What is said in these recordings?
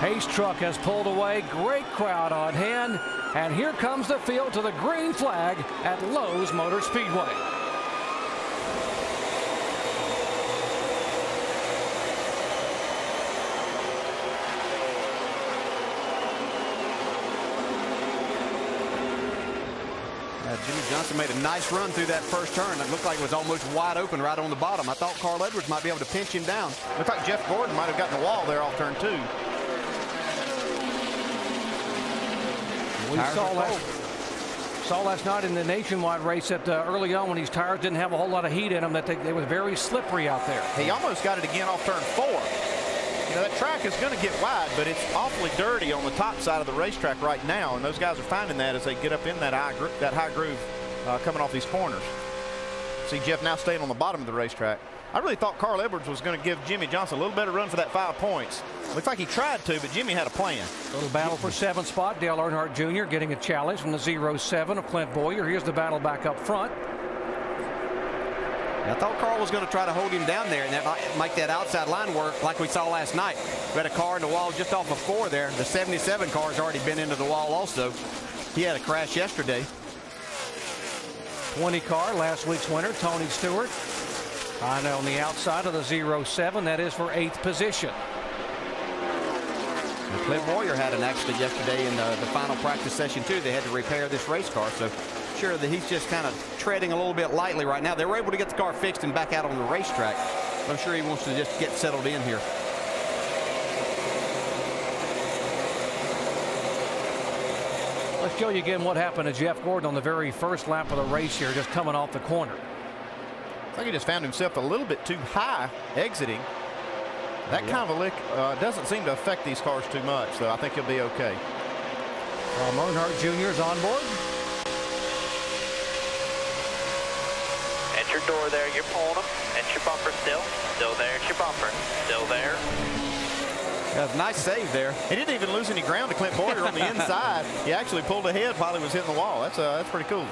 Pace truck has pulled away. Great crowd on hand. And here comes the field to the green flag at Lowe's Motor Speedway. Jimmie Johnson made a nice run through that first turn. It looked like it was almost wide open right on the bottom. I thought Carl Edwards might be able to pinch him down. Looked like Jeff Gordon might have gotten the wall there off turn 2. We saw last night in the nationwide race that early on when these tires didn't have a whole lot of heat in them, that they were very slippery out there. He almost got it again off turn 4. You know, that track is going to get wide, but it's awfully dirty on the top side of the racetrack right now, and those guys are finding that as they get up in that high groove coming off these corners. See Jeff now staying on the bottom of the racetrack. I really thought Carl Edwards was going to give Jimmie Johnson a little better run for that 5 points. Looks like he tried to, but Jimmie had a plan. Little battle for 7th spot. Dale Earnhardt Jr. getting a challenge from the 07 of Clint Bowyer. Here's the battle back up front. I thought Carl was going to try to hold him down there and that might make that outside line work like we saw last night. We had a car in the wall just off of 4 there. The 77 car has already been into the wall also. He had a crash yesterday. 20 car, last week's winner, Tony Stewart. And on the outside of the 07, that is for 8th position. Clint Bowyer had an accident yesterday in the final practice session too. They had to repair this race car, so sure that he's just kind of treading a little bit lightly right now. They were able to get the car fixed and back out on the racetrack. I'm sure he wants to just get settled in here. Let's show you again what happened to Jeff Gordon on the very first lap of the race here, just coming off the corner. I think he just found himself a little bit too high exiting. That kind of a lick doesn't seem to affect these cars too much, so I think he'll be okay. Earnhardt Jr. is on board. At your door there, you're pulling them. At your bumper still. Still there at your bumper. Still there. That was a nice save there. He didn't even lose any ground to Clint Bowyer on the inside. He actually pulled ahead while he was hitting the wall. That's pretty cool.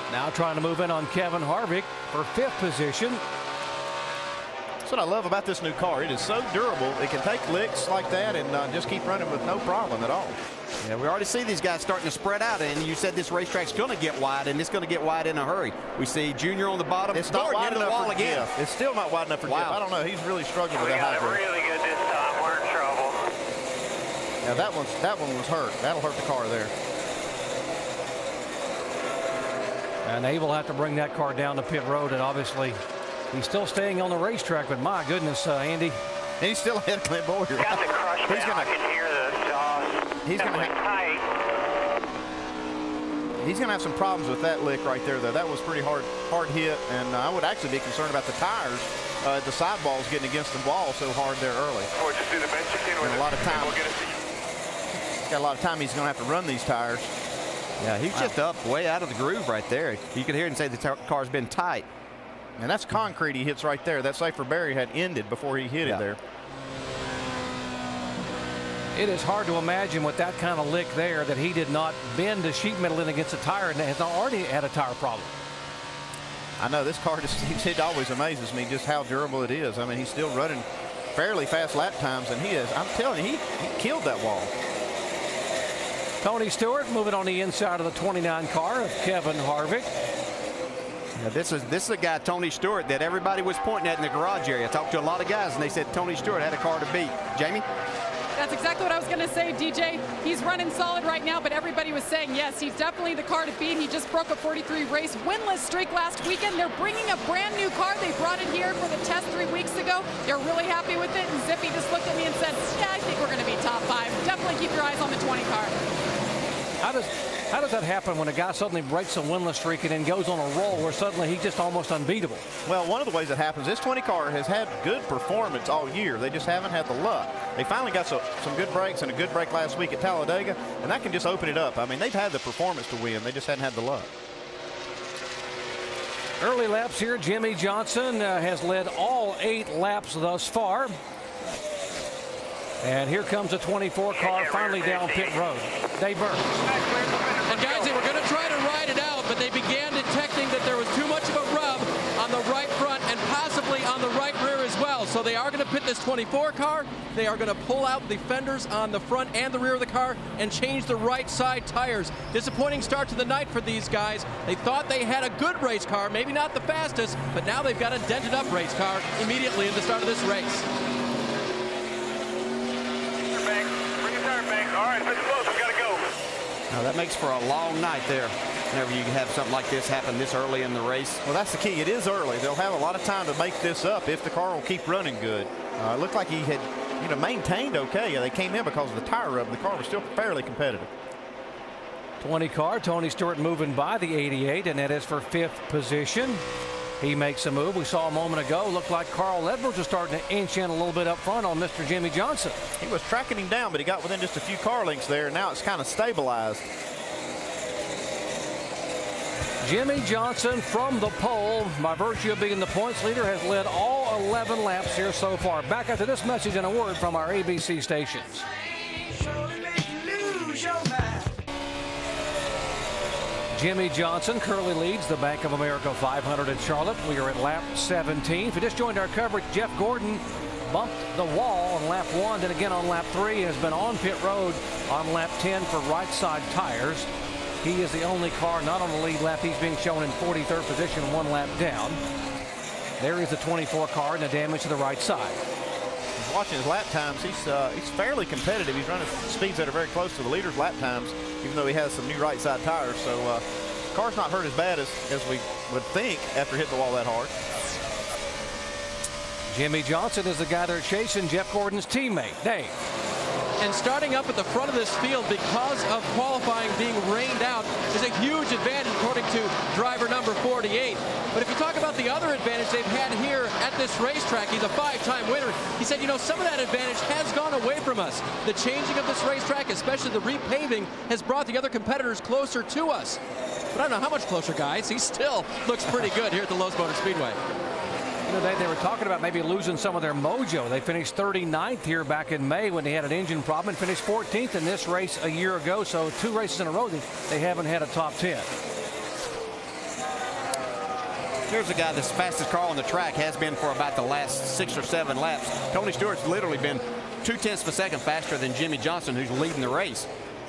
Now trying to move in on Kevin Harvick for 5th position. That's what I love about this new car. It is so durable. It can take licks like that and just keep running with no problem at all. Yeah, we already see these guys starting to spread out, and you said this racetrack's going to get wide, and it's going to get wide in a hurry. We see Junior on the bottom. It's not wide enough for Jeff. It's still not wide enough for Jeff. I don't know. He's really struggling with that high groove. Really good this time. We're in trouble. Now that one was hurt. That'll hurt the car there. And they will have to bring that car down to pit road, and obviously he's still staying on the racetrack, but my goodness, Andy. And he's still ahead of Clint Bowyer. Got the crush now. I can hear the jaws. He's going to have some problems with that lick right there, though. That was pretty hard hit, and I would actually be concerned about the tires. The sidewalls getting against the wall so hard there early. Or just do the best you can with a lot of time. He's got a lot of time. He's going to have to run these tires. Yeah, he's just up way out of the groove right there. You can hear him say the car's been tight. And that's concrete he hits right there. That safer barrier had ended before he hit it there. It is hard to imagine with that kind of lick there that he did not bend the sheet metal in against a tire and has already had a tire problem. I know this car it always amazes me just how durable it is. I mean, he's still running fairly fast lap times, and he is. I'm telling you, he killed that wall. Tony Stewart moving on the inside of the 29 car of Kevin Harvick. Now this is a guy, Tony Stewart, that everybody was pointing at in the garage area. I talked to a lot of guys, and they said Tony Stewart had a car to beat. Jamie? That's exactly what I was going to say, DJ. He's running solid right now, but everybody was saying, yes, he's definitely the car to beat. He just broke a 43 race winless streak last weekend. They're bringing a brand new car. They brought it here for the test 3 weeks ago. They're really happy with it, and Zippy just looked at me and said, yeah, I think we're going to be top 5. Definitely keep your eyes on the 20 car. How does that happen when a guy suddenly breaks a winless streak and then goes on a roll where suddenly he's just almost unbeatable? Well, one of the ways that happens, this 20 car has had good performance all year. They just haven't had the luck. They finally got some good breaks and a good break last week at Talladega, and that can just open it up. I mean, they've had the performance to win. They just hadn't had the luck. Early laps here. Jimmie Johnson has led all 8 laps thus far. And here comes a 24 car finally down pit road. Dave Burns. And guys, they were going to try to ride it out, but they began detecting that there was too much of a rub on the right front and possibly on the right rear as well. So So they are going to pit this 24 car. They are going to pull out the fenders on the front and the rear of the car and change the right side tires. Disappointing start to the night for these guys. They thought they had a good race car, maybe not the fastest, but now they've got a dented up race car immediately at the start of this race. Bring your tire back. All right, it's close. We got to go. Now that makes for a long night there. Whenever you have something like this happen this early in the race. Well, that's the key. It is early. They'll have a lot of time to make this up if the car will keep running good. It looked like he had, maintained okay. They came in because of the tire rub. The car was still fairly competitive. 20 car, Tony Stewart moving by the 88, and that is for 5th position. He makes a move. We saw a moment ago. Looked like Carl Edwards was starting to inch in a little bit up front on Mr. Jimmie Johnson. He was tracking him down, but he got within just a few car lengths there. Now it's kind of stabilized. Jimmie Johnson from the pole, by virtue of being the points leader, has led all 11 laps here so far. Back after this message and a word from our ABC stations. Jimmie Johnson currently leads the Bank of America 500 at Charlotte. We are at lap 17. If you just joined our coverage, Jeff Gordon bumped the wall on lap 1, then again on lap 3, has been on pit road on lap 10 for right side tires. He is the only car not on the lead lap. He's being shown in 43rd position, 1 lap down. There is the 24 car and the damage to the right side. He's watching his lap times. He's fairly competitive. He's running speeds that are very close to the leader's lap times, even though he has some new right side tires. So the car's not hurt as bad as we would think after hitting the wall that hard. Jimmie Johnson is the guy they're chasing, Jeff Gordon's teammate, Dave. And starting up at the front of this field because of qualifying being rained out is a huge advantage according to driver number 48. But if you talk about the other advantage they've had here at this racetrack, he's a 5-time winner. He said, some of that advantage has gone away from us. The changing of this racetrack, especially the repaving, has brought the other competitors closer to us. But I don't know how much closer, guys. He still looks pretty good here at the Lowe's Motor Speedway. They were talking about maybe losing some of their mojo. They finished 39th here back in May when they had an engine problem and finished 14th in this race a year ago. So 2 races in a row they haven't had a top 10. Here's a guy that's fastest car on the track, has been for about the last 6 or 7 laps. Tony Stewart's literally been 0.2 of a second faster than Jimmie Johnson, who's leading the race.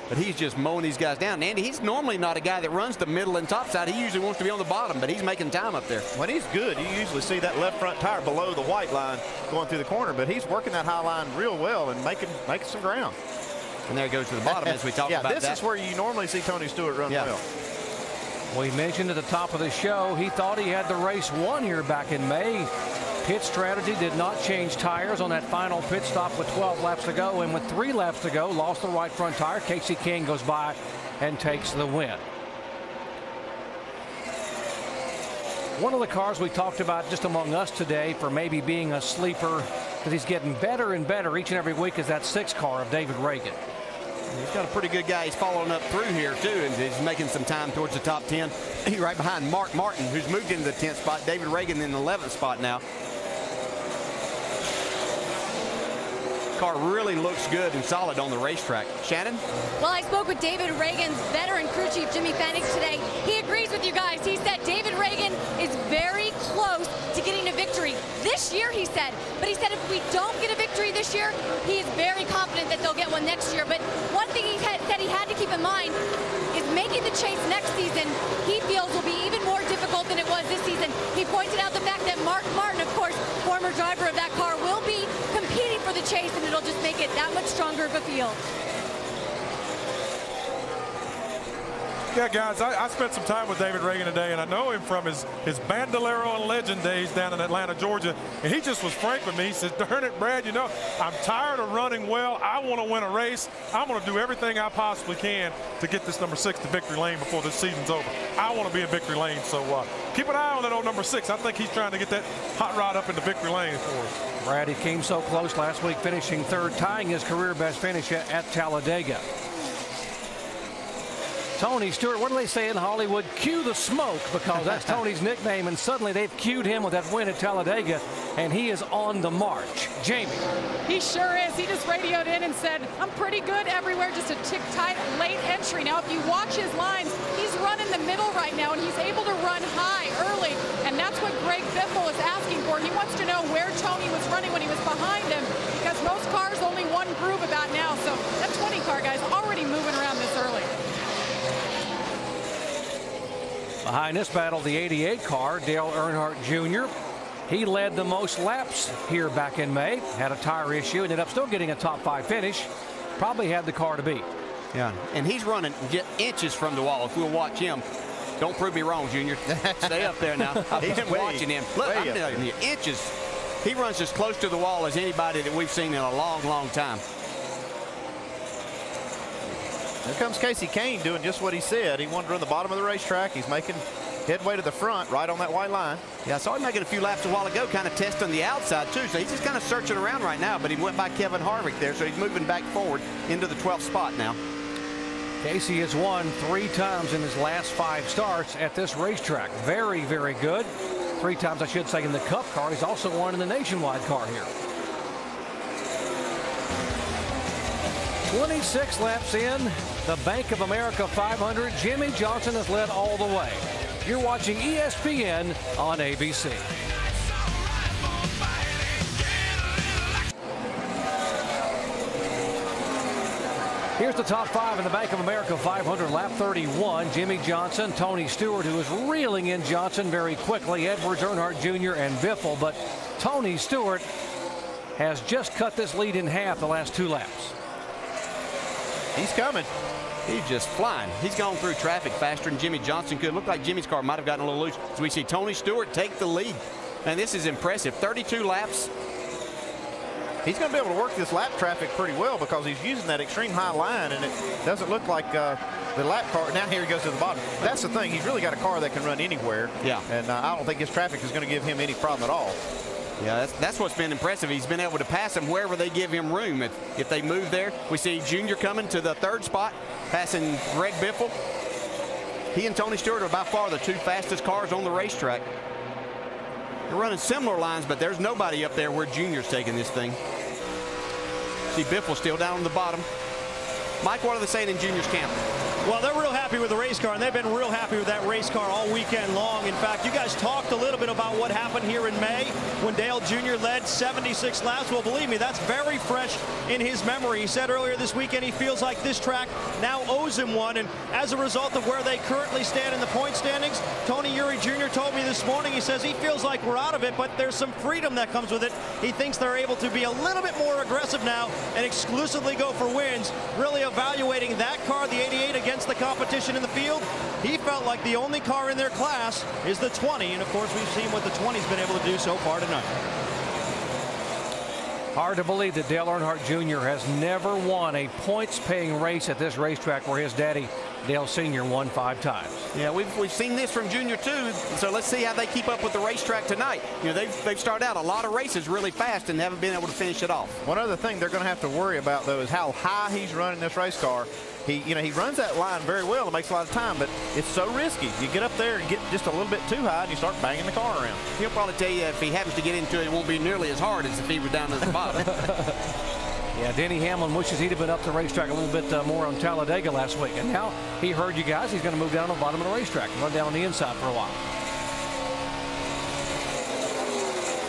But he's just mowing these guys down. Andy, he's normally not a guy that runs the middle and top side. He usually wants to be on the bottom, but he's making time up there. When he's good, you usually see that left front tire below the white line going through the corner, but he's working that high line real well and making some ground. And there he goes to the bottom as we talk about that. This is where you normally see Tony Stewart run well. We mentioned at the top of the show, he thought he had the race won here back in May. Pit strategy did not change tires on that final pit stop with 12 laps to go, and with 3 laps to go, lost the right front tire. Casey King goes by and takes the win. One of the cars we talked about just among us today for maybe being a sleeper, because he's getting better and better each and every week, is that 6 car of David Ragan. He's got a pretty good guy. He's following up through here, too, and he's making some time towards the top 10. He's right behind Mark Martin, who's moved into the 10th spot. David Ragan in the 11th spot now. Car really looks good and solid on the racetrack. Shannon? Well, I spoke with David Ragan's veteran crew chief, Jimmy Fenix, today. He agrees with you guys. He said David Ragan is very close to getting a victory this year, he said. But he said if we don't get a victory this year, he is very confident that they'll get one next year. But one thing he said he had to keep in mind is making the chase next season, he feels will be even more difficult than it was this season. He pointed out the fact that Mark Martin, of course, former driver of that car, will be competing for the chase, and it'll just make it that much stronger of a field. Yeah, guys, I spent some time with David Ragan today, and I know him from his Bandolero and Legend days down in Atlanta, Georgia. And he just was frank with me. He said, darn it, Brad, I'm tired of running well. I want to win a race. I'm going to do everything I possibly can to get this number 6 to victory lane before this season's over. I want to be in victory lane. So keep an eye on that old number 6. I think he's trying to get that hot rod up into victory lane for us. Brad, he came so close last week, finishing 3rd, tying his career best finish at Talladega. Tony Stewart, what do they say in Hollywood? Cue the smoke, because that's Tony's nickname, and suddenly they've cued him with that win at Talladega, and he is on the march. Jamie. He sure is. He just radioed in and said, I'm pretty good everywhere, just a tick tight late entry. Now, if you watch his lines, he's running the middle right now, and he's able to run high early. early, and that's what Greg Biffle is asking for. He wants to know where Tony was running when he was behind him, because most cars only one groove about now. So that 20 car guy's already moving around this early. Behind this battle, the 88 car, Dale Earnhardt Jr. He led the most laps here back in May, had a tire issue, ended up still getting a top 5 finish. Probably had the car to beat. Yeah, and he's running just inches from the wall. If we'll watch him, don't prove me wrong, Junior. Stay up there now. I've been watching him. Look, I'm telling you, inches. He runs as close to the wall as anybody that we've seen in a long, long time. Here comes Casey Kane doing just what he said. He wanted to run the bottom of the racetrack. He's making headway to the front, right on that white line. Yeah, I saw him making a few laps a while ago, kind of testing the outside, too. So he's just kind of searching around right now, but he went by Kevin Harvick there, so he's moving back forward into the 12th spot now. Casey has won 3 times in his last 5 starts at this racetrack. Very, very good. 3 times, I should say, in the Cup car. He's also won in the Nationwide car here. 26 laps in, the Bank of America 500. Jimmie Johnson has led all the way. You're watching ESPN on ABC. Here's the top 5 in the Bank of America 500, lap 31. Jimmie Johnson, Tony Stewart, who is reeling in Johnson very quickly, Edwards, Earnhardt Jr., and Biffle. But Tony Stewart has just cut this lead in half the last 2 laps. He's coming. He's just flying. He's gone through traffic faster than Jimmie Johnson could. Looked like Jimmy's car might have gotten a little loose. So we see Tony Stewart take the lead. And this is impressive. 32 laps. He's going to be able to work this lap traffic pretty well because he's using that extreme high line, and it doesn't look like the lap car. Now here he goes to the bottom. That's the thing. He's really got a car that can run anywhere. Yeah. And I don't think his traffic is going to give him any problem at all. Yeah, that's what's been impressive. He's been able to pass them wherever they give him room. If they move there, we see Junior coming to the 3rd spot, passing Greg Biffle. He and Tony Stewart are by far the 2 fastest cars on the racetrack. They're running similar lines, but there's nobody up there where Junior's taking this thing. See Biffle still down on the bottom. Mike, what are they saying in Junior's camp? Well, they're real happy with the race car, and they've been real happy with that race car all weekend long. In fact, you guys talked a little bit about what happened here in May when Dale Jr. led 76 laps. Well, believe me, that's very fresh in his memory. He said earlier this weekend he feels like this track now owes him one, and as a result of where they currently stand in the point standings, Tony Eury Jr. told me this morning, he says he feels like we're out of it, but there's some freedom that comes with it. He thinks they're able to be a little bit more aggressive now and exclusively go for wins, really evaluating that car, the 88, against the competition in the field. He felt like the only car in their class is the 20, and of course we've seen what the 20's been able to do so far tonight. Hard to believe that Dale Earnhardt Jr. has never won a points-paying race at this racetrack where his daddy, Dale Sr., won 5 times. Yeah, we've seen this from Junior too, so let's see how they keep up with the racetrack tonight. You know, they've started out a lot of races really fast and haven't been able to finish it off. One other thing they're going to have to worry about, though, is how high he's running this race car. He runs that line very well. It makes a lot of time, but it's so risky. You get up there and get just a little bit too high, and you start banging the car around. He'll probably tell you if he happens to get into it, it won't be nearly as hard as if he was down at the bottom. Yeah, Denny Hamlin wishes he'd have been up the racetrack a little bit more on Talladega last week. And now he heard you guys. He's going to move down to the bottom of the racetrack and run down on the inside for a while.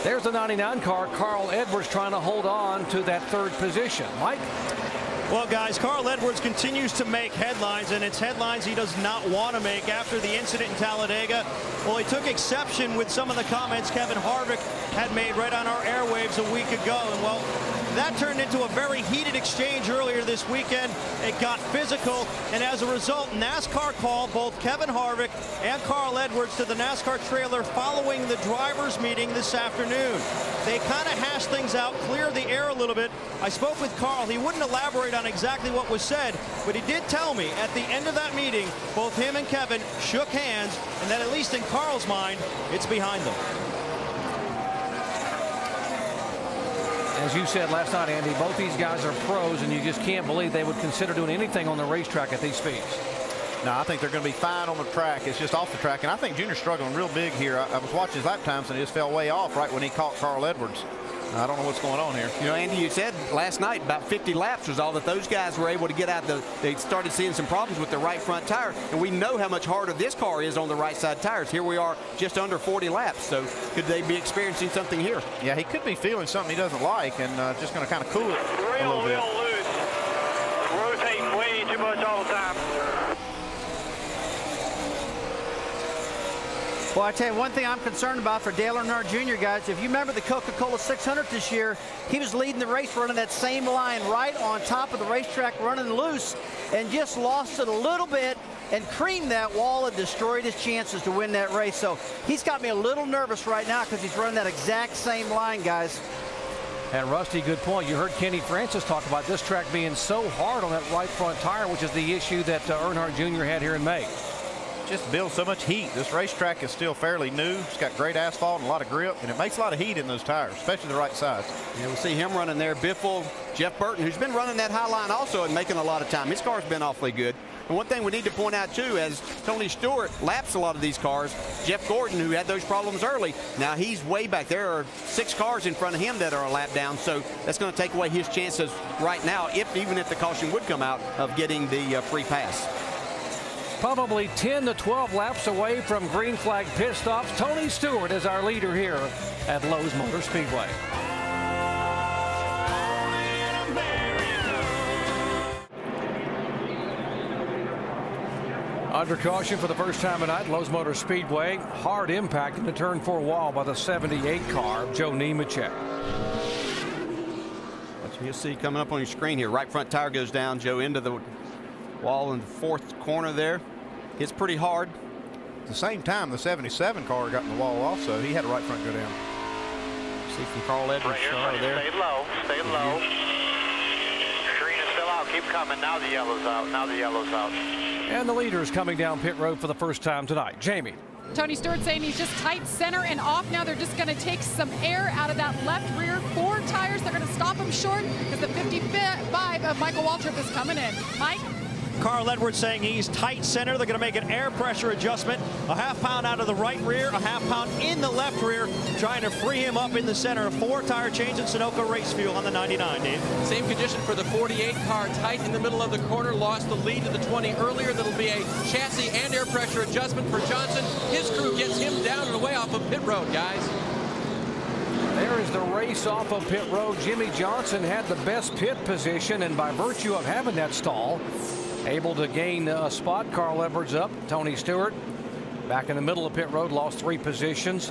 There's the 99 car. Carl Edwards trying to hold on to that 3rd position. Mike? Well, guys, Carl Edwards continues to make headlines, and it's headlines he does not want to make after the incident in Talladega. Well, he took exception with some of the comments Kevin Harvick had made right on our airwaves a week ago. And, well, that turned into a very heated exchange earlier this weekend. It got physical, and as a result, NASCAR called both Kevin Harvick and Carl Edwards to the NASCAR trailer following the drivers' meeting this afternoon. They kind of hashed things out, cleared the air a little bit. I spoke with Carl. He wouldn't elaborate on exactly what was said, but he did tell me at the end of that meeting, both him and Kevin shook hands, and that at least in Carl's mind, it's behind them. As you said last night, Andy, both these guys are pros, and you just can't believe they would consider doing anything on the racetrack at these speeds. No, I think they're going to be fine on the track. It's just off the track, and I think Junior's struggling real big here. I was watching his lap times, and he just fell way off right when he caught Carl Edwards. I don't know what's going on here. You know, Andy, you said last night about 50 laps was all that those guys were able to get out. They started seeing some problems with the right front tire, and we know how much harder this car is on the right side tires. Here we are just under 40 laps, so could they be experiencing something here? Yeah, he could be feeling something he doesn't like and just going to kind of cool it a little bit. Real loose. Rotating way too much all the time. Well, I tell you, one thing I'm concerned about for Dale Earnhardt Jr., guys, if you remember the Coca-Cola 600 this year, he was leading the race running that same line right on top of the racetrack, running loose, and just lost it a little bit and creamed that wall and destroyed his chances to win that race. So he's got me a little nervous right now because he's running that exact same line, guys. And Rusty, good point. You heard Kenny Francis talk about this track being so hard on that right front tire, which is the issue that Earnhardt Jr. had here in May. Just builds so much heat. This racetrack is still fairly new. It's got great asphalt and a lot of grip, and it makes a lot of heat in those tires, especially the right sides. Yeah, we'll see him running there. Biffle, Jeff Burton, who's been running that high line also and making a lot of time. His car's been awfully good. And one thing we need to point out, too, as Tony Stewart laps a lot of these cars, Jeff Gordon, who had those problems early, now he's way back. There are 6 cars in front of him that are a lap down, so that's going to take away his chances right now, even if the caution would come out, of getting the free pass. Probably 10 to 12 laps away from green flag pit stops. Tony Stewart is our leader here at Lowe's Motor Speedway. Under caution for the first time tonight, Lowe's Motor Speedway. Hard impact in the turn 4 wall by the 78 car, Joe Nemechek. You'll see coming up on your screen here, right front tire goes down, Joe, into the wall in the 4th corner there. It's pretty hard. At the same time, the 77 car got in the wall also. He had a right front go down. See from Carl Edwards there. Stay low. Stay low. Green is still out. Keep coming. Now the yellow's out. Now the yellow's out. And the leader is coming down pit road for the first time tonight. Jamie. Tony Stewart saying he's just tight center and off now. They're just going to take some air out of that left rear. 4 tires. They're going to stop him short because the 55 of Michael Waltrip is coming in. Mike? Carl Edwards saying he's tight center. They're going to make an air pressure adjustment. A ½ pound out of the right rear, a ½ pound in the left rear, trying to free him up in the center. A 4-tire change in Sunoco race fuel on the 99, Dave. Same condition for the 48 car, tight in the middle of the corner, lost the lead to the 20 earlier. That'll be a chassis and air pressure adjustment for Johnson. His crew gets him down and away off of pit road, guys. There is the race off of pit road. Jimmy Johnson had the best pit position, and by virtue of having that stall, able to gain a spot. Carl Edwards up. Tony Stewart back in the middle of pit road, lost 3 positions.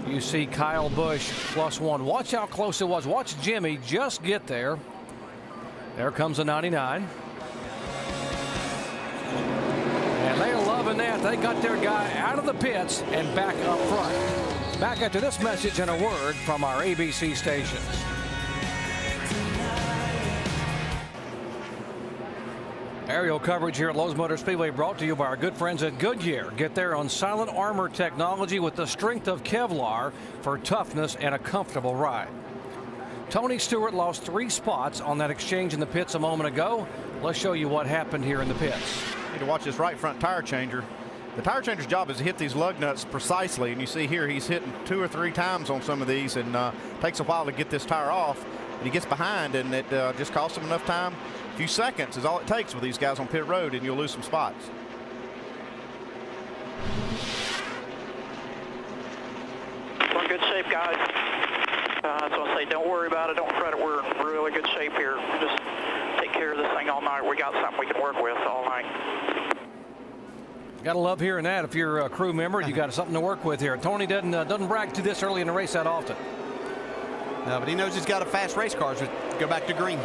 You see Kyle Busch +1. Watch how close it was. Watch Jimmy just get there. There comes a 99. And they're loving that. They got their guy out of the pits and back up front. Back after this message and a word from our ABC stations. Aerial coverage here at Lowe's Motor Speedway brought to you by our good friends at Goodyear. Get there on Silent Armor technology with the strength of Kevlar for toughness and a comfortable ride. Tony Stewart lost 3 spots on that exchange in the pits a moment ago. Let's show you what happened here in the pits. You need to watch this right front tire changer. The tire changer's job is to hit these lug nuts precisely, and you see here he's hitting 2 or 3 times on some of these, and takes a while to get this tire off. And he gets behind, and it just costs him enough time. A few seconds is all it takes with these guys on pit road, and you'll lose some spots. We're in good shape, guys. So I say, don't worry about it. Don't fret it. We're in really good shape here. Just take care of this thing all night. We got something we can work with all night. Gotta love hearing that. If you're a crew member, you got something to work with here. Tony doesn't brag to this early in the race that often. No, but he knows he's got a fast race car. So go back to green.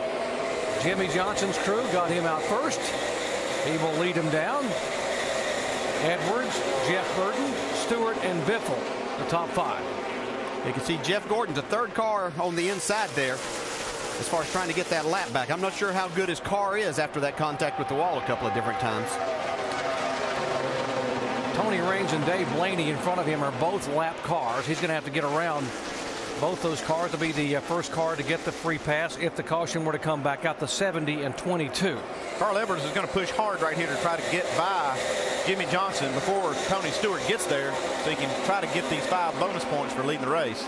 Jimmy Johnson's crew got him out first. He will lead him down. Edwards, Jeff Burton, Stewart, and Biffle, the top 5. You can see Jeff Gordon's the 3rd car on the inside there as far as trying to get that lap back. I'm not sure how good his car is after that contact with the wall a couple of different times. Tony Raines and Dave Blaney in front of him are both lap cars. He's going to have to get around both those cars to be the first car to get the free pass if the caution were to come back out, the 70 and 22. Carl Edwards is going to push hard right here to try to get by Jimmy Johnson before Tony Stewart gets there, so he can try to get these 5 bonus points for leading the race.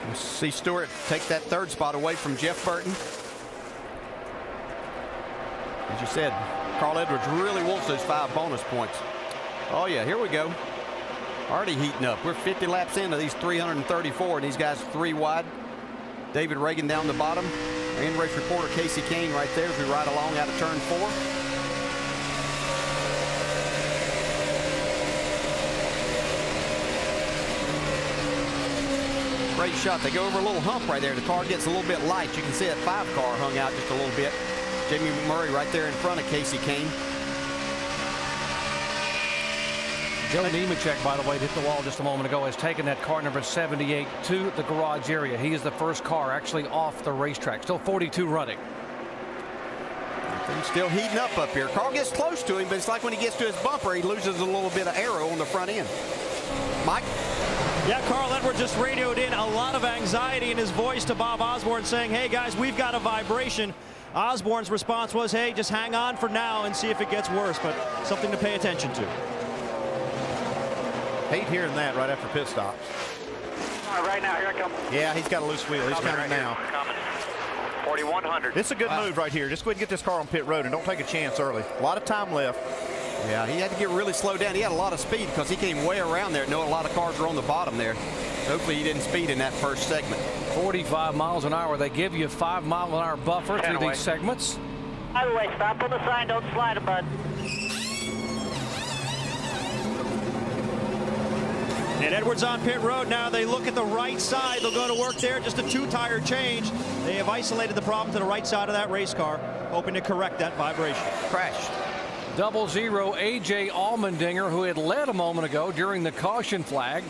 We'll see Stewart take that third spot away from Jeff Burton. As you said, Carl Edwards really wants those 5 bonus points. Oh yeah, here we go. Already heating up. We're 50 laps into these 334, and these guys 3 wide. David Ragan down the bottom. Our in-race reporter Casey Kane right there as we ride along out of turn 4. Great shot. They go over a little hump right there. The car gets a little bit light. You can see that 5 car hung out just a little bit. Jamie McMurray right there in front of Casey Kane. Joe Nemechek, by the way, hit the wall just a moment ago, has taken that car number 78 to the garage area. He is the first car actually off the racetrack. Still 42 running. He's still heating up here. Carl gets close to him, but it's like when he gets to his bumper, he loses a little bit of aero on the front end. Mike? Yeah, Carl Edwards just radioed in a lot of anxiety in his voice to Bob Osborne saying, hey, guys, we've got a vibration. Osborne's response was, hey, just hang on for now and see if it gets worse, but something to pay attention to. Hate hearing that right after pit stops. All right, now, here I come. Yeah, he's got a loose wheel. He's coming now. 4,100. It's a good move right here. Just go ahead and get this car on pit road and don't take a chance early. A lot of time left. Yeah, he had to get really slowed down. He had a lot of speed because he came way around there. Knowing a lot of cars were on the bottom there. Hopefully he didn't speed in that first segment. 45 miles an hour. They give you a 5-mile-an-hour buffer through these segments. By the way, stop on the sign. Don't slide it, bud. And Edwards on pit road now. They look at the right side. They'll go to work there. Just a 2-tire change. They have isolated the problem to the right side of that race car, hoping to correct that vibration. Crashed. 00 A.J. Allmendinger, who had led a moment ago during the caution flag.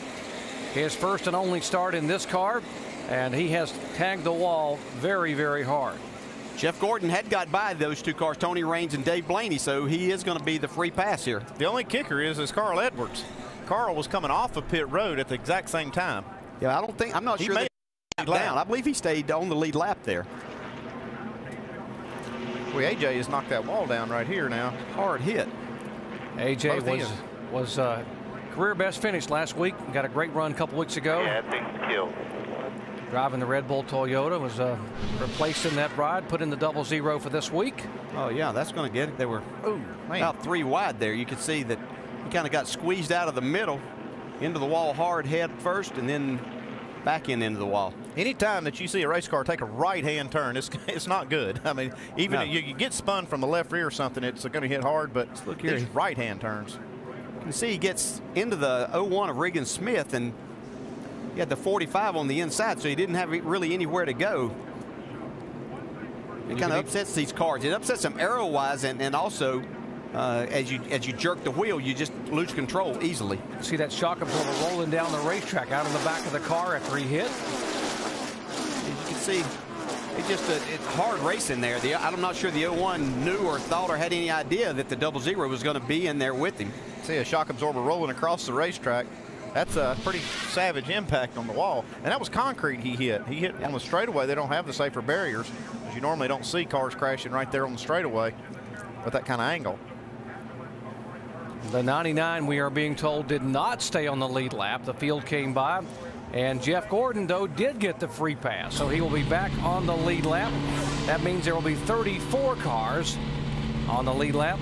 His first and only start in this car, and he has tagged the wall very, very hard. Jeff Gordon had got by those 2 cars, Tony Raines and Dave Blaney, so he is going to be the free pass here. The only kicker is Carl Edwards. Carl was coming off of pit road at the exact same time. Yeah, I'm not sure they down. I believe he stayed on the lead lap there. Boy, AJ has knocked that wall down right here now. Hard hit. AJ was career best finish last week. Got a great run a couple weeks ago. Yeah, big kill. Driving the Red Bull Toyota, was replaced in that ride, put in the 00 for this week. Oh yeah, that's going to get it. They were about 3 wide there. You could see that he kind of got squeezed out of the middle into the wall hard head first and then back into the wall. Anytime that you see a race car take a right-hand turn, it's not good. I mean, even if you get spun from the left rear or something, it's going to hit hard, but look here, these right-hand turns. You can see he gets into the 01 of Regan Smith, and he had the 45 on the inside, so he didn't have really anywhere to go. It kind of upsets these cars. It upsets them aero-wise, and also as you jerk the wheel, you just lose control easily. See that shock absorber rolling down the racetrack out in the back of the car after he hit. As you can see, it's hard racing there. I'm not sure the 01 knew or thought or had any idea that the 00 was going to be in there with him. See a shock absorber rolling across the racetrack. That's a pretty savage impact on the wall. And that was concrete he hit. He hit on the straightaway. They don't have the safer barriers, because you normally don't see cars crashing right there on the straightaway with that kind of angle. The 99, we are being told, did not stay on the lead lap. The field came by, and Jeff Gordon, though, did get the free pass, so he will be back on the lead lap. That means there will be 34 cars on the lead lap.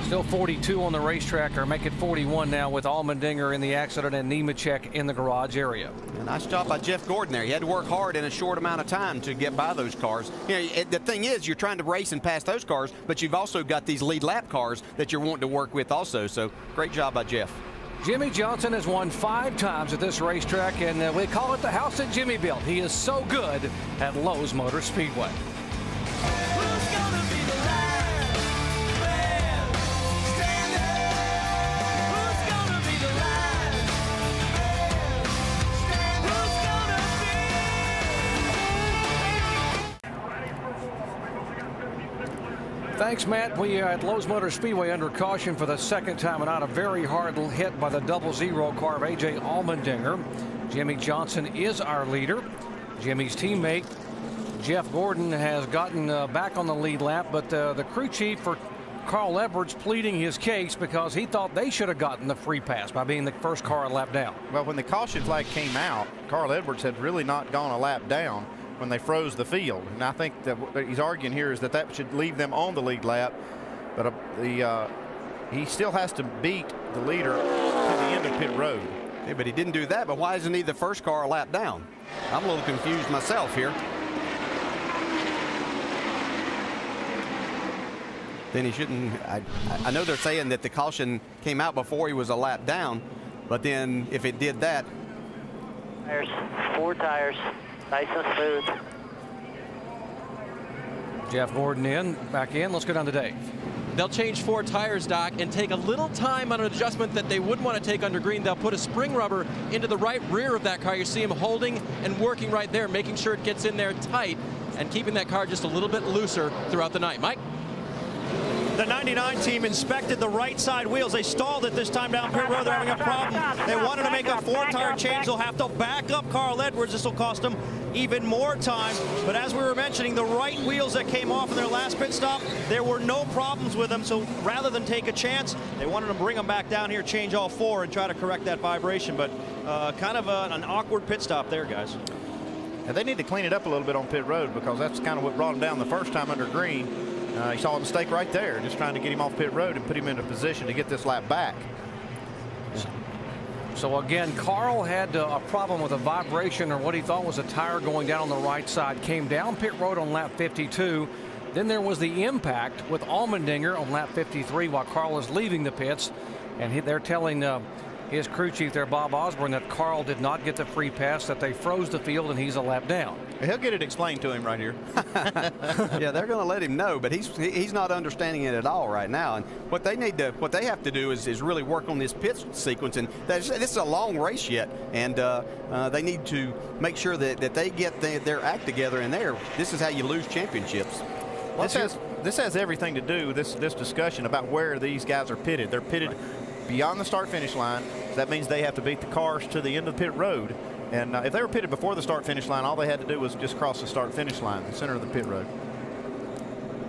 Still 42 on the racetrack, or make it 41 now with Allmendinger in the accident and Nemechek in the garage area. A nice job by Jeff Gordon there. He had to work hard in a short amount of time to get by those cars. You know, the thing is, you're trying to race and pass those cars, but you've also got these lead lap cars that you're wanting to work with also. So great job by Jeff. Jimmie Johnson has won 5 times at this racetrack, and we call it the house that Jimmy built. He is so good at Lowe's Motor Speedway. Thanks, Matt. We are at Lowe's Motor Speedway under caution for the second time and out. A very hard hit by the 00 car of A.J. Allmendinger. Jimmie Johnson is our leader. Jimmy's teammate, Jeff Gordon, has gotten back on the lead lap, but the crew chief for Carl Edwards pleading his case because he thought they should have gotten the free pass by being the first car a lap down. Well, when the caution flag came out, Carl Edwards had really not gone a lap down when they froze the field. And I think that what he's arguing here is that that should leave them on the lead lap. But he still has to beat the leader to the end of pit road. Okay, but he didn't do that. But why isn't he the first car a lap down? I'm a little confused myself here. Then he shouldn't. I know they're saying that the caution came out before he was a lap down, but then if it did that. Tires, 4 tires, nice and smooth. Jeff Gordon back in. Let's go down to Dave. They'll change 4 tires, Doc, and take a little time on an adjustment that they wouldn't want to take under green. They'll put a spring rubber into the right rear of that car. You see him holding and working right there, making sure it gets in there tight and keeping that car just a little bit looser throughout the night. Mike? The 99 team inspected the right side wheels. They stalled it this time down pit road. They're having a problem. They wanted to make a 4-tire change. They'll have to back up Carl Edwards. This will cost them even more time. But as we were mentioning, the right wheels that came off in their last pit stop, there were no problems with them. So rather than take a chance, they wanted to bring them back down here, change all 4, and try to correct that vibration. But kind of an awkward pit stop there, guys. And they need to clean it up a little bit on pit road, because that's kind of what brought them down the first time under green. He saw a mistake right there, just trying to get him off pit road and put him in a position to get this lap back. So again, Carl had a problem with a vibration, or what he thought was a tire going down on the right side. Came down pit road on lap 52. Then there was the impact with Allmendinger on lap 53 while Carl is leaving the pits. And they're telling his crew chief there, Bob Osborne, that Carl did not get the free pass, that they froze the field and he's a lap down. He'll get it explained to him right here. Yeah, they're going to let him know, but he's not understanding it at all right now. And what they have to do is really work on this pit sequence. And this is a long race yet, and they need to make sure that they get their act together in there. This is how you lose championships. This has everything to do with this discussion about where these guys are pitted. They're pitted beyond the start-finish line. So that means they have to beat the cars to the end of the pit road. And if they were pitted before the start-finish line, all they had to do was just cross the start-finish line, the center of the pit road.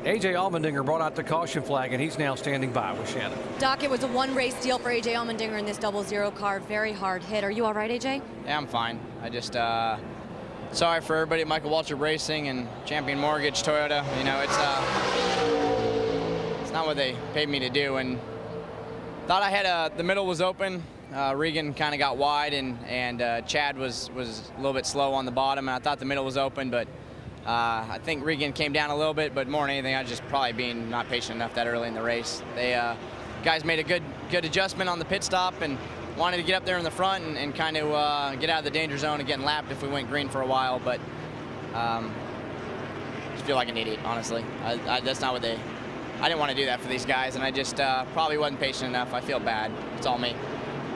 A.J. Allmendinger brought out the caution flag, and he's now standing by with Shannon. Doc, it was a one-race deal for A.J. Allmendinger in this 00 car. Very hard hit. Are you all right, A.J.? Yeah, I'm fine. I just sorry for everybody at Michael Waltrip Racing and Champion Mortgage Toyota. You know, it's not what they paid me to do, and thought I had the middle was open. Regan kind of got wide, and Chad was a little bit slow on the bottom, and I thought the middle was open, but I think Regan came down a little bit, but more than anything, I was just probably being not patient enough that early in the race. They guys made a good adjustment on the pit stop and wanted to get up there in the front and kind of get out of the danger zone and getting lapped if we went green for a while, but just feel like an idiot, honestly. That's not what I didn't want to do that for these guys, and I just probably wasn't patient enough. I feel bad. It's all me.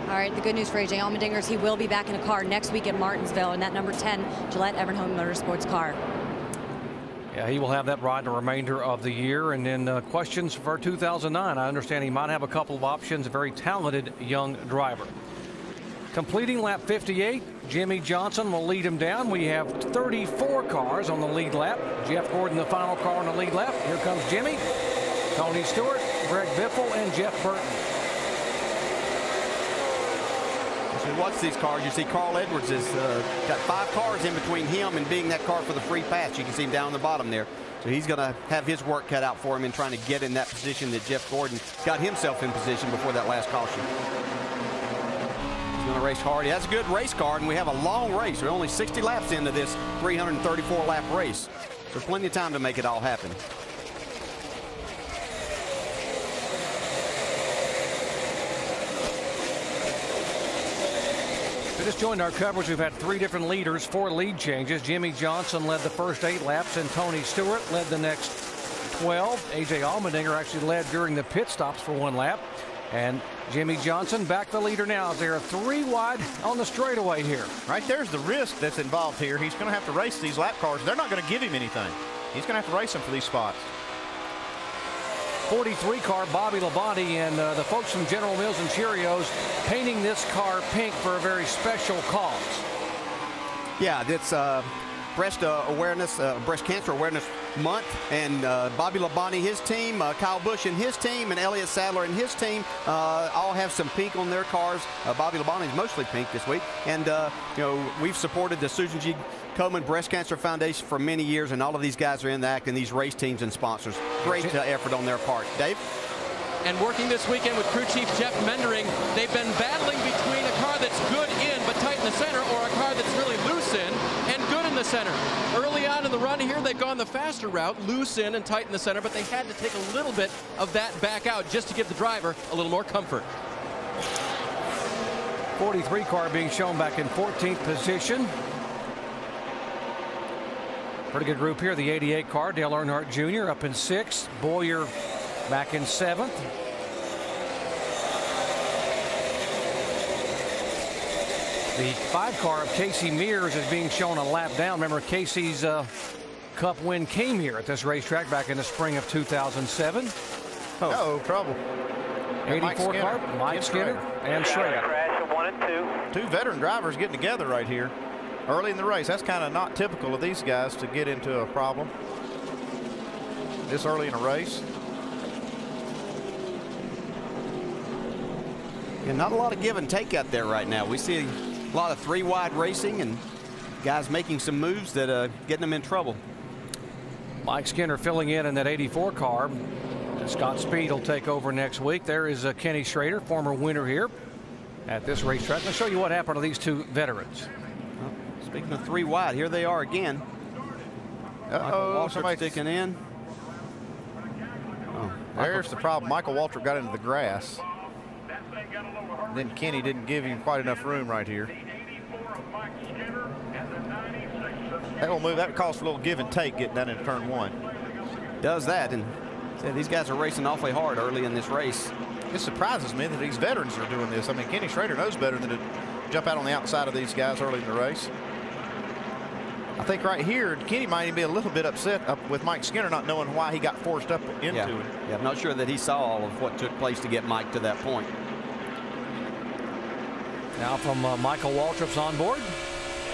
All right, the good news for A.J. Allmendinger is he will be back in a car next week at Martinsville in that number 10 Gillette Everhome Motorsports car. Yeah, he will have that ride the remainder of the year. And then questions for 2009. I understand he might have a couple of options. A very talented young driver. Completing lap 58, Jimmie Johnson will lead him down. We have 34 cars on the lead lap. Jeff Gordon, the final car on the lead lap. Here comes Jimmy, Tony Stewart, Greg Biffle, and Jeff Burton. As you watch these cars, you see Carl Edwards has got 5 cars in between him and being that car for the free pass. You can see him down on the bottom there. So he's going to have his work cut out for him in trying to get in that position that Jeff Gordon got himself in position before that last caution. He's going to race hard. He has a good race car, and we have a long race. We're only 60 laps into this 334-lap race. So plenty of time to make it all happen. We just joined our coverage. We've had 3 different leaders, 4 lead changes. Jimmie Johnson led the first 8 laps, and Tony Stewart led the next 12. A.J. Allmendinger actually led during the pit stops for 1 lap. And Jimmie Johnson back the leader now as they're 3 wide on the straightaway here. Right there's the risk that's involved here. He's going to have to race these lap cars. They're not going to give him anything. He's going to have to race them for these spots. 43 car Bobby Labonte and the folks from General Mills and Cheerios painting this car pink for a very special cause. Yeah, that's Breast Cancer Awareness Month, and Bobby Labonte, his team, Kyle Busch and his team, and Elliott Sadler and his team all have some pink on their cars. Bobby Labonte's mostly pink this week, and you know, we've supported the Susan G. Komen Breast Cancer Foundation for many years, and all of these guys are in the act, and these race teams and sponsors. Great effort on their part. Dave? And working this weekend with crew chief Jeff Mendering, they've been battling between a car that's good in but tight in the center, or a car that's really loose in and good in the center. Early on in the run here, they've gone the faster route, loose in and tight in the center, but they had to take a little bit of that back out just to give the driver a little more comfort. 43 car being shown back in 14th position. Pretty good group here. The 88 car, Dale Earnhardt Jr. up in 6th. Boyer back in 7th. The 5 car of Casey Mears is being shown a lap down. Remember, Casey's Cup win came here at this racetrack back in the spring of 2007. Oh, trouble. 84 car, Mike Skinner and Schrader. Crash of 1 and 2. Two veteran drivers getting together right here early in the race. That's kind of not typical of these guys to get into a problem this early in a race. And not a lot of give and take out there right now. We see a lot of 3-wide racing and guys making some moves that getting them in trouble. Mike Skinner filling in that 84 car. Scott Speed will take over next week. There is Kenny Schrader, former winner here at this racetrack. I'll show you what happened to these two veterans. Well, speaking of 3 wide, here they are again. Somebody sticking in. Oh, there's the problem. Michael Waltrip got into the grass. Then Kenny didn't give him quite enough room right here. That will move. That calls for a little give and take getting down into turn 1. Does that, and these guys are racing awfully hard early in this race. It surprises me that these veterans are doing this. I mean, Kenny Schrader knows better than to jump out on the outside of these guys early in the race. I think right here, Kenny might even be a little bit upset with Mike Skinner not knowing why he got forced up into it. Yeah, I'm not sure that he saw all of what took place to get Mike to that point. Now from Michael Waltrip's on board.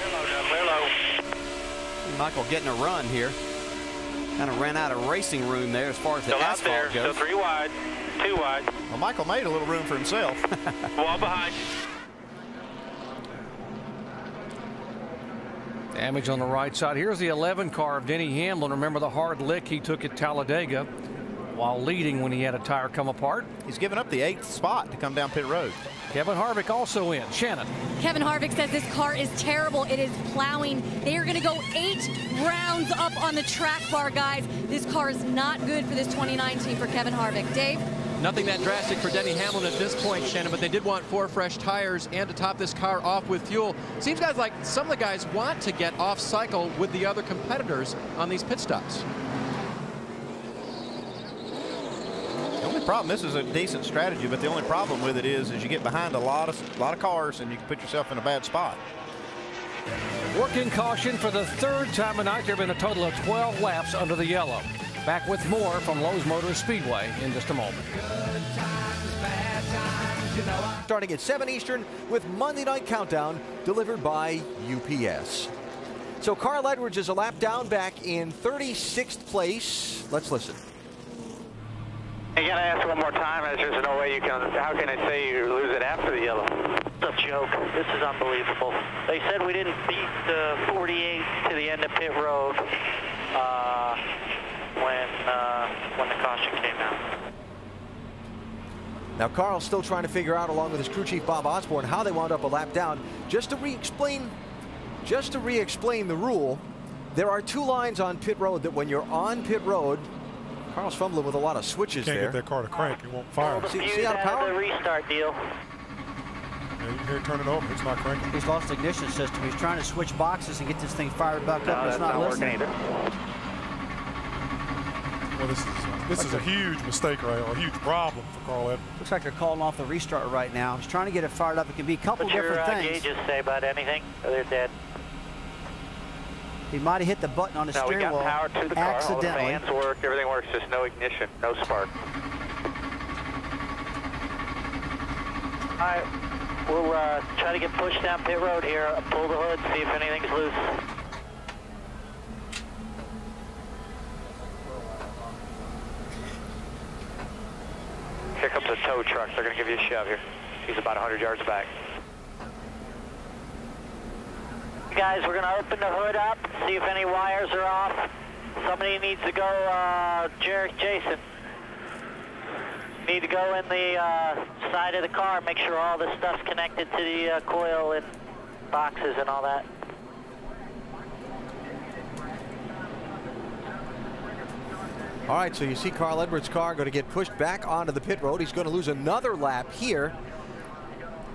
Hello. Michael getting a run here. Kind of ran out of racing room there as far as the Still asphalt out there. goes. So 3 wide, 2 wide. Well, Michael made a little room for himself. Wall behind. Damage on the right side. Here's the 11 car of Denny Hamlin. Remember the hard lick he took at Talladega while leading when he had a tire come apart. He's given up the 8th spot to come down pit road. Kevin Harvick also in. Shannon. Kevin Harvick says this car is terrible. It is plowing. They are going to go 8 rounds up on the track bar, guys. This car is not good for this 2019 for Kevin Harvick. Dave? Nothing that drastic for Denny Hamlin at this point, Shannon, but they did want 4 fresh tires and to top this car off with fuel. Seems guys like some of the guys want to get off cycle with the other competitors on these pit stops. The only problem, this is a decent strategy, but the only problem with it is you get behind a lot of cars and you can put yourself in a bad spot. Working caution for the 3rd time tonight. There have been a total of 12 laps under the yellow. Back with more from Lowe's Motor Speedway in just a moment. Starting at 7 Eastern with Monday Night Countdown delivered by UPS. So Carl Edwards is a lap down back in 36th place. Let's listen. You gotta ask one more time. There's just no way you can. How can I say you lose it after the yellow? It's a joke. This is unbelievable. They said we didn't beat the 48 to the end of pit road when the caution came out. Now Carl's still trying to figure out, along with his crew chief Bob Osborne, how they wound up a lap down. Just to re-explain the rule, there are 2 lines on pit road that when you're on pit road, Carl's fumbling with a lot of switches there. Can't get that car to crank. It won't fire. See out of power? The restart deal. Yeah, you can hear it turn it over. It's not cranking. He's lost the ignition system. He's trying to switch boxes and get this thing fired back up. It's not listening. Working either. Well, this is a huge mistake, right? A huge problem for Carl Edwards. Looks like they're calling off the restart right now. He's trying to get it fired up. It can be a couple different things. What your gauges say about anything? They're dead. He might have hit the button on his steering wheel we got power to the car. accidentally. All the fans work. Everything works. Just no ignition, no spark. All right. We'll try to get pushed down pit road here. Pull the hood, see if anything's loose. tow truck. They're going to give you a shove here. He's about 100 yards back. Guys, we're going to open the hood up, see if any wires are off. Somebody needs to go, Jason. Need to go in the side of the car, make sure all the stuff's connected to the coil and boxes and all that. All right, so you see Carl Edwards' car going to get pushed back onto the pit road. He's going to lose another lap here.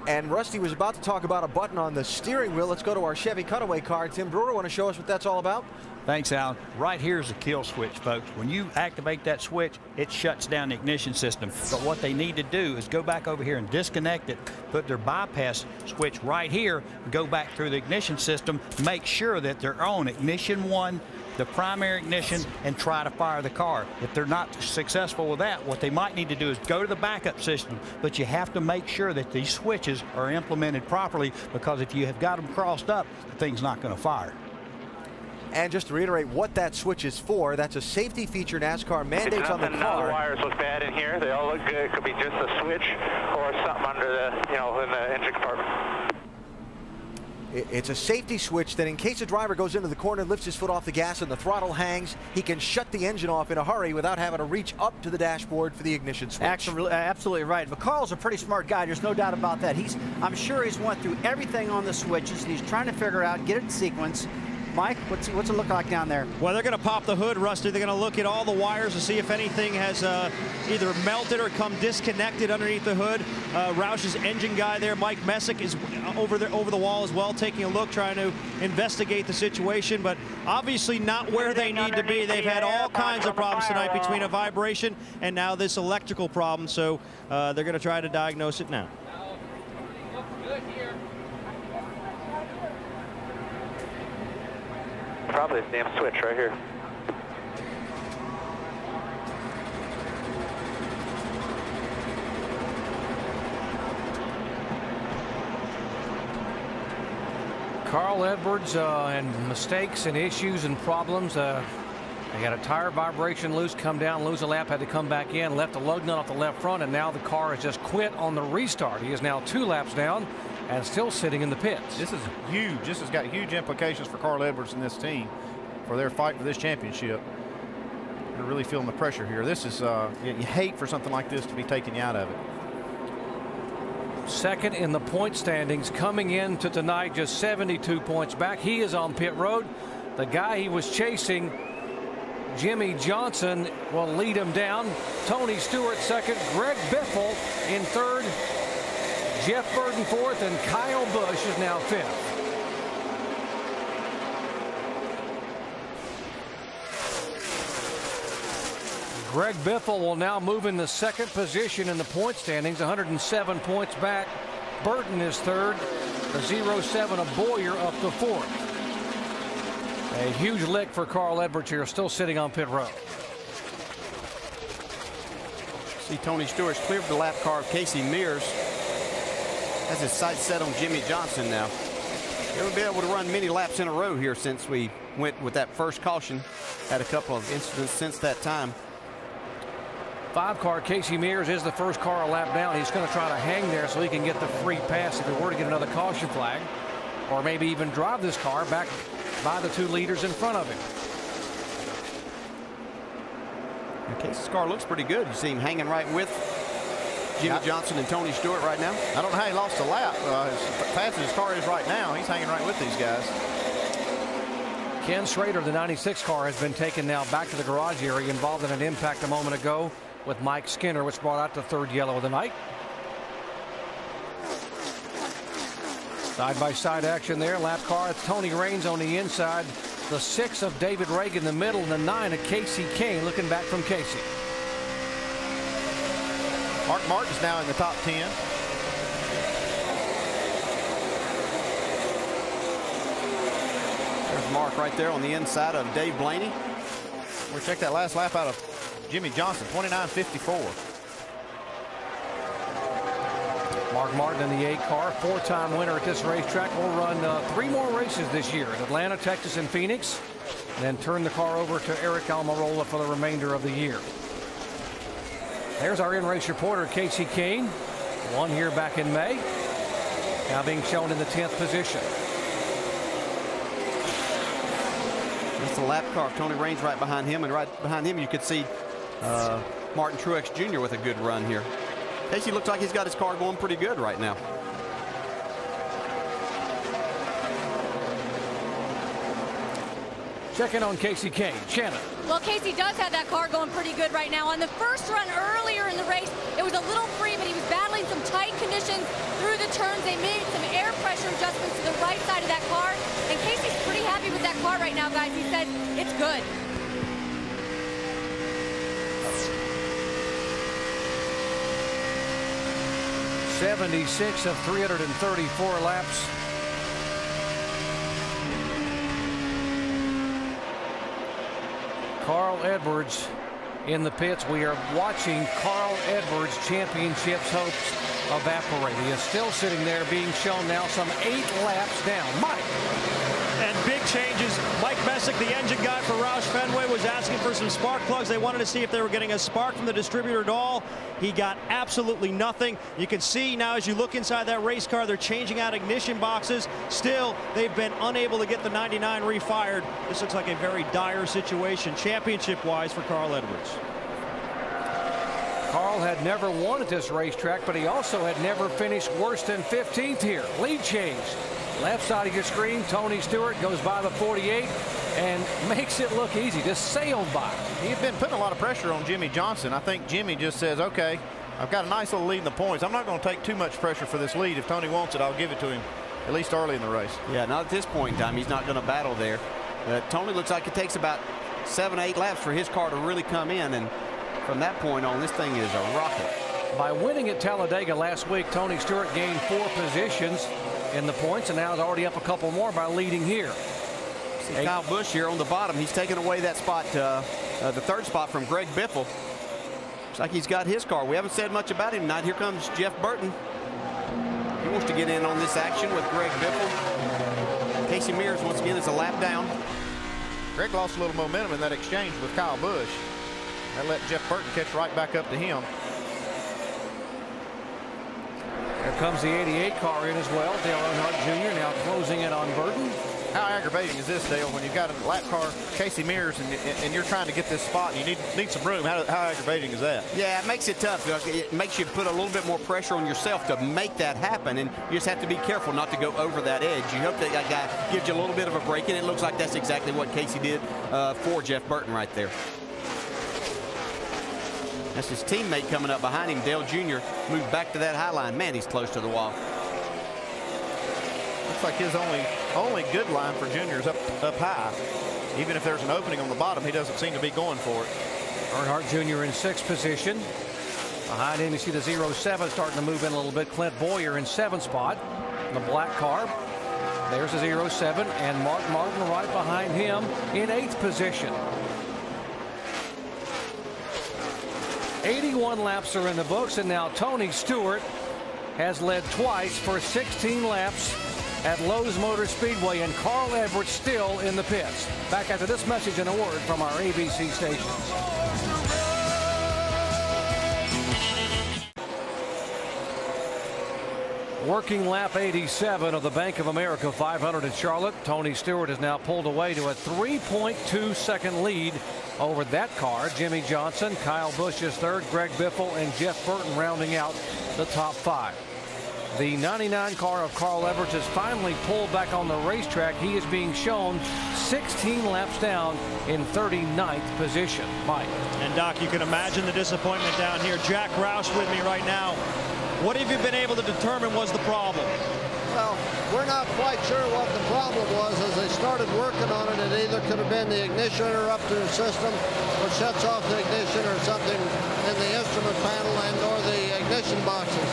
And Rusty was about to talk about a button on the steering wheel. Let's go to our Chevy Cutaway car. Tim Brewer, want to show us what that's all about? Thanks, Alan. Right here's the kill switch, folks. When you activate that switch, it shuts down the ignition system. But what they need to do is go back over here and disconnect it, put their bypass switch right here, go back through the ignition system, make sure that they're on ignition 1, the primary ignition, and try to fire the car. If they're not successful with that, what they might need to do is go to the backup system. But you have to make sure that these switches are implemented properly, because if you have got them crossed up, the thing's not going to fire. And just to reiterate what that switch is for, that's a safety feature NASCAR mandates on the car. The wires look bad in here. They all look good. It could be just a switch or something under the, in the engine compartment. It's a safety switch that in case a driver goes into the corner and lifts his foot off the gas and the throttle hangs, he can shut the engine off in a hurry without having to reach up to the dashboard for the ignition switch. Absolutely right. But Carl's a pretty smart guy. There's no doubt about that. I'm sure he's went through everything on the switches, and he's trying to figure out, get it in sequence. Mike, what's it look like down there? Well, they're going to pop the hood, Rusty. They're going to look at all the wires to see if anything has either melted or come disconnected underneath the hood. Roush's engine guy there, Mike Messick, is over the wall as well, taking a look, trying to investigate the situation, but obviously not where they need to be. They've had all kinds of problems tonight between a vibration and now this electrical problem, so they're going to try to diagnose it now. Probably this damn switch right here. Carl Edwards and mistakes and issues and problems. They got a tire vibration loose, come down, lose a lap, had to come back in, left a lug nut off the left front, and now the car has just quit on the restart. He is now 2 laps down and still sitting in the pits. This is huge. This has got huge implications for Carl Edwards and this team for their fight for this championship. They're really feeling the pressure here. This is, you hate for something like this to be taking you out of it. Second in the point standings coming into tonight, just 72 points back. He is on pit road. The guy he was chasing, Jimmie Johnson, will lead him down. Tony Stewart second, Greg Biffle in third, Jeff Burton fourth, and Kyle Busch is now fifth. Greg Biffle will now move in the second position in the point standings, 107 points back. Burton is third, the 0-7 of Bowyer up to fourth. A huge lick for Carl Edwards here, still sitting on pit road. See Tony Stewart's cleared the lap car of Casey Mears. Has his sights set on Jimmie Johnson now. He'll be able to run many laps in a row here since we went with that first caution. Had a couple of incidents since that time. 5-car Casey Mears is the first car a lap down. He's going to try to hang there so he can get the free pass if he were to get another caution flag, or maybe even drive this car back by the 2 leaders in front of him. Casey's car looks pretty good. You see him hanging right with Jimmie Johnson and Tony Stewart right now. I don't know how he lost a lap. As fast as his car is right now, he's hanging right with these guys. Ken Schrader, the 96 car, has been taken now back to the garage area, involved in an impact a moment ago with Mike Skinner, which brought out the 3rd yellow of the night. Side-by-side action there. Lap car, it's Tony Raines on the inside. The 6 of David Ragan in the middle, and the 9 of Kasey Kahne looking back from Casey. Mark Martin's now in the top 10. There's Mark right there on the inside of Dave Blaney. We'll check that last lap out of Jimmie Johnson, 29.54. Mark Martin in the 8 car, 4-time winner at this racetrack, will run 3 more races this year at Atlanta, Texas, and Phoenix, and then turn the car over to Eric Almirola for the remainder of the year. There's our in-race reporter, Casey Kane. Won here back in May. Now being shown in the 10th position. That's the lap car of Tony Raines right behind him, and right behind him you could see Martin Truex Jr. with a good run here. Casey looks like he's got his car going pretty good right now. Checking on Casey Kane. Shannon. Well, Casey does have that car going pretty good right now. On the first run earlier in the race, it was a little free, but he was battling some tight conditions through the turns. They made some air pressure adjustments to the right side of that car, and Casey's pretty happy with that car right now, guys. He said it's good. '76 of 334 laps. Carl Edwards in the pits. We are watching Carl Edwards' championships hopes evaporate. He is still sitting there being shown now some 8 laps down. Mike. And big changes. Mike Messick, the engine guy for Roush Fenway, was asking for some spark plugs. They wanted to see if they were getting a spark from the distributor at all. He got absolutely nothing. You can see now as you look inside that race car, they're changing out ignition boxes. Still, they've been unable to get the 99 refired. This looks like a very dire situation, championship-wise, for Carl Edwards. Carl had never won at this racetrack, but he also had never finished worse than 15th here. Lead change. Left side of your screen, Tony Stewart goes by the 48 and makes it look easy. Just sailed by. He had been putting a lot of pressure on Jimmie Johnson. I think Jimmy just says, okay, I've got a nice little lead in the points. I'm not going to take too much pressure for this lead. If Tony wants it, I'll give it to him, at least early in the race. Yeah, not at this point in time. He's not going to battle there. Tony looks like it takes about 7 or 8 laps for his car to really come in, and from that point on, this thing is a rocket. By winning at Talladega last week, Tony Stewart gained 4 positions in the points, and now is already up a couple more by leading here. See Kyle Busch here on the bottom. He's taken away that spot, the 3rd spot from Greg Biffle. Looks like he's got his car. We haven't said much about him tonight. Here comes Jeff Burton. He wants to get in on this action with Greg Biffle. Casey Mears once again is a lap down. Greg lost a little momentum in that exchange with Kyle Busch. That let Jeff Burton catch right back up to him. Here comes the 88 car in as well. Dale Earnhardt Jr. now closing in on Burton. How aggravating is this, Dale, when you've got a lap car, Casey Mears, and you're trying to get this spot and you need some room? How aggravating is that? Yeah, it makes it tough. It makes you put a little bit more pressure on yourself to make that happen, and you just have to be careful not to go over that edge. You hope that guy gives you a little bit of a break, and it looks like that's exactly what Casey did for Jeff Burton right there. That's his teammate coming up behind him. Dale Jr. moved back to that high line. Man, he's close to the wall. Looks like his only good line for Junior is up high. Even if there's an opening on the bottom, he doesn't seem to be going for it. Earnhardt Jr. in 6th position. Behind him, you see the 07 starting to move in a little bit. Clint Boyer in 7th spot. The black car. There's the 07, and Mark Martin right behind him in 8th position. 81 laps are in the books, and now Tony Stewart has led twice for 16 laps at Lowe's Motor Speedway, and Carl Edwards still in the pits. Back after this message and a word from our ABC stations. Working lap 87 of the Bank of America 500 at Charlotte. Tony Stewart has now pulled away to a 3.2 second lead over that car. Jimmie Johnson, Kyle Busch is 3rd, Greg Biffle, and Jeff Burton rounding out the top 5. The 99 car of Carl Edwards has finally pulled back on the racetrack. He is being shown 16 laps down in 39th position. Mike. And Doc, you can imagine the disappointment down here. Jack Roush with me right now. What have you been able to determine was the problem? Well, we're not quite sure what the problem was. As they started working on it, it either could have been the ignition interrupter system, which shuts off the ignition, or something in the instrument panel and or the ignition boxes.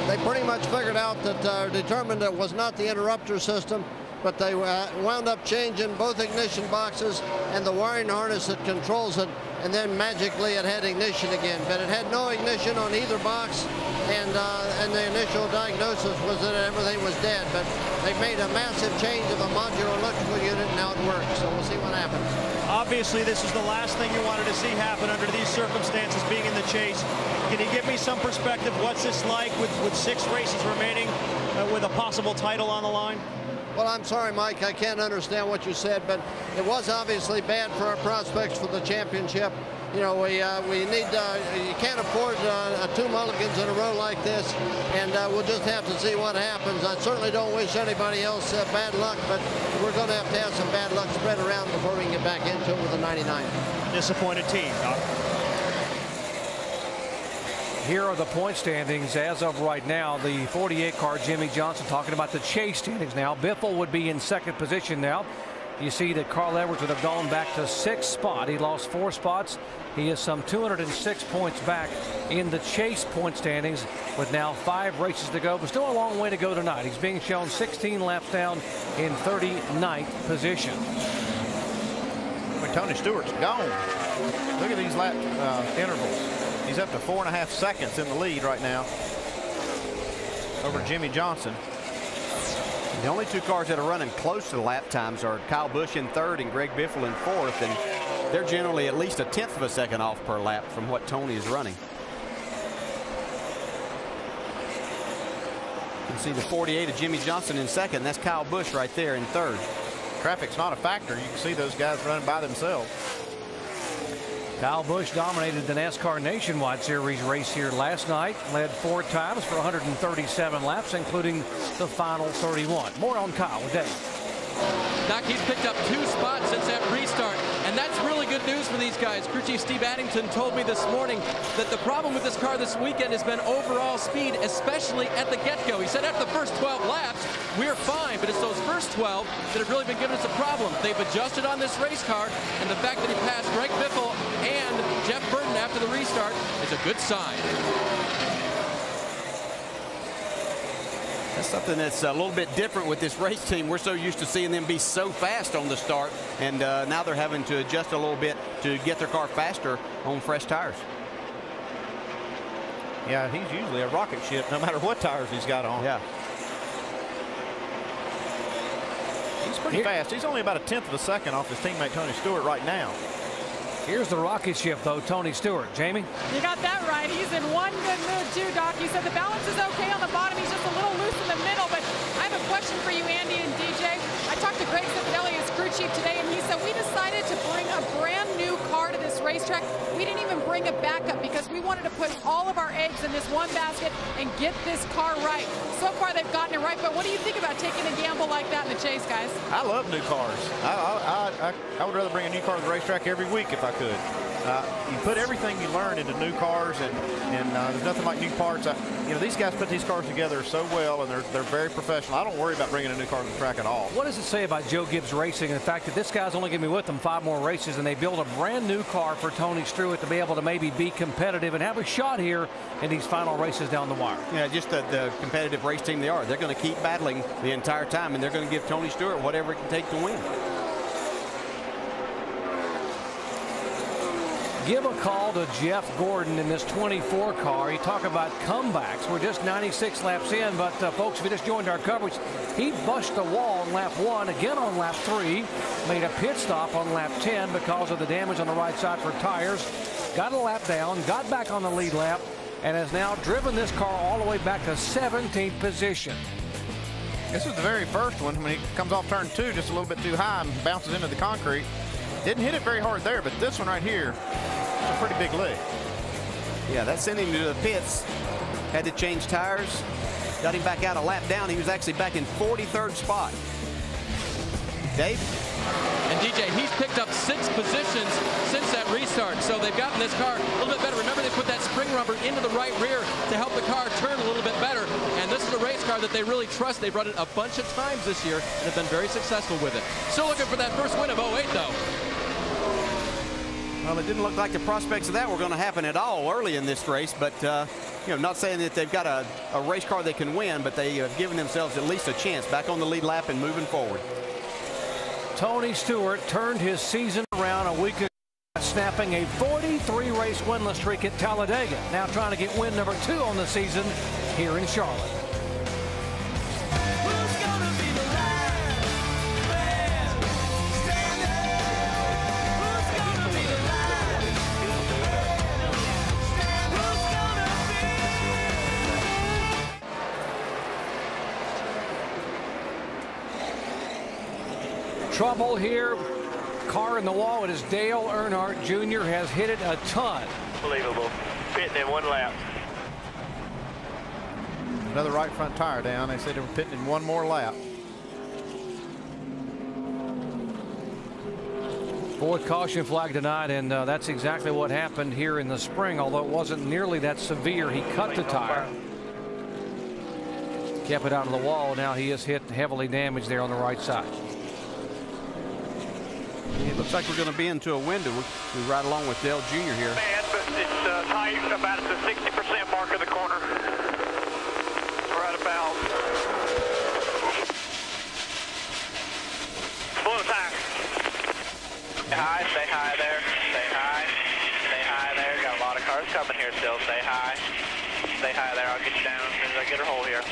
They pretty much figured out that, determined it was not the interrupter system, but they wound up changing both ignition boxes and the wiring harness that controls it, and then magically it had ignition again. But it had no ignition on either box, and the initial diagnosis was that everything was dead. But they made a massive change of a modular electrical unit, and now it works. So we'll see what happens. Obviously, this is the last thing you wanted to see happen under these circumstances, being in the chase. Can you give me some perspective? What's this like with 6 races remaining with a possible title on the line? Well, I'm sorry, Mike, I can't understand what you said, but it was obviously bad for our prospects for the championship. You know, we need, you can't afford 2 mulligans in a row like this, and we'll just have to see what happens. I certainly don't wish anybody else bad luck, but we're going to have some bad luck spread around before we can get back into it with the 99. Disappointed team, Doc. Here are the point standings as of right now. The 48 car, Jimmie Johnson, talking about the chase standings now. Biffle would be in second position now. You see that Carl Edwards would have gone back to 6th spot. He lost 4 spots. He is some 206 points back in the chase point standings with now 5 races to go, but still a long way to go tonight. He's being shown 16 laps down in 39th position. When Tony Stewart's gone, look at these lap intervals. He's up to 4.5 seconds in the lead right now over Jimmie Johnson. The only 2 cars that are running close to the lap times are Kyle Busch in 3rd and Greg Biffle in 4th, and they're generally at least 1/10 of a second off per lap from what Tony is running. You can see the 48 of Jimmie Johnson in 2nd. That's Kyle Busch right there in 3rd. Traffic's not a factor. You can see those guys running by themselves. Kyle Busch dominated the NASCAR Nationwide Series race here last night. Led 4 times for 137 laps, including the final 31. More on Kyle with Dave. Doc, he's picked up 2 spots since that restart, and that's really good news for these guys. Crew Chief Steve Addington told me this morning that the problem with this car this weekend has been overall speed, especially at the get-go. He said after the first 12 laps, we're fine, but it's those first 12 that have really been giving us a problem. They've adjusted on this race car, and the fact that he passed Greg Biffle and Jeff Burton after the restart is a good sign. That's something that's a little bit different with this race team. We're so used to seeing them be so fast on the start, and now they're having to adjust a little bit to get their car faster on fresh tires. Yeah, he's usually a rocket ship no matter what tires he's got on. Yeah. He's pretty fast. He's only about 1/10 of a second off his teammate Tony Stewart right now. Here's the rocket ship, though, Tony Stewart. Jamie? You got that right. He's in one good mood, too, Doc. He said the balance is okay on the bottom. He's just a little loose in the middle. But I have a question for you, Andy and DJ. I talked to Greg Cipotelli, his crew chief, today, and he said we decided to bring a brand new car to this racetrack. We didn't even bring a backup because we wanted to put all of our eggs in this one basket and get this car right. So far, they've gotten it right. But what do you think about taking a gamble like that in the chase, guys? I love new cars. I would rather bring a new car to the racetrack every week if I could. You put everything you learn into new cars, and there's nothing like new parts. You know, these guys put these cars together so well, and they're very professional. I don't worry about bringing a new car to the track at all. What does it say about Joe Gibbs Racing and the fact that this guy's only going to be with them 5 more races, and they build a brand new car for Tony Stewart to be able to maybe be competitive and have a shot here in these final races down the wire? Yeah, just the competitive race team they are. They're going to keep battling the entire time, and they're going to give Tony Stewart whatever it can take to win. Give a call to Jeff Gordon in this 24 car. You talk about comebacks. We're just 96 laps in, but folks, if you just joined our coverage, he busted the wall on lap 1, again on lap 3, made a pit stop on lap 10 because of the damage on the right side for tires, got a lap down, got back on the lead lap, and has now driven this car all the way back to 17th position. This is the very first one when he comes off turn 2 just a little bit too high and bounces into the concrete. Didn't hit it very hard there, but this one right here is a pretty big lick. Yeah, that sent him to the pits. Had to change tires. Got him back out a lap down. He was actually back in 43rd spot. Dave? And DJ, he's picked up 6 positions since that restart. So they've gotten this car a little bit better. Remember, they put that spring rubber into the right rear to help the car turn a little bit better. And this is a race car that they really trust. They've run it a bunch of times this year and have been very successful with it. Still looking for that first win of 08, though. Well, it didn't look like the prospects of that were going to happen at all early in this race, but you know, not saying that they've got a race car they can win, but they have given themselves at least a chance back on the lead lap and moving forward. Tony Stewart turned his season around a week ago, snapping a 43-race winless streak at Talladega. Now trying to get win number 2 on the season here in Charlotte. trouble here. Car in the wall. It is Dale Earnhardt Jr. has hit it a ton. Unbelievable. Pitting in 1 lap. Another right front tire down. They said they were pitting in 1 more lap. 4th caution flag tonight, and that's exactly what happened here in the spring, although it wasn't nearly that severe. He cut the tire, kept it out of the wall. Now he is hit heavily damaged there on the right side. It looks like we're going to be into a window. We ride along with Dale Jr. here. Man, but it's tight about at the 60% mark of the corner. Right about. Blow the tire. Stay high there. Stay high. Stay high there. Got a lot of cars coming here still. Stay high. Stay high there. I'll get you down as soon as I get her hole here.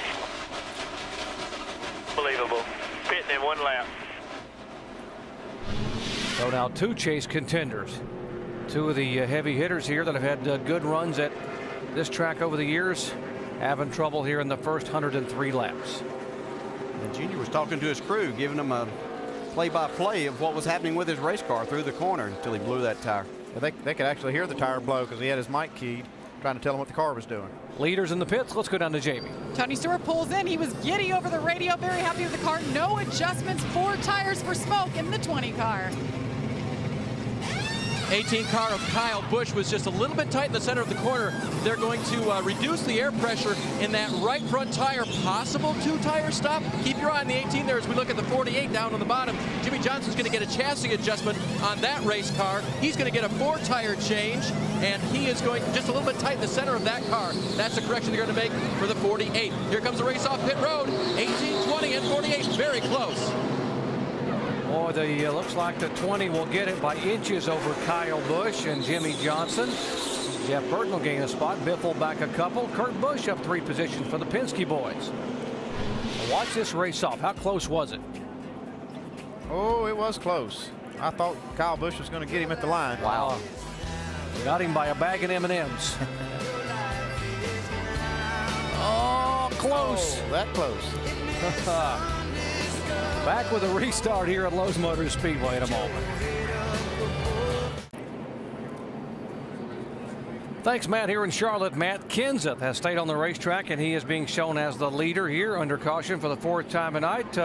Unbelievable. Pitting in 1 lap. So now 2 chase contenders. 2 of the heavy hitters here that have had good runs at this track over the years, having trouble here in the first 103 laps. And Junior was talking to his crew, giving them a play-by-play of what was happening with his race car through the corner until he blew that tire. They could actually hear the tire blow because he had his mic keyed, trying to tell him what the car was doing. Leaders in the pits. Let's go down to Jamie. Tony Stewart pulls in. He was giddy over the radio, very happy with the car. No adjustments, 4 tires for smoke in the 20 car. 18 car of Kyle Busch was just a little bit tight in the center of the corner. They're going to reduce the air pressure in that right front tire. Possible 2-tire stop. Keep your eye on the 18 there as we look at the 48 down on the bottom. Jimmie Johnson's going to get a chassis adjustment on that race car. He's going to get a 4-tire change, and he is going just a little bit tight in the center of that car. That's the correction they're going to make for the 48. Here comes the race off pit road. 18, 20, and 48. Very close. Boy, looks like the 20 will get it by inches over Kyle Busch and Jimmie Johnson. Jeff Burton will gain a spot. Biff will back a couple. Kurt Busch up 3 positions for the Penske boys. Watch this race off. How close was it? Oh, it was close. I thought Kyle Busch was going to get him at the line. Wow. Got him by a bag of M&Ms. Oh, close. Oh, that close. Back with a restart here at Lowe's Motor Speedway in a moment. Thanks, Matt, here in Charlotte. Matt Kenseth has stayed on the racetrack, and he is being shown as the leader here under caution for the 4th time tonight.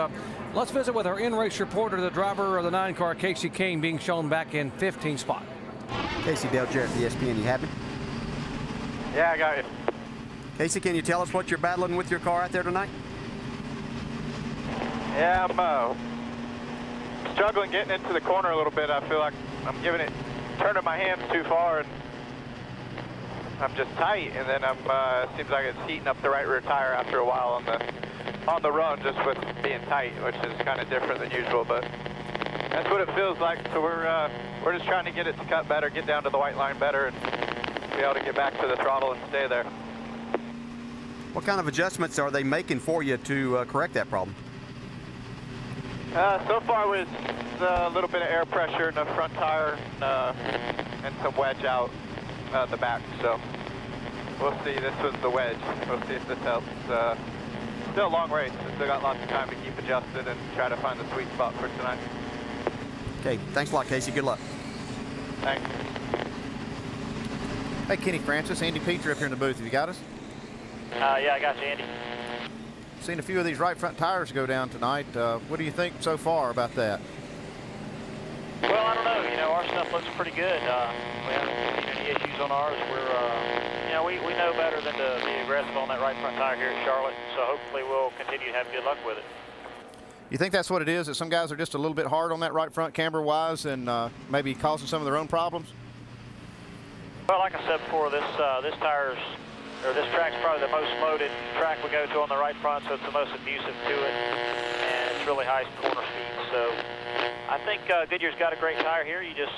Let's visit with our in-race reporter, the driver of the 9-car, Kasey Kahne, being shown back in 15th spot. Kasey, Dale Jarrett, ESPN, you happy? Yeah, I got you. Kasey, can you tell us what you're battling with your car out there tonight? Yeah, I'm struggling getting into the corner a little bit. I feel like I'm turning my hands too far, and I'm just tight. And then it seems like it's heating up the right rear tire after a while on the run, just with being tight, which is kind of different than usual. But that's what it feels like. So we're just trying to get it to cut better, get down to the white line better, and be able to get back to the throttle and stay there. What kind of adjustments are they making for you to correct that problem? So far, with a little bit of air pressure in the front tire and some wedge out the back. So we'll see. This was the wedge. We'll see if this helps. Still a long race. Still got lots of time to keep adjusted and try to find the sweet spot for tonight. Okay. Thanks a lot, Kasey. Good luck. Thanks. Hey, Kenny Francis, Andy Peter up here in the booth. Have you got us? Yeah, I got you, Andy. Seen a few of these right front tires go down tonight. What do you think so far about that? Well, I don't know. You know, our stuff looks pretty good. We haven't seen any issues on ours. We know better than to be aggressive on that right front tire here at Charlotte. So hopefully we'll continue to have good luck with it. You think that's what it is? That some guys are just a little bit hard on that right front camber-wise and maybe causing some of their own problems? Well, like I said before, this track's probably the most loaded track we go to on the right front, so it's the most abusive to it, and it's really high corner speed. So I think Goodyear's got a great tire here. You just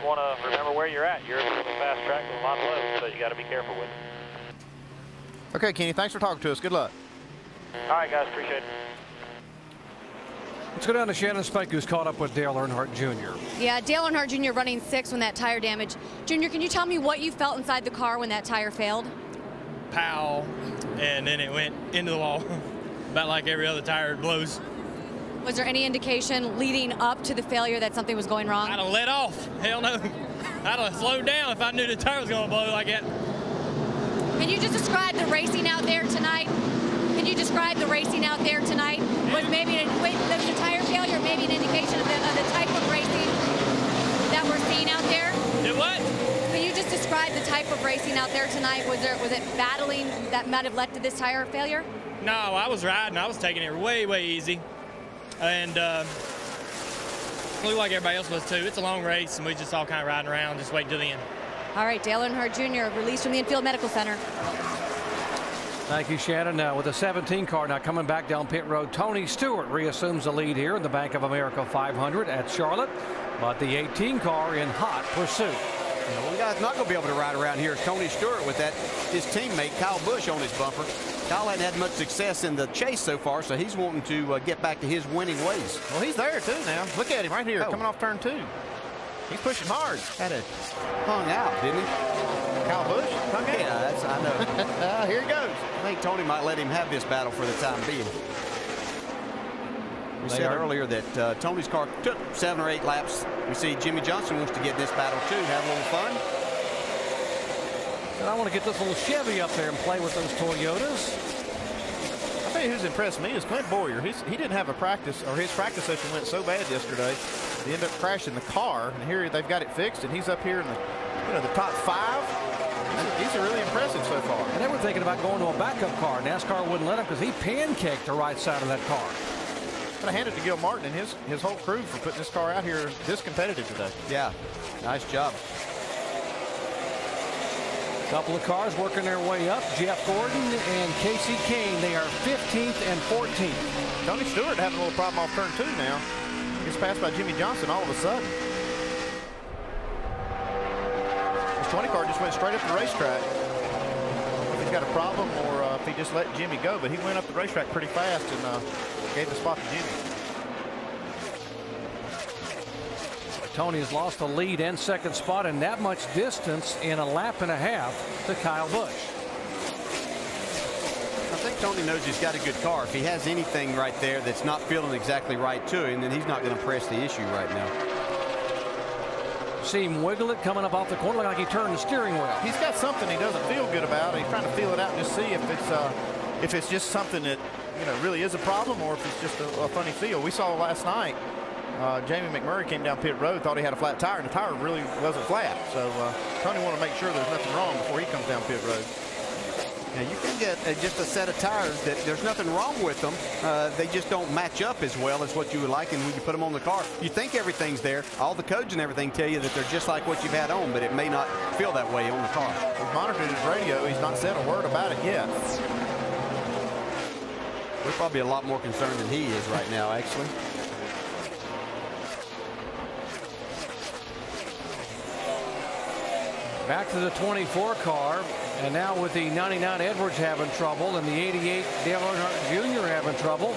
want to remember where you're at. You're a fast track with a lot of load, so you got to be careful with it. Okay, Kenny, thanks for talking to us. Good luck. All right, guys, appreciate it. Let's go down to Shannon Spake, who's caught up with Dale Earnhardt Jr. Yeah, Dale Earnhardt Jr. running 6th when that tire damage. Junior, can you tell me what you felt inside the car when that tire failed? Pow, and then it went into the wall. About like every other tire, it blows. Was there any indication leading up to the failure that something was going wrong? I'd have let off. Hell no. I'd have slowed down if I knew the tire was going to blow like that. Can you just describe the racing out there tonight? Can you describe the racing out there tonight? Was maybe the tire failure maybe an indication of the type of racing that we're seeing out there? Did what? Can you just describe the type of racing out there tonight? Was it battling that might have led to this tire failure? No, I was riding. I was taking it way, way easy. And flew like everybody else was too. It's a long race, and we just all kind of riding around, just waiting till the end. All right, Dale Earnhardt Jr. released from the Infield Medical Center. Thank you, Shannon. With the 17 car now coming back down pit road, Tony Stewart reassumes the lead here in the Bank of America 500 at Charlotte, but the 18 car in hot pursuit. One guy's not going to be able to ride around here is Tony Stewart with that his teammate Kyle Busch on his bumper. Kyle hadn't had much success in the chase so far, so he's wanting to get back to his winning ways. Well, he's there too now. Look at him right here, coming off turn 2. He's pushing hard. Had it hung out, didn't he? Kyle Busch hung out. Yeah, that's, I know. Here he goes. I think Tony might let him have this battle for the time being. We said earlier that Tony's car took 7 or 8 laps. We see Jimmie Johnson wants to get in this battle too, have a little fun. And I want to get this little Chevy up there and play with those Toyotas. I'll tell you who's impressed me is Clint Bowyer. He didn't have a practice, or his practice session went so bad yesterday. He ended up crashing the car, and here they've got it fixed, and he's up here in the top 5. He's really impressive so far. And they were thinking about going to a backup car. NASCAR wouldn't let him because he pancaked the right side of that car. But I hand it to Gil Martin and his whole crew for putting this car out here this competitive today. Yeah, nice job. Couple of cars working their way up. Jeff Gordon and Casey Kane. They are 15th and 14th. Tony Stewart having a little problem off turn 2 now. Gets passed by Jimmie Johnson all of a sudden. This 20 car just went straight up the racetrack. If he's got a problem or if he just let Jimmy go, but he went up the racetrack pretty fast and gave the spot to Jimmy. Tony has lost the lead and second spot in that much distance in a lap and a half to Kyle Busch. I think Tony knows he's got a good car. If he has anything right there that's not feeling exactly right to him, then he's not going to press the issue right now. See him wiggle it coming up off the corner like he turned the steering wheel. He's got something he doesn't feel good about. He's trying to feel it out and just see if it's just something that really is a problem or if it's just a funny feel. We saw last night. Jamie McMurray came down pit road, thought he had a flat tire, and the tire really wasn't flat. So Tony wanted to make sure there's nothing wrong before he comes down pit road. Yeah, you can get just a set of tires that there's nothing wrong with them. They just don't match up as well as what you would like, and when you put them on the car, you think everything's there. All the codes and everything tell you that they're just like what you've had on, but it may not feel that way on the car. We've monitored his radio. He's not said a word about it yet. We're probably a lot more concerned than he is right now, actually. Back to the 24 car, and now with the 99 Edwards having trouble and the 88 Dale Earnhardt Jr. having trouble.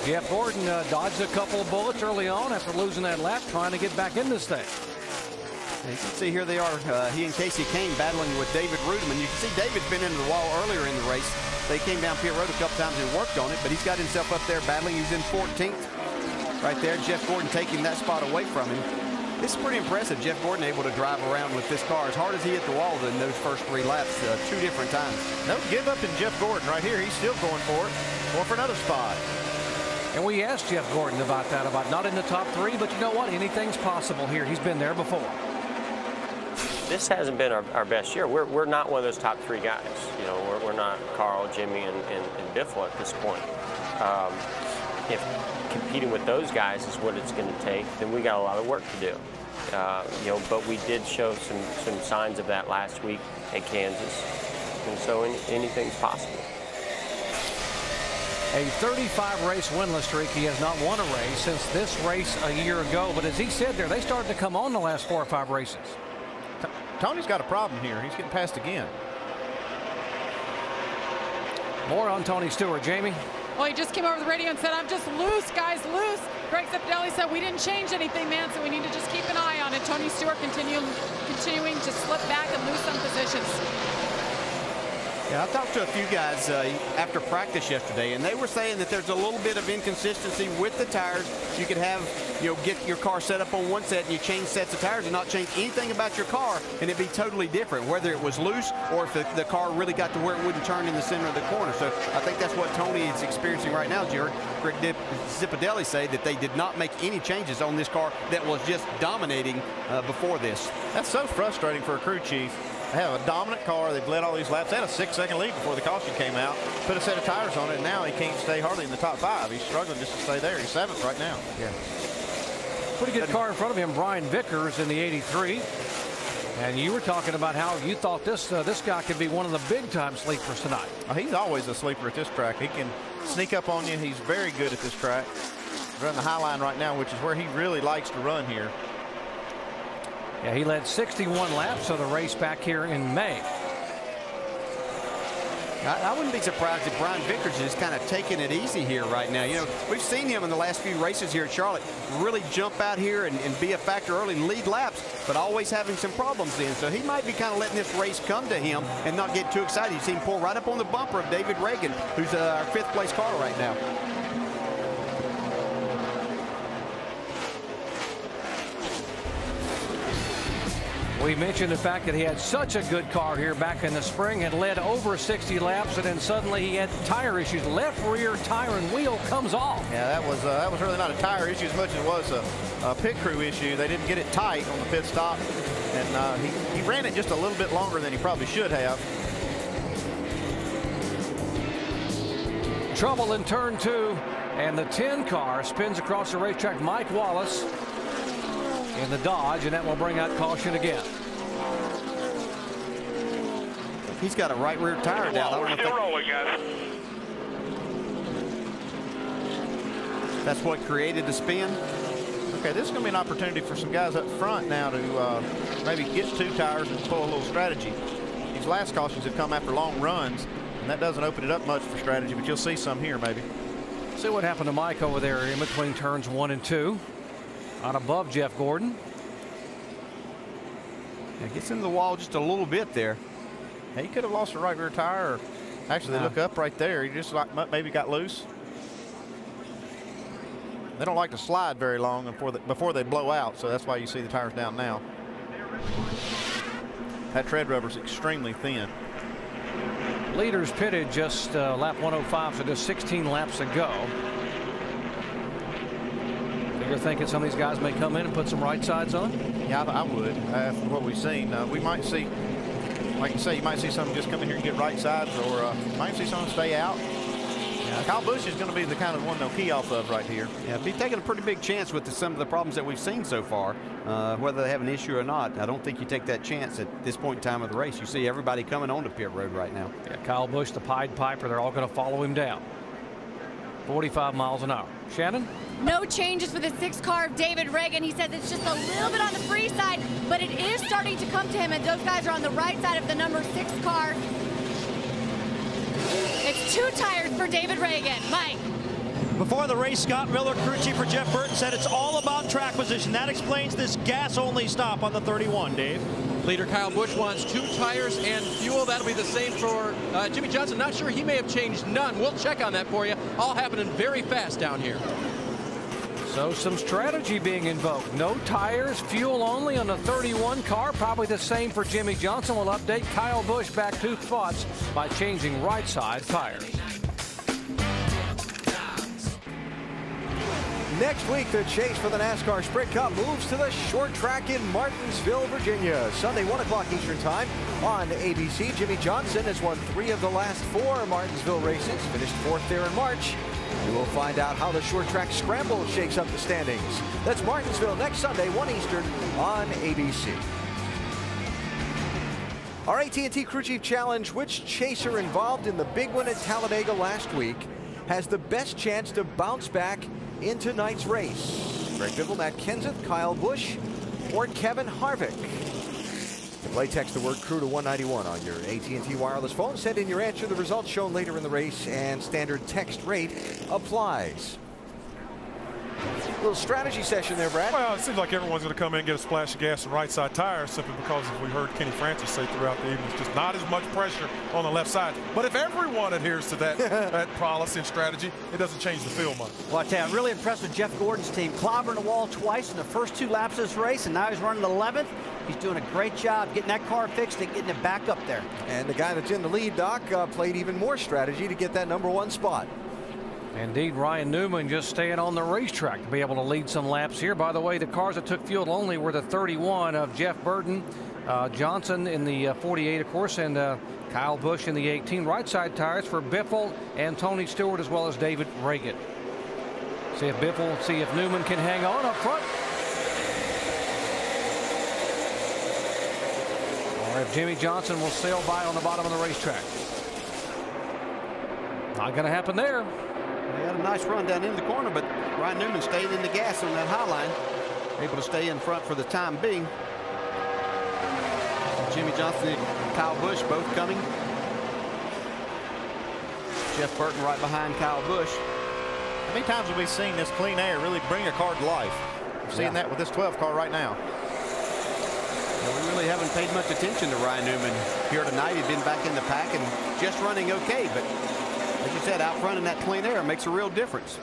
Jeff Gordon dodged a couple of bullets early on after losing that lap, trying to get back in this thing. You can see here they are, he and Casey Kane battling with David Rudiman. You can see David's been into the wall earlier in the race. They came down pit road a couple times and worked on it, but he's got himself up there battling. He's in 14th right there. Jeff Gordon taking that spot away from him. This is pretty impressive. Jeff Gordon able to drive around with this car as hard as he hit the wall in those first 3 laps 2 different times. No give up in Jeff Gordon right here. He's still going for it. Going for another spot. And we asked Jeff Gordon about that, about not in the top 3, but you know what? Anything's possible here. He's been there before. This hasn't been our best year. We're not one of those top 3 guys. We're not Carl, Jimmy, and Biffle at this point. If competing with those guys is what it's going to take, then we got a lot of work to do. But we did show some signs of that last week at Kansas, and so anything's possible. A 35-race winless streak. He has not won a race since this race a year ago. But as he said there, they started to come on the last 4 or 5 races. Tony's got a problem here. He's getting passed again. More on Tony Stewart. Jamie? Well, he just came over the radio and said, I'm just loose, guys, loose. Greg Zipadelli said, we didn't change anything, man, so we need to just keep an eye on it. Tony Stewart continuing to slip back and lose some positions. Yeah, I talked to a few guys after practice yesterday, and they were saying that there's a little bit of inconsistency with the tires. You could have, get your car set up on one set and you change sets of tires and not change anything about your car, and it'd be totally different, whether it was loose or if the car really got to where it wouldn't turn in the center of the corner. So I think that's what Tony is experiencing right now. You heard Greg Zipadelli say that they did not make any changes on this car that was just dominating before this. That's so frustrating for a crew chief. They have a dominant car. They've led all these laps. They had a 6-second lead before the caution came out. Put a set of tires on it, and now he can't stay hardly in the top 5. He's struggling just to stay there. He's 7th right now. Yeah. Pretty good car in front of him, Brian Vickers in the 83. And you were talking about how you thought this guy could be one of the big-time sleepers tonight. He's always a sleeper at this track. He can sneak up on you. He's very good at this track. Running the high line right now, which is where he really likes to run here. Yeah, he led 61 laps of the race back here in May. I wouldn't be surprised if Brian Vickers is kind of taking it easy here right now. We've seen him in the last few races here at Charlotte really jump out here and be a factor early and lead laps, but always having some problems then. So he might be kind of letting this race come to him and not get too excited. You see him pull right up on the bumper of David Ragan, who's our 5th place car right now. We mentioned the fact that he had such a good car here back in the spring, had led over 60 laps, and then suddenly he had tire issues. Left rear tire and wheel comes off. Yeah, that was really not a tire issue as much as it was a pit crew issue. They didn't get it tight on the pit stop, and he ran it just a little bit longer than he probably should have. Trouble in turn 2, and the 10 car spins across the racetrack. Mike Wallace in the Dodge, and that will bring out caution again. He's got a right rear tire down. We're still rolling, guys. That's what created the spin. Okay, this is going to be an opportunity for some guys up front now to maybe get 2 tires and pull a little strategy. These last cautions have come after long runs, and that doesn't open it up much for strategy, but you'll see some here maybe. See what happened to Mike over there in between turns 1 and 2. On above Jeff Gordon. Yeah, gets into the wall just a little bit there. Now, he could have lost a right rear tire. Or actually, they look up right there. He just maybe got loose. They don't like to slide very long before they blow out, so that's why you see the tires down now. That tread rubber is extremely thin. Leaders pitted just lap 105, so just 16 laps to go. You're thinking some of these guys may come in and put some right sides on? Yeah, I would. After what we've seen, we might see, like you say, you might see some just come in here and get right sides, or you might see some stay out. Yeah. Kyle Busch is going to be the kind of one they'll key off of right here. Yeah, be taking a pretty big chance with some of the problems that we've seen so far, whether they have an issue or not. I don't think you take that chance at this point in time of the race. You see everybody coming onto pit road right now. Yeah, Kyle Busch, the Pied Piper, they're all going to follow him down. 45 miles an hour. Shannon? No changes for the 6 car of David Ragan. He says it's just a little bit on the free side, but it is starting to come to him, and those guys are on the right side of the number 6 car. It's 2 tires for David Ragan. Mike. Before the race, Scott Miller, crew chief for Jeff Burton, said it's all about track position. That explains this gas-only stop on the 31, Dave. Leader Kyle Busch wants 2 tires and fuel. That'll be the same for Jimmie Johnson. Not sure, he may have changed none. We'll check on that for you. All happening very fast down here. So some strategy being invoked. No tires, fuel only on the 31 car. Probably the same for Jimmie Johnson. We'll update Kyle Busch back 2 spots by changing right side tires. Next week, the chase for the NASCAR Sprint Cup moves to the short track in Martinsville, Virginia. Sunday, 1 o'clock Eastern Time on ABC. Jimmie Johnson has won 3 of the last 4 Martinsville races, finished 4th there in March. We will find out how the short track scramble shakes up the standings. That's Martinsville next Sunday, 1 Eastern on ABC. Our AT&T Crew Chief Challenge: which chaser involved in the big one at Talladega last week has the best chance to bounce back in tonight's race? Greg Biffle, Matt Kenseth, Kyle Busch, or Kevin Harvick? Play text the word crew to 191 on your AT&T wireless phone. Send in your answer. The results shown later in the race, and standard text rate applies. Little strategy session there, Brad. Well, it seems like everyone's going to come in and get a splash of gas and right side tires simply because, as we heard Kenny Francis say throughout the evening, it's just not as much pressure on the left side. But if everyone adheres to that, that policy and strategy, it doesn't change the field much. Well, I tell you, I'm really impressed with Jeff Gordon's team. Clobbering the wall twice in the first 2 laps of this race, and now he's running 11th. He's doing a great job getting that car fixed and getting it back up there. And the guy that's in the lead, Doc, played even more strategy to get that #1 spot. Indeed, Ryan Newman just staying on the racetrack to be able to lead some laps here. By the way, the cars that took fuel only were the 31 of Jeff Burton, Johnson in the 48, of course, and Kyle Busch in the 18. Right side tires for Biffle and Tony Stewart, as well as David Reagan. See if Biffle, see if Newman can hang on up front. Or if Jimmy Johnson will sail by on the bottom of the racetrack. Not going to happen there. They had a nice run down in the corner, but Ryan Newman stayed in the gas on that high line, able to stay in front for the time being. Jimmy Johnson and Kyle Busch both coming. Jeff Burton right behind Kyle Busch. How many times have we seen this clean air really bring a car to life? We're seeing that with this 12 car right now. Well, we really haven't paid much attention to Ryan Newman here tonight. He's been back in the pack and just running okay, but as you said, out front in that clean air makes a real difference.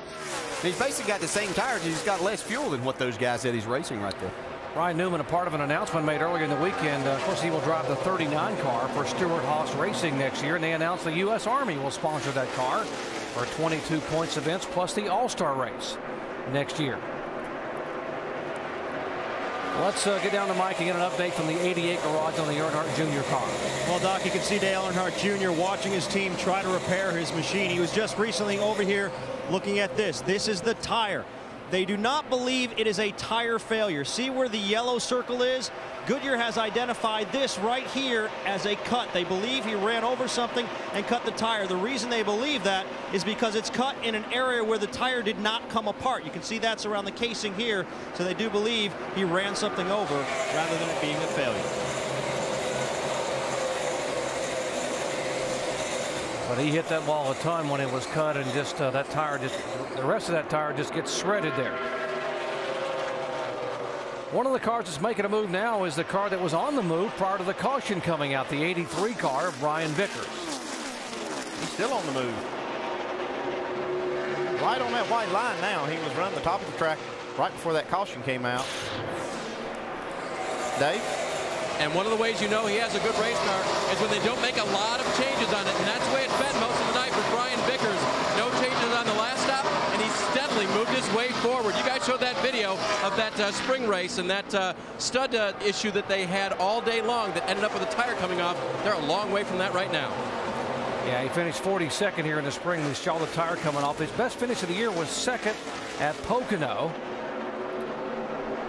And he's basically got the same tires. He's got less fuel than what those guys that he's racing right there. Ryan Newman, a part of an announcement made earlier in the weekend. Of course, he will drive the 39 car for Stewart Haas Racing next year, and they announced the U.S. Army will sponsor that car for 22 points events plus the All-Star race next year. Let's get down to Mike and get an update from the 88 garage on the Earnhardt Jr. car. Well, Doc, you can see Dale Earnhardt Jr. watching his team try to repair his machine. He was just recently over here looking at this. This is the tire. They do not believe it is a tire failure. See where the yellow circle is? Goodyear has identified this right here as a cut. They believe he ran over something and cut the tire. The reason they believe that is because it's cut in an area where the tire did not come apart. You can see that's around the casing here. So they do believe he ran something over rather than it being a failure. But he hit that wall a ton when it was cut, and just that tire, the rest of that tire just gets shredded there. One of the cars that's making a move now is the car that was on the move prior to the caution coming out, the 83 car of Brian Vickers. He's still on the move. Right on that white line now. He was running the top of the track right before that caution came out. Dave? And one of the ways you know he has a good race car is when they don't make a lot of changes on it. And that's the way it's been most of the night with Brian Vickers. No changes on the last stop, and he steadily moved his way forward. You guys showed that video of that spring race and that stud issue that they had all day long that ended up with a tire coming off. They're a long way from that right now. Yeah, he finished 42nd here in the spring. He saw the tire coming off. His best finish of the year was second at Pocono.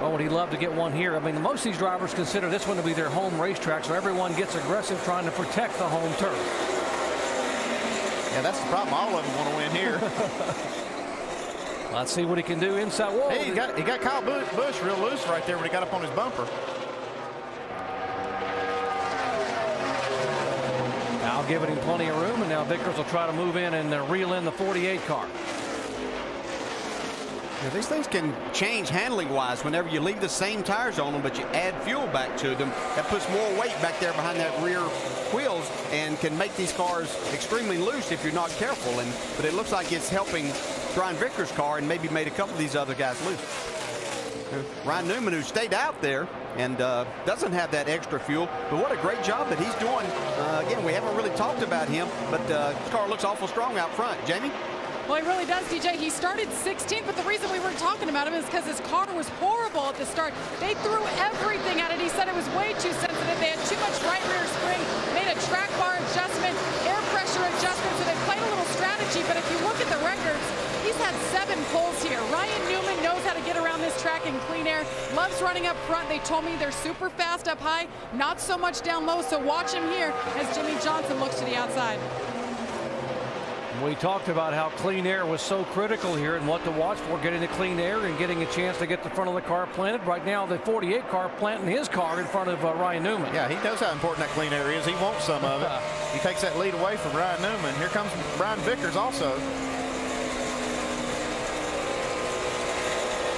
Oh, would he love to get one here? I mean, most of these drivers consider this one to be their home racetrack, so everyone gets aggressive trying to protect the home turf. Yeah, that's the problem. All of them want to win here. Let's see what he can do inside. Whoa. Hey, he got Kyle Busch real loose right there when he got up on his bumper. Now giving him plenty of room, and now Vickers will try to move in and reel in the 48 car. Yeah, these things can change handling-wise whenever you leave the same tires on them, but you add fuel back to them. That puts more weight back there behind that rear wheels and can make these cars extremely loose if you're not careful. But it looks like it's helping Brian Vickers' car and maybe made a couple of these other guys loose. Ryan Newman, who stayed out there and doesn't have that extra fuel, but what a great job that he's doing. Again, we haven't really talked about him, but his car looks awful strong out front. Jamie? Well, he really does, DJ. He started 16th, but the reason we weren't talking about him is because his car was horrible at the start. They threw everything at it. He said it was way too sensitive. They had too much right rear spring, made a track bar adjustment, air pressure adjustment, so they played a little strategy. But if you look at the records, he's had 7 poles here. Ryan Newman knows how to get around this track in clean air, loves running up front. They told me they're super fast up high, not so much down low, so watch him here as Jimmy Johnson looks to the outside. We talked about how clean air was so critical here and what to watch for, getting the clean air and getting a chance to get the front of the car planted. Right now, the 48 car planting his car in front of Ryan Newman. Yeah, he knows how important that clean air is. He wants some of it. He takes that lead away from Ryan Newman. Here comes Brian Vickers also.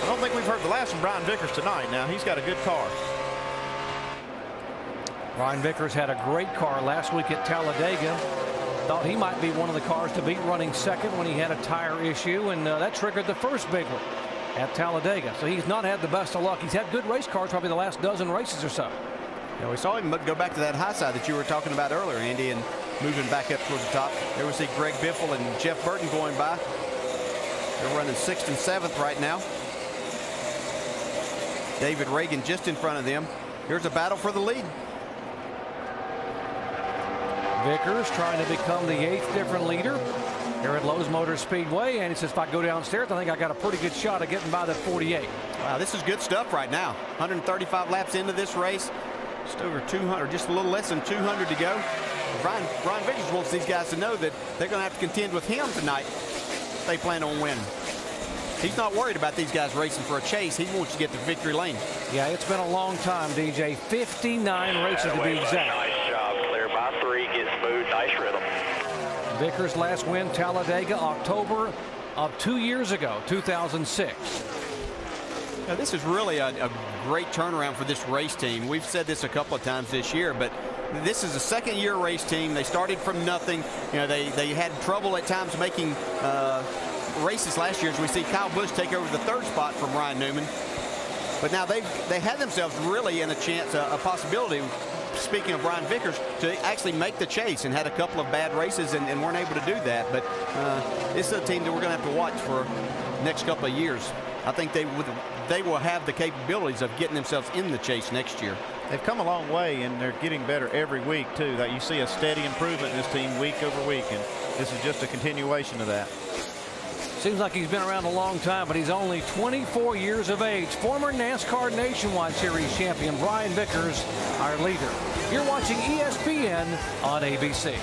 I don't think we've heard the last from Brian Vickers tonight. Now, he's got a good car. Brian Vickers had a great car last week at Talladega. Thought he might be one of the cars to beat running second when he had a tire issue, and that triggered the first big one at Talladega. So he's not had the best of luck. He's had good race cars probably the last dozen races or so. Yeah, we saw him go back to that high side that you were talking about earlier, Andy, and moving back up towards the top. There we see Greg Biffle and Jeff Burton going by. They're running 6th and 7th right now. David Ragan just in front of them. Here's a battle for the lead. Vickers trying to become the 8th different leader here at Lowe's Motor Speedway, and he says if I go downstairs I think I got a pretty good shot at getting by the 48. Wow, this is good stuff right now. 135 laps into this race, just over 200, just a little less than 200 to go. Brian Vickers wants these guys to know that they're going to have to contend with him tonight if they plan on winning. He's not worried about these guys racing for a chase. He wants to get to victory lane. Yeah, it's been a long time, DJ. 59 races to be exact. Nice job. Clear by 3. Get smooth. Nice rhythm. Vickers' last win, Talladega, October of 2 years ago, 2006. Now, this is really a great turnaround for this race team. We've said this a couple of times this year, but this is a second-year race team. They started from nothing. You know, they had trouble at times making races last year, as we see Kyle Busch take over the 3rd spot from Ryan Newman. But now they had themselves really in a chance, a possibility, speaking of Brian Vickers, to actually make the chase, and had a couple of bad races and weren't able to do that. But this is a team that we're going to have to watch for the next couple of years. I think they will have the capabilities of getting themselves in the chase next year. They've come a long way, and they're getting better every week, too. That you see a steady improvement in this team week over week, and this is just a continuation of that. Seems like he's been around a long time, but he's only 24 years of age. Former NASCAR Nationwide Series champion Brian Vickers, our leader. You're watching ESPN on ABC.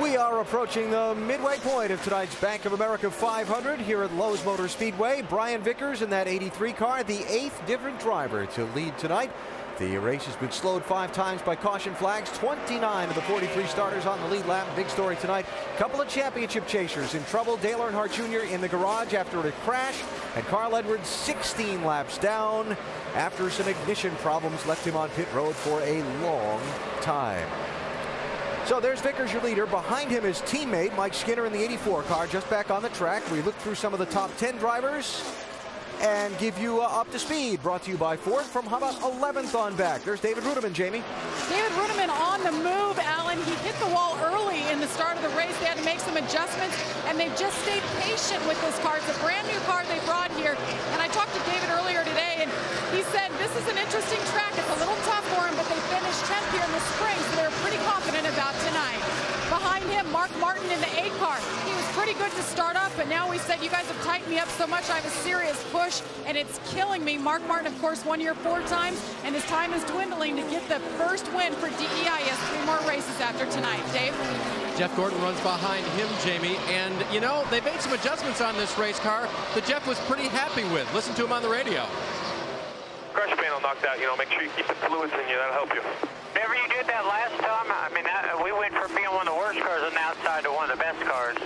We are approaching the midway point of tonight's Bank of America 500 here at Lowe's Motor Speedway. Brian Vickers in that 83 car, the 8th different driver to lead tonight. The race has been slowed 5 times by caution flags. 29 of the 43 starters on the lead lap. Big story tonight. Couple of championship chasers in trouble. Dale Earnhardt Jr. in the garage after a crash. And Carl Edwards 16 laps down after some ignition problems left him on pit road for a long time. So there's Vickers, your leader. Behind him is teammate Mike Skinner in the 84 car, just back on the track. We look through some of the top 10 drivers and give you up to speed. Brought to you by Ford from how about 11th on back. There's David Rudiman, Jamie. David Rudiman on the move, Alan. He hit the wall early in the start of the race. They had to make some adjustments, and they've just stayed patient with this car. It's a brand new car they brought here, and I talked to David earlier today, and he said this is an interesting track. It's a little tough for him, but they finished 10th here in the spring, so they're pretty confident about tonight. Behind him, Mark Martin in the A car. He was pretty good to start off, but now he said, you guys have tightened me up so much, I have a serious push, and it's killing me. Mark Martin, of course, 1 year 4 times, and his time is dwindling to get the first win for DEIS. 3 more races after tonight. Dave? Jeff Gordon runs behind him, Jamie, and, you know, they made some adjustments on this race car that Jeff was pretty happy with. Listen to him on the radio. Crush panel knocked out, you know, make sure you keep the fluids in you, that'll help you. Whenever you did that last time, I mean, we went from being one of the worst cars on the outside to one of the best cars.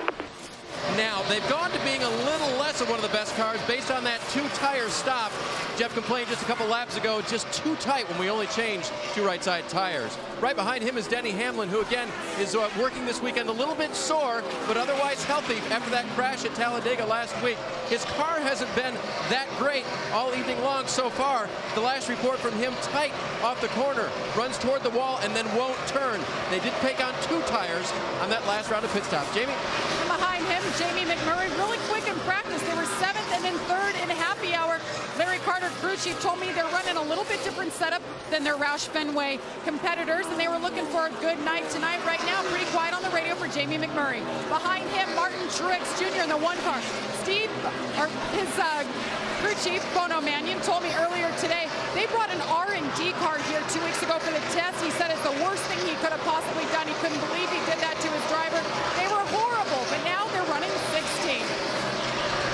Now, they've gone to being a little less of one of the best cars based on that 2-tire stop. Jeff complained just a couple laps ago, just too tight when we only changed 2 right side tires. Right behind him is Denny Hamlin, who again is working this weekend a little bit sore, but otherwise healthy after that crash at Talladega last week. His car hasn't been that great all evening long so far. The last report from him, tight off the corner, runs toward the wall and then won't turn. They did take on 2 tires on that last round of pit stops. Jamie? And behind him, Jamie McMurray, really quick in practice. They were 7th and then 3rd in happy hour. Larry Carter, crew chief, told me they're running a little bit different setup than their Roush Fenway competitors, and they were looking for a good night tonight. Right now, pretty quiet on the radio for Jamie McMurray. Behind him, Martin Truex Jr. in the 1 car. Steve, or his crew chief, Bono Mannion, told me earlier today they brought an R&D car here 2 weeks ago for the test. He said it's the worst thing he could have possibly done. He couldn't believe he did that to his driver. They were horrible, but now they're running 16.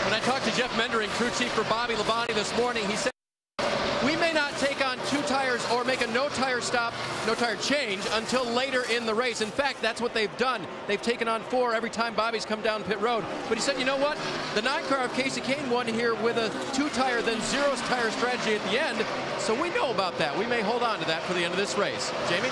When I talked to Jeff Mendering, crew chief for Bobby Labonte this morning, he said, we may not take on 2 tires or make a no tire stop, no tire change until later in the race. In fact, that's what they've done. They've taken on 4 every time Bobby's come down pit road. But he said, you know what? The 9 car of Kasey Kahne won here with a 2 tire, then 0 tire strategy at the end. So we know about that. We may hold on to that for the end of this race. Jamie?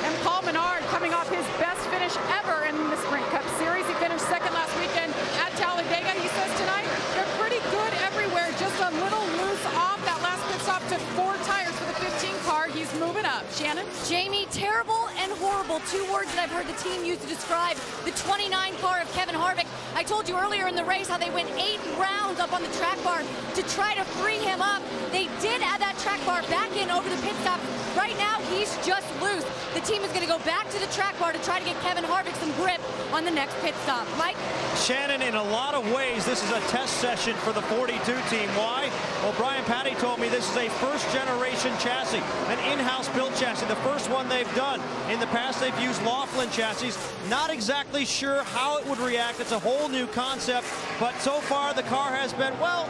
And Paul Menard coming off his best finish ever in the Sprint Cup Series. He finished second last weekend at Talladega. He says tonight they're pretty good everywhere, just a little loose off. That last pit stop took 4 tires for the 15 car. He's moving up. Shannon? Jamie, terrible and horrible. 2 words that I've heard the team use to describe the 29 car of Kevin Harvick. I told you earlier in the race how they went 8 rounds up on the track bar to try to free him up. They did add that track bar back in over the pit stop. Right now, he's just loose. The team is going to go back to the track bar to try to get Kevin Harvick some grip on the next pit stop. Mike? Shannon, in a lot of ways, this is a test session for the 42 team. Why? Well, Brian Patty told me this is a first-generation chassis, an in-house built chassis, the first one they've done. In the past, they've used Laughlin chassis. Not exactly sure how it would react. It's a whole new concept, but so far the car has been, well,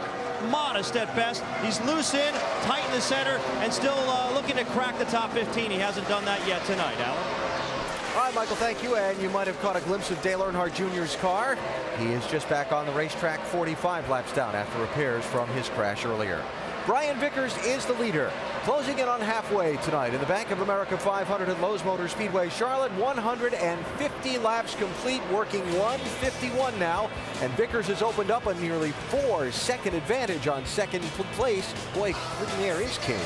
modest at best. He's loose in, tight in the center, and still looking to crack the top 15. He hasn't done that yet tonight, Alan. All right, Michael, thank you. And you might have caught a glimpse of Dale Earnhardt Jr.'s car. He is just back on the racetrack, 45 laps down after repairs from his crash earlier. Brian Vickers is the leader, closing in on halfway tonight in the Bank of America 500 at Lowe's Motor Speedway, Charlotte. 150 laps complete, working 151 now. And Vickers has opened up a nearly 4-second advantage on second place. Boy, Grenier is king.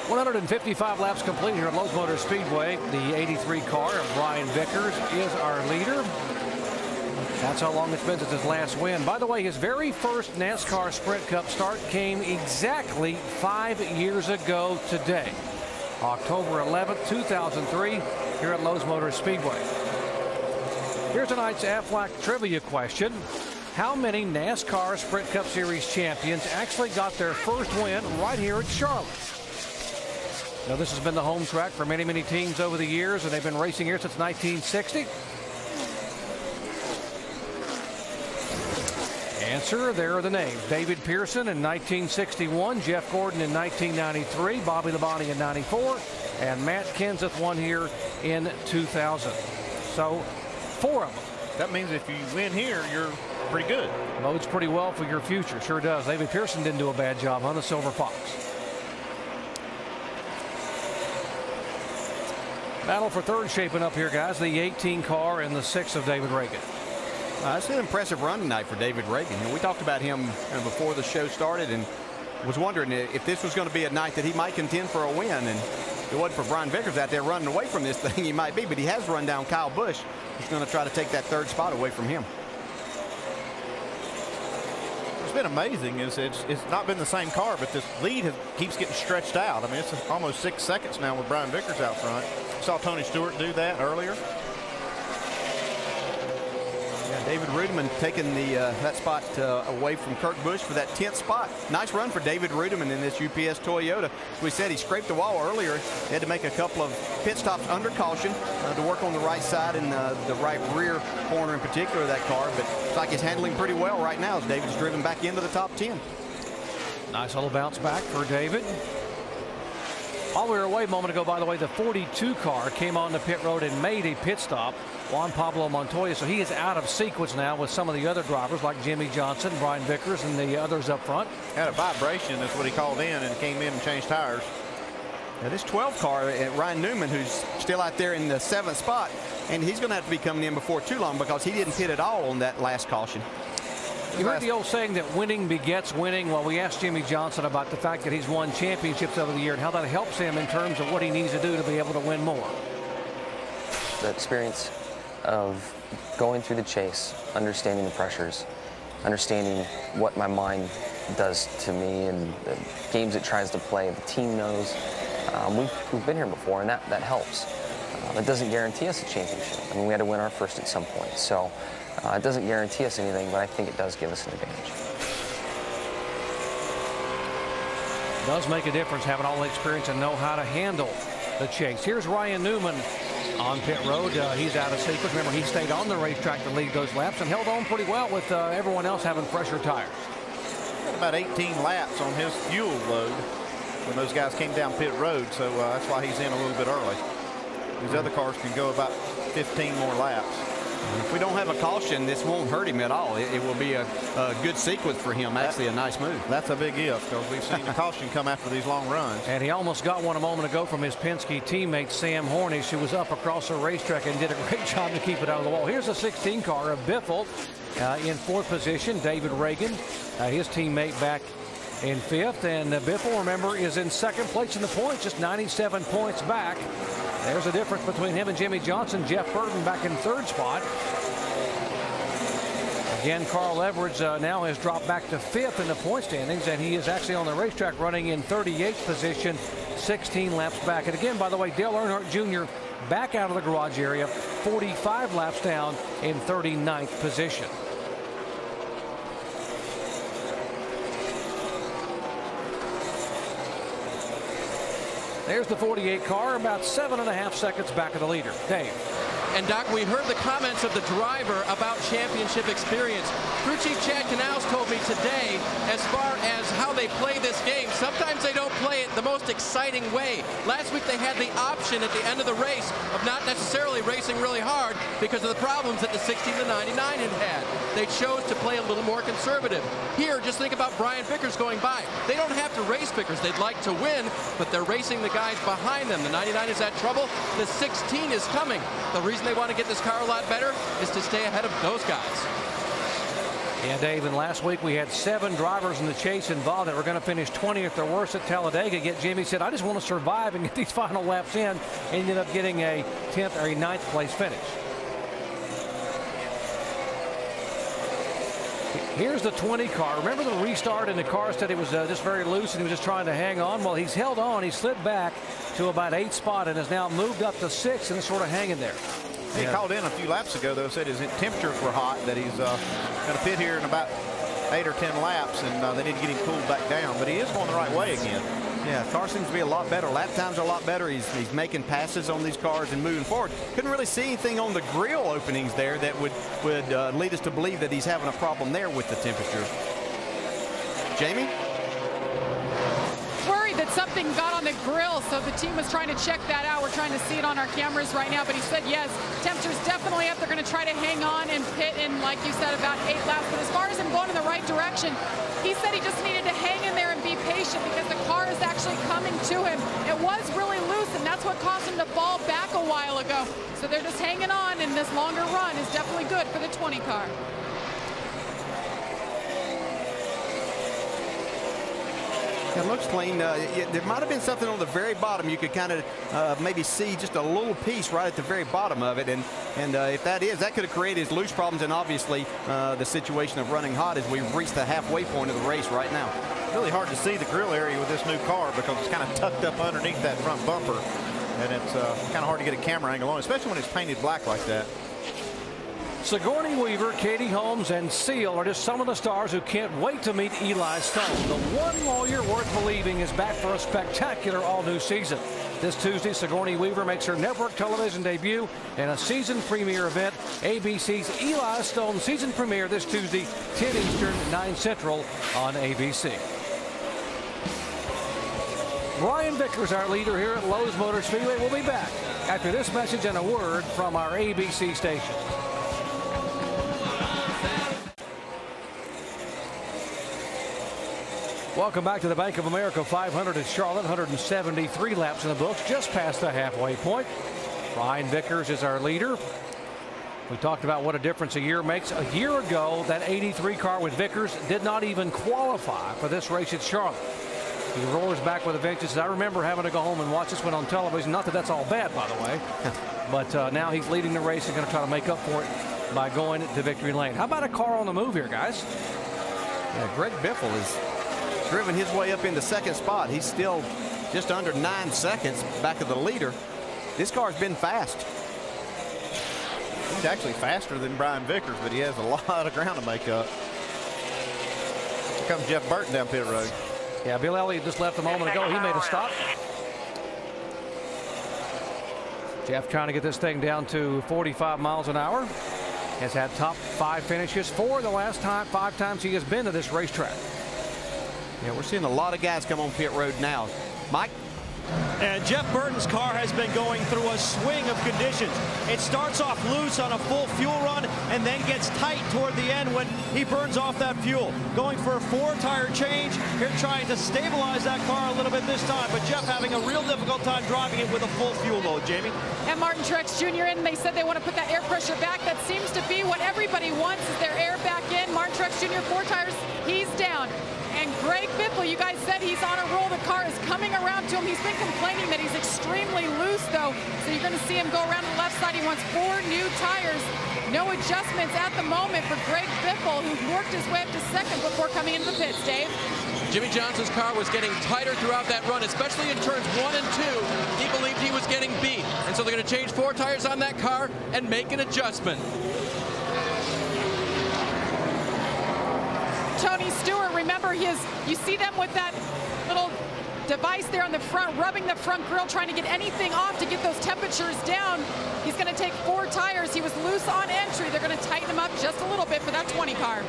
$155 laps complete here at Lowe's Motor Speedway. The 83 car of Brian Vickers is our leader. That's how long it's been since his last win. By the way, his very first NASCAR Sprint Cup start came exactly 5 years ago today. October 11th, 2003, here at Lowe's Motor Speedway. Here's tonight's Aflac trivia question. How many NASCAR Sprint Cup Series champions actually got their first win right here at Charlotte? Now, this has been the home track for many, many teams over the years, and they've been racing here since 1960. Answer, there are the names. David Pearson in 1961, Jeff Gordon in 1993, Bobby Labonte in 94, and Matt Kenseth won here in 2000. So, 4 of them. That means if you win here, you're pretty good. Bodes pretty well for your future. Sure does. David Pearson didn't do a bad job on the Silver Fox. Battle for third shaping up here, guys. The 18 car and the 6 of David Ragan. It's an impressive run tonight for David Ragan. And we talked about him before the show started and was wondering if this was going to be a night that he might contend for a win. And if it wasn't for Brian Vickers out there running away from this thing, he might be. But he has run down Kyle Busch. He's going to try to take that 3rd spot away from him. It's been amazing. It's not been the same car, but this lead keeps getting stretched out. I mean, it's almost 6 seconds now with Brian Vickers out front. Saw Tony Stewart do that earlier. Yeah, David Rudiman taking that spot away from Kurt Busch for that 10th spot. Nice run for David Rudiman in this UPS Toyota. As we said, he scraped the wall earlier. He had to make a couple of pit stops under caution to work on the right side and the right rear corner in particular of that car. But it's like he's handling pretty well right now as David's driven back into the top 10. Nice little bounce back for David. While we were away a moment ago, by the way, the 42 car came on the pit road and made a pit stop. Juan Pablo Montoya, so he is out of sequence now with some of the other drivers like Jimmie Johnson, Brian Vickers, and the others up front. Had a vibration, that's what he called in, and came in and changed tires. Now this 12 car, Ryan Newman, who's still out there in the 7th spot, and he's going to have to be coming in before too long because he didn't pit at all on that last caution. You heard the old saying that winning begets winning. Well, we asked Jimmie Johnson about the fact that he's won championships over the year and how that helps him in terms of what he needs to do to be able to win more. The experience of going through the chase, understanding the pressures, understanding what my mind does to me and the games it tries to play, the team knows. We've been here before, and that helps. It doesn't guarantee us a championship. I mean, we had to win our first at some point. So it doesn't guarantee us anything, but I think it does give us an advantage. It does make a difference having all the experience and know how to handle the chase. Here's Ryan Newman on pit road. He's out of sequence. Remember, he stayed on the racetrack to lead those laps and held on pretty well with everyone else having fresher tires. Got about 18 laps on his fuel load when those guys came down pit road, so that's why he's in a little bit early. These other cars can go about 15 more laps. If we don't have a caution, this won't hurt him at all. It will be a good sequence for him, actually a nice move. That's a big if, because we've seen the caution come after these long runs. And he almost got one a moment ago from his Penske teammate, Sam Hornish, who was up across the racetrack and did a great job to keep it out of the wall. Here's a 16 car of Biffle in 4th position. David Reagan, his teammate, back in 5th. And Biffle, remember, is in 2nd place in the points, just 97 points back. There's a difference between him and Jimmie Johnson. Jeff Burton back in 3rd spot. Again, Carl Edwards now has dropped back to 5th in the point standings, and he is actually on the racetrack running in 38th position, 16 laps back. And again, by the way, Dale Earnhardt Jr. back out of the garage area, 45 laps down in 39th position. There's the 48 car, about 7.5 seconds back of the leader. Dave. And Doc, we heard the comments of the driver about championship experience. Crew Chief Chad Knaus told me today, as far as how they play this game, sometimes they don't play it the most exciting way. Last week they had the option at the end of the race of not necessarily racing really hard because of the problems that the 16 to 99 had. They chose to play a little more conservative. Here, just think about Brian Vickers going by. They don't have to race Vickers. They'd like to win, but they're racing the guys behind them. The 99 is at trouble. The 16 is coming. The reason they want to get this car a lot better is to stay ahead of those guys. Yeah, Dave, and last week we had 7 drivers in the chase involved that were going to finish 20th or worse at Talladega. Yet Jimmy said, I just want to survive and get these final laps in. Ended up getting a 10th or a 9th place finish. Here's the 20 car. Remember the restart, and the car said it was just very loose and he was just trying to hang on? Well, he's held on. He slid back to about 8th spot and has now moved up to 6th and is sort of hanging there. He called in a few laps ago, though, said his temperatures were hot, that he's going to pit here in about 8 or 10 laps, and they need to get him cooled back down. But he is going the right way again. Yeah, car seems to be a lot better. Lap times are a lot better. He's making passes on these cars and moving forward. Couldn't really see anything on the grill openings there that would lead us to believe that he's having a problem there with the temperature. Jamie? Worried that something got on the grill, so the team was trying to check that out. We're trying to see it on our cameras right now, but he said yes, temperatures definitely up. They're going to try to hang on and pit in, like you said, about 8 laps. But as far as him going in the right direction, he said he just needed to hang in there and be patient because the car is actually coming to him. It was really loose, and that's what caused him to fall back a while ago. So they're just hanging on, and this longer run is definitely good for the 20 car. It looks clean. There might have been something on the very bottom. You could kind of maybe see just a little piece right at the very bottom of it. And if that is, that could have created loose problems and obviously the situation of running hot as we've reached the halfway point of the race right now. Really hard to see the grill area with this new car because it's kind of tucked up underneath that front bumper. And it's kind of hard to get a camera angle on, especially when it's painted black like that. Sigourney Weaver, Katie Holmes, and Seal are just some of the stars who can't wait to meet Eli Stone. The one lawyer worth believing is back for a spectacular all-new season. This Tuesday, Sigourney Weaver makes her network television debut in a season premiere event. ABC's Eli Stone season premiere this Tuesday, 10 Eastern, 9 Central on ABC. Brian Vickers, our leader here at Lowe's Motor Speedway, will be back after this message and a word from our ABC station. Welcome back to the Bank of America 500 at Charlotte. 173 laps in the books, just past the halfway point. Brian Vickers is our leader. We talked about what a difference a year makes. A year ago, that 83 car with Vickers did not even qualify for this race at Charlotte. He roars back with a vengeance. I remember having to go home and watch this one on television. Not that that's all bad, by the way. But now he's leading the race and going to try to make up for it by going to victory lane. How about a car on the move here, guys? Yeah, Greg Biffle is driven his way up into 2nd spot. He's still just under 9 seconds back of the leader. This car's been fast. He's actually faster than Brian Vickers, but he has a lot of ground to make up. Here comes Jeff Burton down pit road. Yeah, Bill Elliott just left a moment ago. He made a stop. Jeff trying to get this thing down to 45 miles an hour. Has had top 5 finishes 4 the last 5 times he has been to this racetrack. Yeah, we're seeing a lot of guys come on pit road now. Mike? And Jeff Burton's car has been going through a swing of conditions. It starts off loose on a full fuel run and then gets tight toward the end when he burns off that fuel. Going for a 4-tire change. Here trying to stabilize that car a little bit this time, but Jeff having a real difficult time driving it with a full fuel load, Jamie. And Martin Truex Jr. in, they said they want to put that air pressure back. That seems to be what everybody wants, is their air back in. Martin Truex Jr. 4 tires, he's down. And Greg Biffle, you guys said he's on a roll. The car is coming around to him. He's been complaining that he's extremely loose, though. So you're going to see him go around to the left side. He wants 4 new tires. No adjustments at the moment for Greg Biffle, who worked his way up to second before coming into the pits, Dave. Jimmie Johnson's car was getting tighter throughout that run, especially in turns 1 and 2. He believed he was getting beat. And so they're going to change 4 tires on that car and make an adjustment. Tony Stewart, remember you see them with that little device there on the front, rubbing the front grille, trying to get anything off to get those temperatures down. He's going to take 4 tires. He was loose on entry. They're going to tighten him up just a little bit for that 20 car.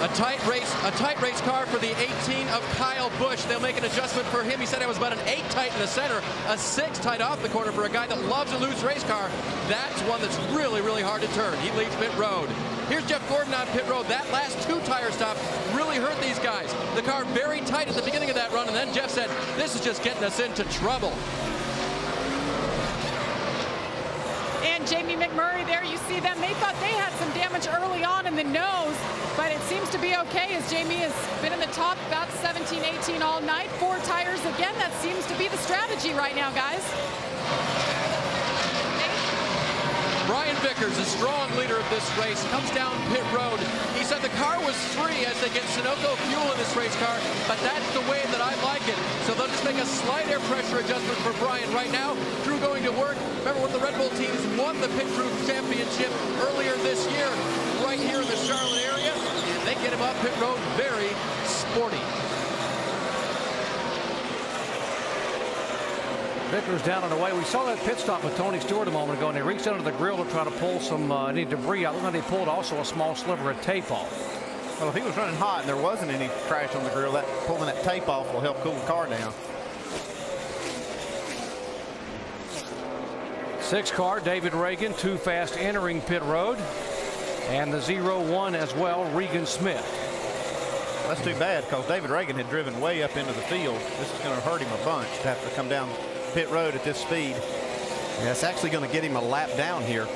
A tight race car for the 18 of Kyle Busch. They'll make an adjustment for him. He said it was about an 8 tight in the center, a 6 tight off the corner for a guy that loves a loose race car. That's one that's really, really hard to turn. He leads pit road. Here's Jeff Gordon on pit road. That last 2 tire stop really hurt these guys. The car very tight at the beginning of that run, and then Jeff said, this is just getting us into trouble. And Jamie McMurray there, you see them. They thought they had some damage early on in the nose, but it seems to be okay as Jamie has been in the top about 17, 18 all night. 4 tires again. That seems to be the strategy right now, guys. Brian Vickers, a strong leader of this race, comes down pit road. He said the car was free as they get Sunoco fuel in this race car, but that's the way that I like it. So they'll just make a slight air pressure adjustment for Brian right now. Crew going to work. Remember when the Red Bull teams won the Pit Crew Championship earlier this year, right here in the Charlotte area, and they get him up pit road very sporty. Vickers down and away. We saw that pit stop with Tony Stewart a moment ago, and they reached under the grill to try to pull some any debris out. Look like they pulled also a small sliver of tape off. Well, if he was running hot and there wasn't any crash on the grill, that pulling that tape off will help cool the car down. 6 car, David Ragan, too fast entering pit road. And the 0-1 as well, Regan Smith. That's too bad because David Ragan had driven way up into the field. This is going to hurt him a bunch to have to come down pit road at this speed. Yeah, it's actually going to get him a lap down here.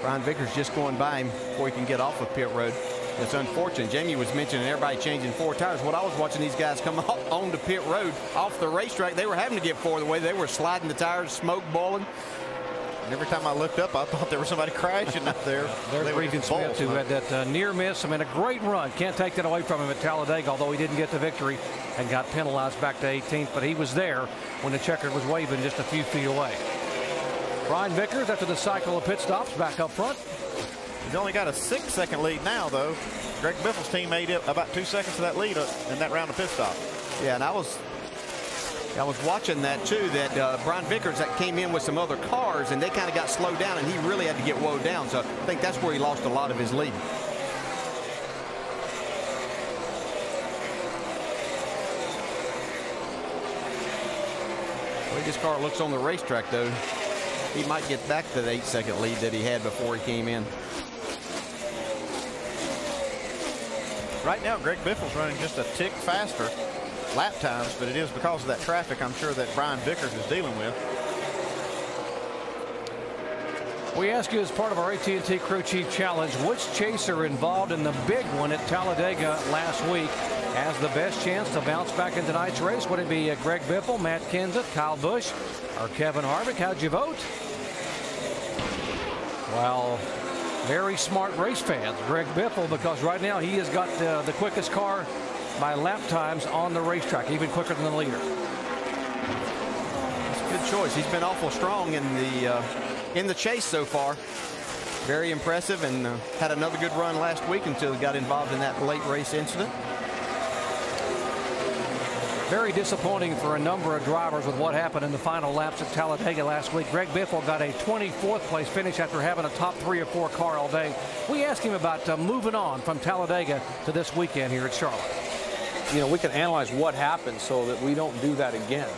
Brian Vickers just going by him before he can get off of pit road. It's unfortunate. Jamie was mentioning everybody changing 4 tires. When I was watching these guys come onto pit road off the racetrack, they were having to get 4 the way they were sliding the tires, smoke boiling. And every time I looked up, I thought there was somebody crashing up there. There's Regan Smith, who had that near miss. I mean, a great run. Can't take that away from him at Talladega, although he didn't get the victory and got penalized back to 18th. But he was there when the checker was waving just a few feet away. Brian Vickers, after the cycle of pit stops, back up front. He's only got a 6-second lead now, though. Greg Biffle's team made it about 2 seconds of that lead in that round of pit stop. Yeah, and I was watching that too, that Brian Vickers that came in with some other cars and they kind of got slowed down and he really had to get woed down. So I think that's where he lost a lot of his lead. The way this car looks on the racetrack though, he might get back to the 8-second lead that he had before he came in. Right now, Greg Biffle's running just a tick faster lap times, but it is because of that traffic, I'm sure, that Brian Vickers is dealing with. We ask you as part of our AT&T Crew Chief Challenge, which chaser involved in the big one at Talladega last week has the best chance to bounce back in tonight's race? Would it be Greg Biffle, Matt Kenseth, Kyle Busch, or Kevin Harvick? How'd you vote? Well, very smart race fans, Greg Biffle, because right now he has got the quickest car by lap times on the racetrack, even quicker than the leader. It's a good choice. He's been awful strong in the chase so far. Very impressive, and had another good run last week until he got involved in that late race incident. Very disappointing for a number of drivers with what happened in the final laps at Talladega last week. Greg Biffle got a 24th place finish after having a top 3 or 4 car all day. We asked him about moving on from Talladega to this weekend here at Charlotte. You know, we can analyze what happened so that we don't do that again.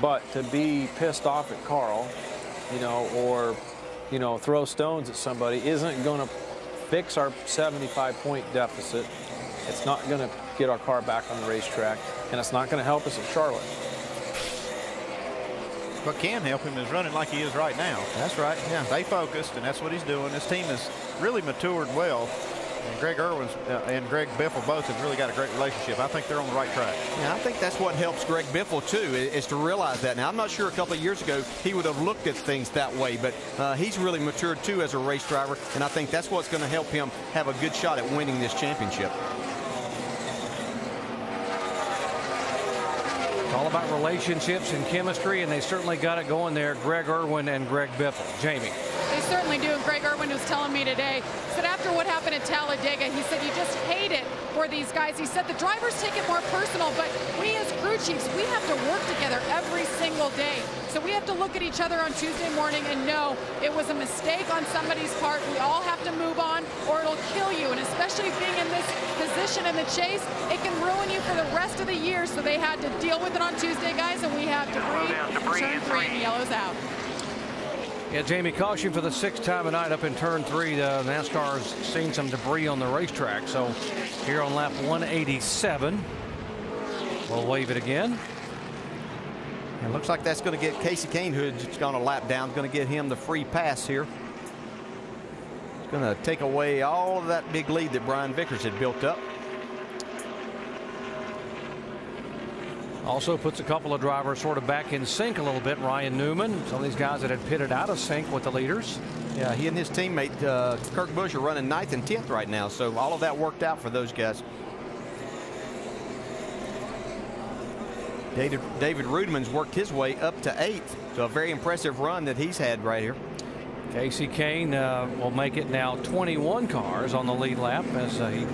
But to be pissed off at Carl, you know, or, you know, throw stones at somebody isn't going to fix our 75-point deficit. It's not going to get our car back on the racetrack, and it's not going to help us at Charlotte. What can help him is running like he is right now. That's right. Yeah, stay focused, and that's what he's doing. This team has really matured well. And Greg Irwin and Greg Biffle both have really got a great relationship. I think they're on the right track. Yeah, I think that's what helps Greg Biffle, too, is to realize that. Now, I'm not sure a couple of years ago he would have looked at things that way, but he's really matured, too, as a race driver, and I think that's what's going to help him have a good shot at winning this championship. It's all about relationships and chemistry, and they certainly got it going there, Greg Irwin and Greg Biffle. Jamie. They certainly do. And Greg Irwin was telling me today, said after what happened at Talladega, he said you just hate it for these guys. He said the drivers take it more personal, but we as crew chiefs, we have to work together every single day. So we have to look at each other on Tuesday morning and know it was a mistake on somebody's part. We all have to move on or it'll kill you. And especially being in this position in the chase, it can ruin you for the rest of the year. So they had to deal with it on Tuesday, guys, and we have debris. Turn 3 and yellows out. Yeah, Jamie, caution for the 6th time tonight up in turn 3. The NASCAR's seen some debris on the racetrack. So here on lap 187, we'll wave it again. It looks like that's going to get Casey Kane, who's gone a lap down, going to get him the free pass here. It's going to take away all of that big lead that Brian Vickers had built up. Also puts a couple of drivers sort of back in sync a little bit. Ryan Newman, some of these guys that had pitted out of sync with the leaders. Yeah, he and his teammate Kurt Busch are running 9th and 10th right now, so all of that worked out for those guys. David Rudman's worked his way up to 8th, so a very impressive run that he's had right here. Casey Kane will make it now 21 cars on the lead lap as he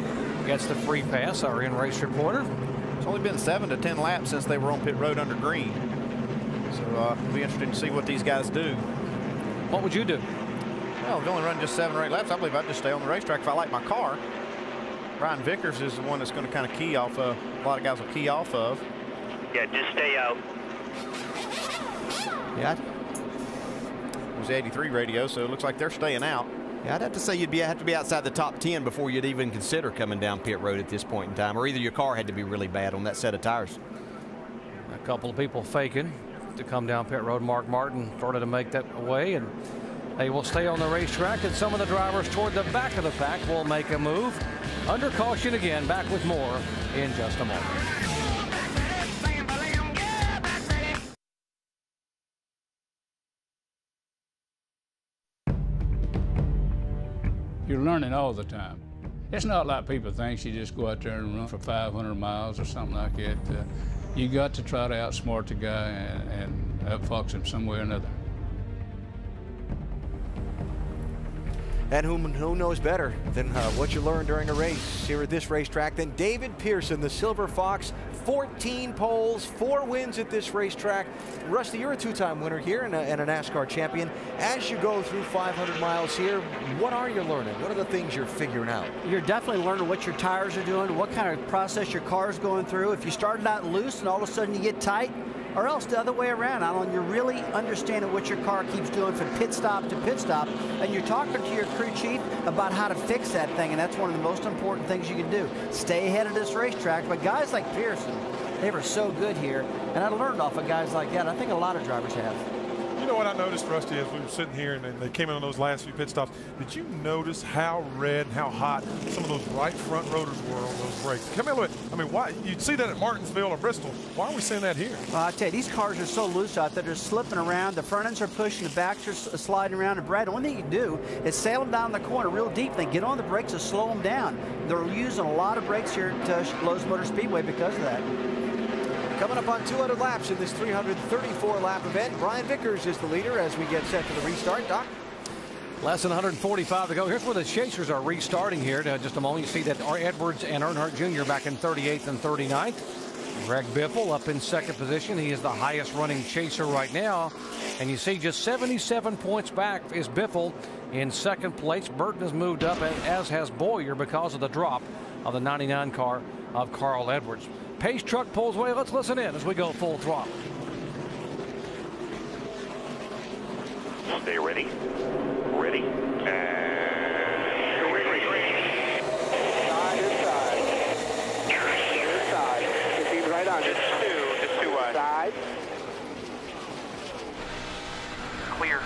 gets the free pass. Our in-race reporter. It's only been 7 to 10 laps since they were on pit road under green. So it'll be interesting to see what these guys do. What would you do? Well, if they only run just 7 or 8 laps, I believe I'd just stay on the racetrack if I like my car. Brian Vickers is the one that's going to kind of key off of, a lot of guys will key off of. Yeah, just stay out. Yeah. It was the 83 radio, so it looks like they're staying out. Yeah, I'd have to say you'd have to be outside the top 10 before you'd even consider coming down pit road at this point in time, or either your car had to be really bad on that set of tires. A couple of people faking to come down pit road. Mark Martin started to make that way, and they will stay on the racetrack, and some of the drivers toward the back of the pack will make a move. Under caution again. Back with more in just a moment. You're learning all the time. It's not like people think you just go out there and run for 500 miles or something like that. You got to try to outsmart the guy and outfox him some way or another. And who knows better than what you learn during a race here at this racetrack than David Pearson, the Silver Fox. 14 poles, 4 wins at this racetrack. Rusty, you're a 2-time winner here and a NASCAR champion. As you go through 500 miles here, what are you learning? What are the things you're figuring out? You're definitely learning what your tires are doing, what kind of process your car is going through. If you started out loose and all of a sudden you get tight, or else the other way around, Alan, you're really understanding what your car keeps doing from pit stop to pit stop, and you're talking to your crew chief about how to fix that thing, and that's one of the most important things you can do. Stay ahead of this racetrack, but guys like Pearson, they were so good here, and I learned off of guys like that. I think a lot of drivers have. You know what I noticed, Rusty, as we were sitting here and they came in on those last few pit stops, did you notice how red and how hot some of those right front rotors were on those brakes? Come here a little bit. I mean, why? You'd see that at Martinsville or Bristol. Why are we seeing that here? Well, I tell you, these cars are so loose out there. They're slipping around. The front ends are pushing. The backs are sliding around. And Brad, the one thing you can do is sail them down the corner real deep. They get on the brakes and slow them down. They're using a lot of brakes here at Lowe's Motor Speedway because of that. Coming up on 200 laps in this 334-lap event, Brian Vickers is the leader as we get set for the restart. Doc? Less than 145 to go. Here's where the Chasers are restarting here. In just a moment, you see that Edwards and Earnhardt Jr. back in 38th and 39th. Greg Biffle up in second position. He is the highest running chaser right now. And you see just 77 points back is Biffle in second place. Burton has moved up, as has Boyer, because of the drop of the 99 car of Carl Edwards. Pace truck pulls away. Let's listen in as we go full throttle. Stay ready. Ready. And ready. Side inside. Inside. Proceed right on. Just two wide. Side. Clear.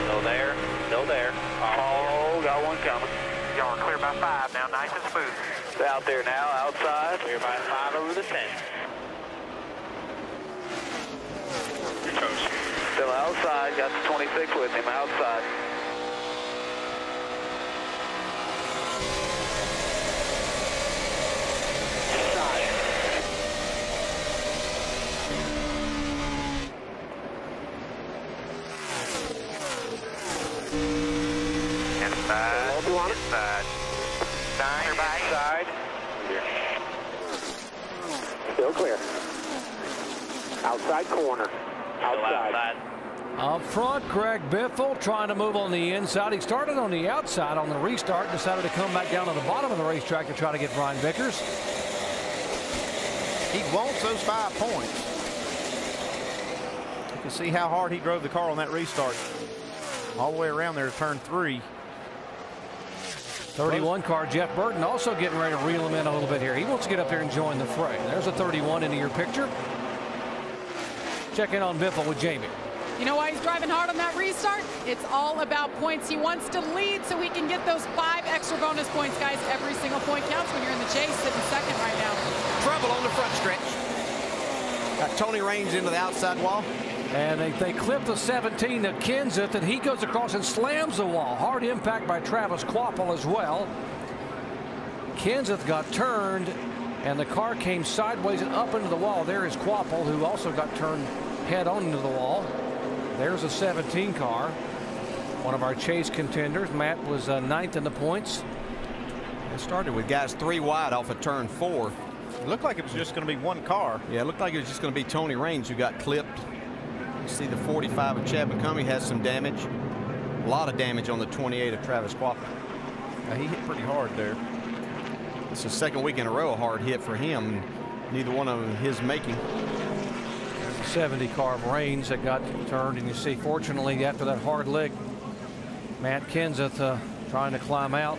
Still there. Still there. Oh, got one coming. Y'all are clear by 5 now, nice and smooth. It's out there now, outside. Clear by 5 over the 10. Still outside, got the 26 with him, outside. Inside. 9 inside. Still clear. Outside corner. Outside. Up front, Greg Biffle trying to move on the inside. He started on the outside on the restart, decided to come back down to the bottom of the racetrack to try to get Brian Vickers. He wants those 5 points. You can see how hard he drove the car on that restart. All the way around there to turn 3. 31 car, Jeff Burton, also getting ready to reel him in a little bit here. He wants to get up there and join the fray. There's a 31 into your picture. Check in on Biffle with Jamie. You know why he's driving hard on that restart? It's all about points. He wants to lead so he can get those 5 extra bonus points, guys. Every single point counts when you're in the chase, sitting second right now. Trouble on the front stretch. Got Tony Raines into the outside wall. And they clip the 17 to Kenseth, and he goes across and slams the wall. Hard impact by Travis Kvapil as well. Kenseth got turned, and the car came sideways and up into the wall. There is Kvapil, who also got turned head on into the wall. There's a 17 car. One of our chase contenders. Matt was 9th in the points. It started with guys 3 wide off of turn 4. It looked like it was just going to be one car. Yeah, it looked like it was just going to be Tony Raines who got clipped. You see the 45 of Chad McCummey has some damage. A lot of damage on the 28 of Travis Kvapil. He hit pretty hard there. It's the second week in a row a hard hit for him. Neither one of his making. There's a 70 car of Raines that got turned, and you see, fortunately, after that hard lick, Matt Kenseth trying to climb out.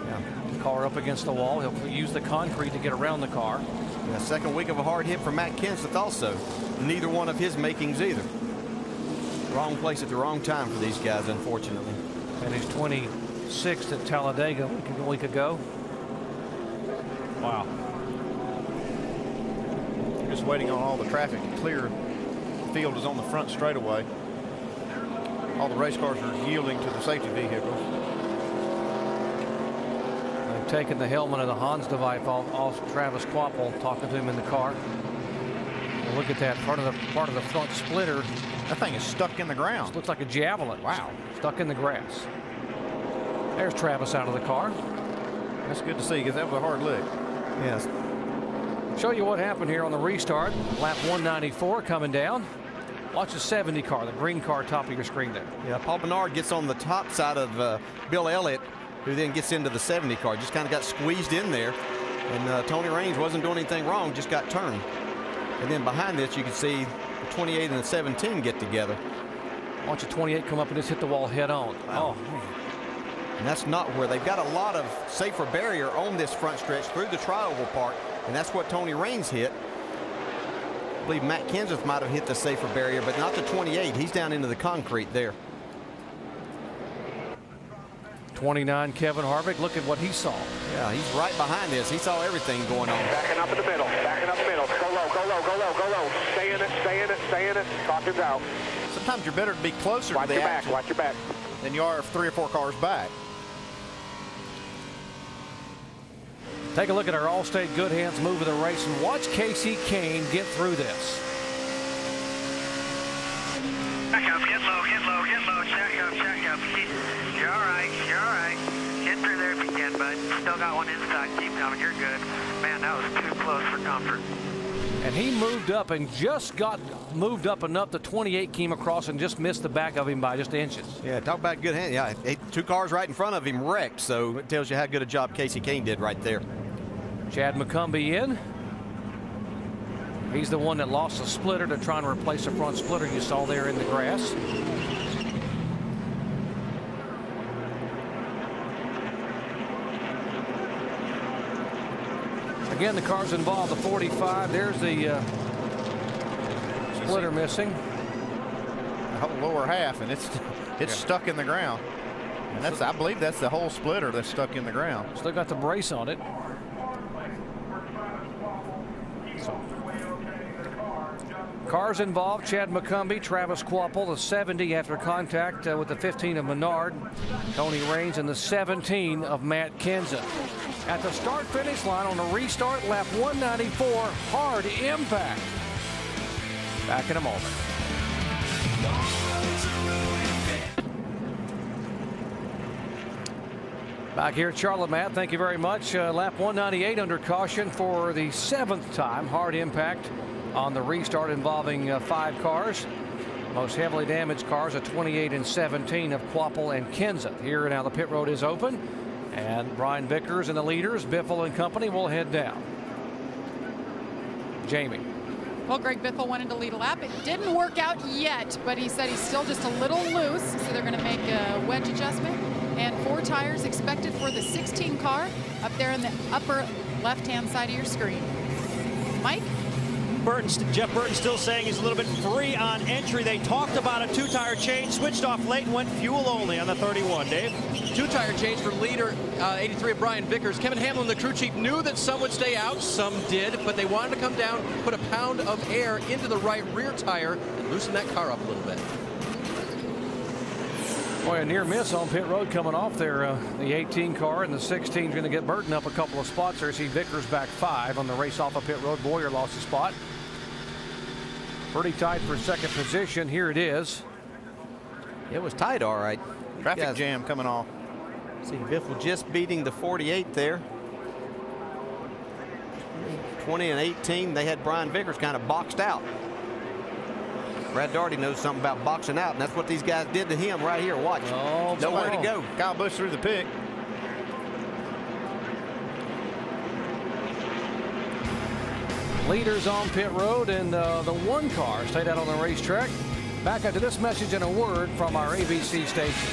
Yeah, car up against the wall. He'll use the concrete to get around the car. Yeah, second week of a hard hit for Matt Kenseth also. Neither one of his makings either. Wrong place at the wrong time for these guys, unfortunately. And he's 26th at Talladega a week ago. Wow. Just waiting on all the traffic to clear. The field is on the front straightaway. All the race cars are yielding to the safety vehicles. They've taken the helmet of the Hans device off Travis Kvapil, talking to him in the car. And look at that part of the front splitter. That thing is stuck in the ground. This looks like a javelin. Wow. Stuck in the grass. There's Travis out of the car. That's good to see because that was a hard lick. Yes. Show you what happened here on the restart. Lap 194 coming down. Watch the 70 car, the green car top of your screen there. Yeah, Paul Menard gets on the top side of Bill Elliott, who then gets into the 70 car. Just kind of got squeezed in there. And Tony Raines wasn't doing anything wrong, just got turned. And then behind this, you can see the 28 and the 17 get together. Watch the 28 come up and just hit the wall head on. Wow. Oh. And that's not where they've got a lot of safer barrier on this front stretch through the trioval part, and that's what Tony Raines hit. I believe Matt Kenseth might have hit the safer barrier, but not the 28. He's down into the concrete there. 29 Kevin Harvick, look at what he saw. Yeah, he's right behind this. He saw everything going on. Backing up in the middle. Backing up the middle. Go low, go low, go low, go low. Stay in it, stay in it, stay in it. Caution's out. Sometimes you're better to be closer watch to the your back, action watch your back. than you are 3 or 4 cars back. Take a look at our Allstate Good Hands move of the race and watch Casey Kane get through this. Back up, get low, check up. You're all right, get through there if you can. again, bud. Still got one inside. Keep coming. You're good. Man, that was too close for comfort. And he moved up and just got moved up enough. The 28 came across and just missed the back of him by just inches. Yeah, talk about good hand. Yeah, 2 cars right in front of him wrecked, so it tells you how good a job Casey Kane did right there. Chad McCumbee in. He's the one that lost the splitter to try and replace the front splitter you saw there in the grass. Again, the cars involved, the 45. There's the splitter missing. The whole lower half, and it's stuck in the ground. And that's, I believe that's the whole splitter that's stuck in the ground. Still got the brace on it. Cars involved, Chad McCumbee, Travis Kvapil, the 70 after contact with the 15 of Menard, Tony Raines, and the 17 of Matt Kenseth. At the start-finish line on the restart, lap 194, hard impact. Back in a moment. Back here at Charlotte, Matt, thank you very much. Lap 198 under caution for the 7th time, hard impact on the restart involving 5 cars. Most heavily damaged cars are 28 and 17 of Kvapil and Kenseth. Here now the pit road is open, and Brian Vickers and the leaders, Biffle and company, will head down. Jamie. Well, Greg Biffle wanted to lead a lap. It didn't work out yet, but he said he's still just a little loose, so they're going to make a wedge adjustment. And 4 tires expected for the 16 car up there in the upper left-hand side of your screen. Mike? Jeff Burton still saying he's a little bit free on entry. They talked about a 2-tire change, switched off late and went fuel only on the 31. Dave? 2-tire change for leader 83 of Brian Vickers. Kevin Hamlin, the crew chief, knew that some would stay out. Some did, but they wanted to come down, put a pound of air into the right rear tire and loosen that car up a little bit. Boy, a near miss on pit road coming off there. The 18 car and the 16 is going to get Burton up a couple of spots there. See Vickers back 5 on the race off of pit road. Boyer lost a spot. Pretty tight for second position. Here it is. It was tight, all right. Traffic jam coming off. See Biffle just beating the 48 there. 20 and 18. They had Brian Vickers kind of boxed out. Brad Daugherty knows something about boxing out, and that's what these guys did to him right here. Watch. Oh, nowhere to go. Kyle Busch through the pick. Leaders on pit road, and the 1 car stayed out on the racetrack. Back after this message and a word from our ABC station.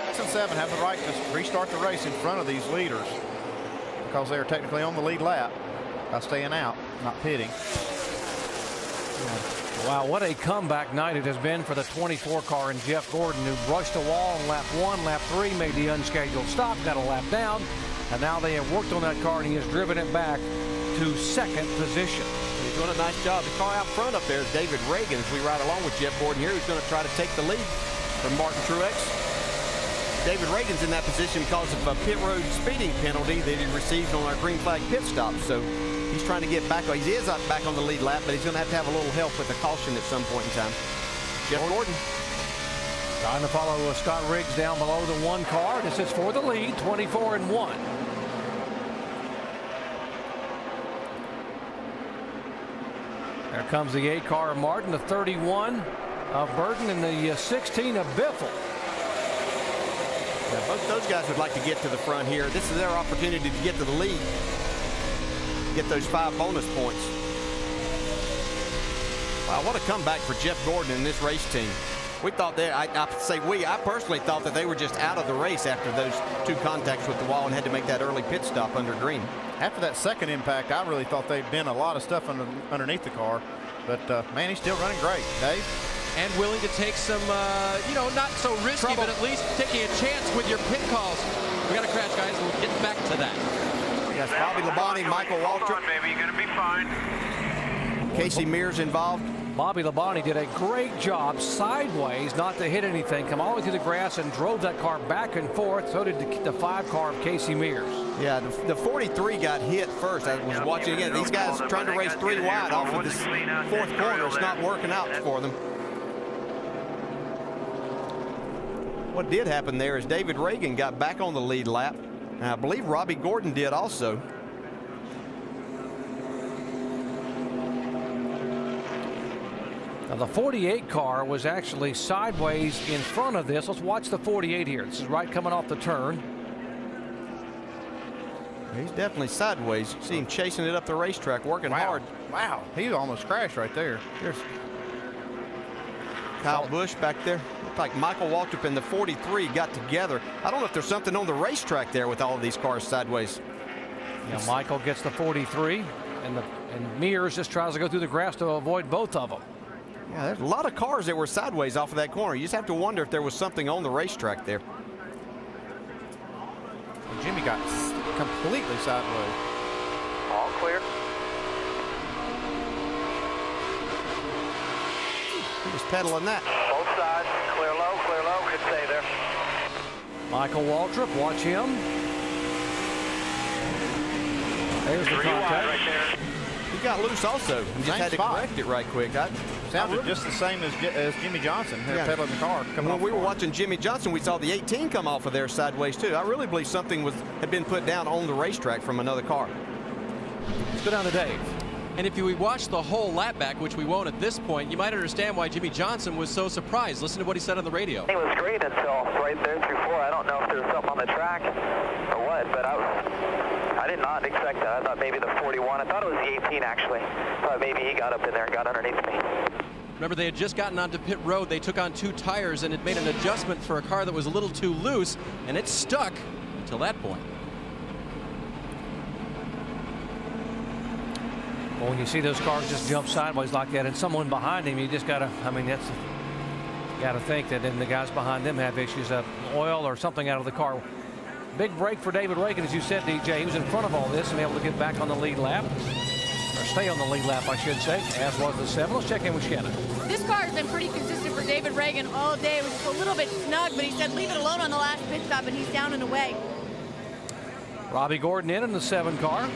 6 and 7 have the right to restart the race in front of these leaders because they are technically on the lead lap by staying out, not pitting. Wow, what a comeback night it has been for the 24 car and Jeff Gordon, who brushed a wall in lap 1, lap 3, made the unscheduled stop, got a lap down, and now they have worked on that car and he has driven it back to second position. He's doing a nice job. The car out front up there is David Reagan as we ride along with Jeff Gordon here, who's going to try to take the lead from Martin Truex. David Reagan's in that position because of a pit road speeding penalty that he received on our green flag pit stop. So he's trying to get back. He is up back on the lead lap, but he's going to have a little help with the caution at some point in time. Jeff Gordon. Trying to follow Scott Riggs down below the 1 car. This is for the lead, 24 and 1. There comes the 8 car of Martin, the 31 of Burton, and the 16 of Biffle. Yeah, both those guys would like to get to the front here. This is their opportunity to get to the lead. Get those 5 bonus points. Wow, what a comeback for Jeff Gordon and this race team. We thought that, I personally thought that they were just out of the race after those 2 contacts with the wall and had to make that early pit stop under green. After that second impact, I really thought they'd been a lot of stuff underneath the car. But, man, he's still running great. Dave? And willing to take some, you know, not so risky, but at least taking a chance with your pit calls. We got to crash, guys. We'll get back to that. Yes, Bobby Labonte, Michael Waltrip. Hold on, baby. You're going to be fine. Casey Mears involved. Bobby Labonte did a great job sideways, not to hit anything, come all the way to the grass and drove that car back and forth. So did the 5 car of Casey Mears. Yeah, the 43 got hit first. I was watching again. These guys trying to race 3 wide off of this 4th corner. It's not working out for them. What did happen there is David Ragan got back on the lead lap, and I believe Robbie Gordon did also. Now the 48 car was actually sideways in front of this. Let's watch the 48 here. This is right coming off the turn. He's definitely sideways. You see him chasing it up the racetrack, working hard. Wow, he almost crashed right there. There's Kyle Busch back there. Looked like Michael Waltrip and the 43 got together. I don't know if there's something on the racetrack there with all of these cars sideways. Now Michael gets the 43, and Mears just tries to go through the grass to avoid both of them. Yeah, there's a lot of cars that were sideways off of that corner. You just have to wonder if there was something on the racetrack there. Jimmy got completely sideways. All clear. Just pedaling that. Both sides, clear low, could stay there. Michael Waltrip, watch him. There's the contact. Right there. He got loose also. He just had to correct it right quick. Sounded just the same as Jimmy Johnson pedaling the car. When we were watching Jimmy Johnson, we saw the 18 come off of there sideways too. I really believe something had been put down on the racetrack from another car. Let's go down to Dave. And if you watch the whole lap back, which we won't at this point, you might understand why Jimmy Johnson was so surprised. Listen to what he said on the radio. It was great until right there through 4. I don't know if there was something on the track or what, but I did not expect that. I thought maybe the 41. I thought it was the 18 actually. I thought maybe he got up in there and got underneath me. Remember, they had just gotten onto pit road. They took on 2 tires and it made an adjustment for a car that was a little too loose, and it stuck until that point. Well, when you see those cars just jump sideways like that and someone behind him, you just got to, I mean, you got to think that then the guys behind them have issues of oil or something out of the car. Big break for David Ragan, as you said, DJ. He was in front of all this and able to get back on the lead lap. Or stay on the lead lap, I should say, as was the 7. Let's check in with Shannon. This car has been pretty consistent for David Ragan all day. It was just a little bit snug, but he said leave it alone on the last pit stop, and he's down and away. Robbie Gordon in the 7 car.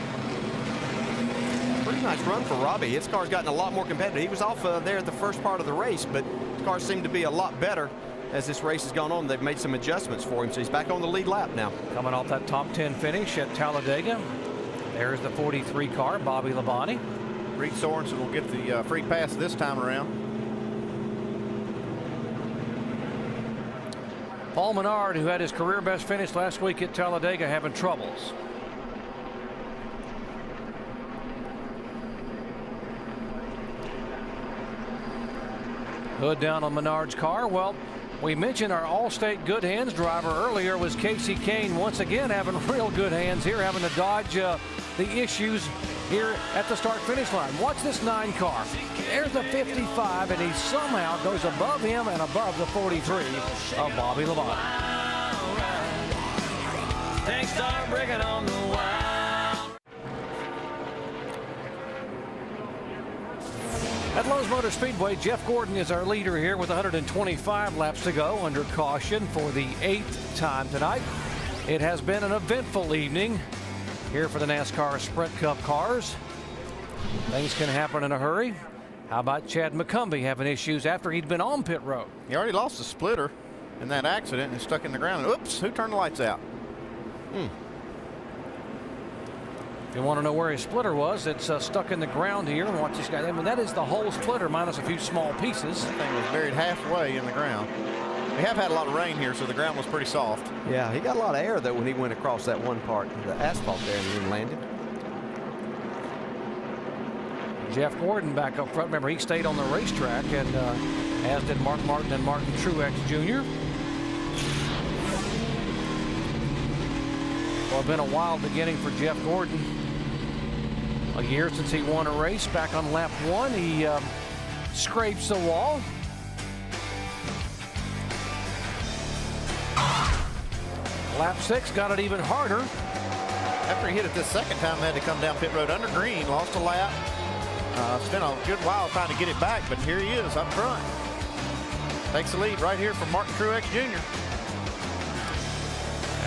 Pretty nice run for Robbie. His car's gotten a lot more competitive. He was off there at the first part of the race, but his car seemed to be a lot better as this race has gone on. They've made some adjustments for him, so he's back on the lead lap now. Coming off that top 10 finish at Talladega. There's the 43 car, Bobby Labonte. Reed Sorensen will get the free pass this time around. Paul Menard, who had his career best finish last week at Talladega, having troubles. Hood down on Menard's car. Well, we mentioned our Allstate good hands driver earlier was Casey Kane, once again having real good hands here, having to dodge the issues here at the start-finish line. Watch this 9 car. There's the 55, and he somehow goes above him and above the 43 of Bobby Labonte. Thanks, start bringing on the wild. At Lowe's Motor Speedway, Jeff Gordon is our leader here with 125 laps to go under caution for the 8th time tonight. It has been an eventful evening here for the NASCAR Sprint Cup cars. Things can happen in a hurry. How about Chad McCumbee having issues after he'd been on pit road? He already lost the splitter in that accident and stuck in the ground. Oops, who turned the lights out? If you want to know where his splitter was, it's stuck in the ground here. And watch this guy. I mean, that is the whole splitter minus a few small pieces. That thing was buried halfway in the ground. We have had a lot of rain here, so the ground was pretty soft. Yeah, he got a lot of air, though, when he went across that one part of the asphalt there and then landed. Jeff Gordon back up front. Remember, he stayed on the racetrack, and as did Mark Martin and Martin Truex Jr. Well, it's been a wild beginning for Jeff Gordon. A year since he won a race. Back on lap 1, he scrapes the wall. Lap 6 got it even harder. After he hit it this second time, they had to come down pit road under green, lost a lap. It's been a good while trying to get it back, but here he is up front. Takes the lead right here from Martin Truex Jr.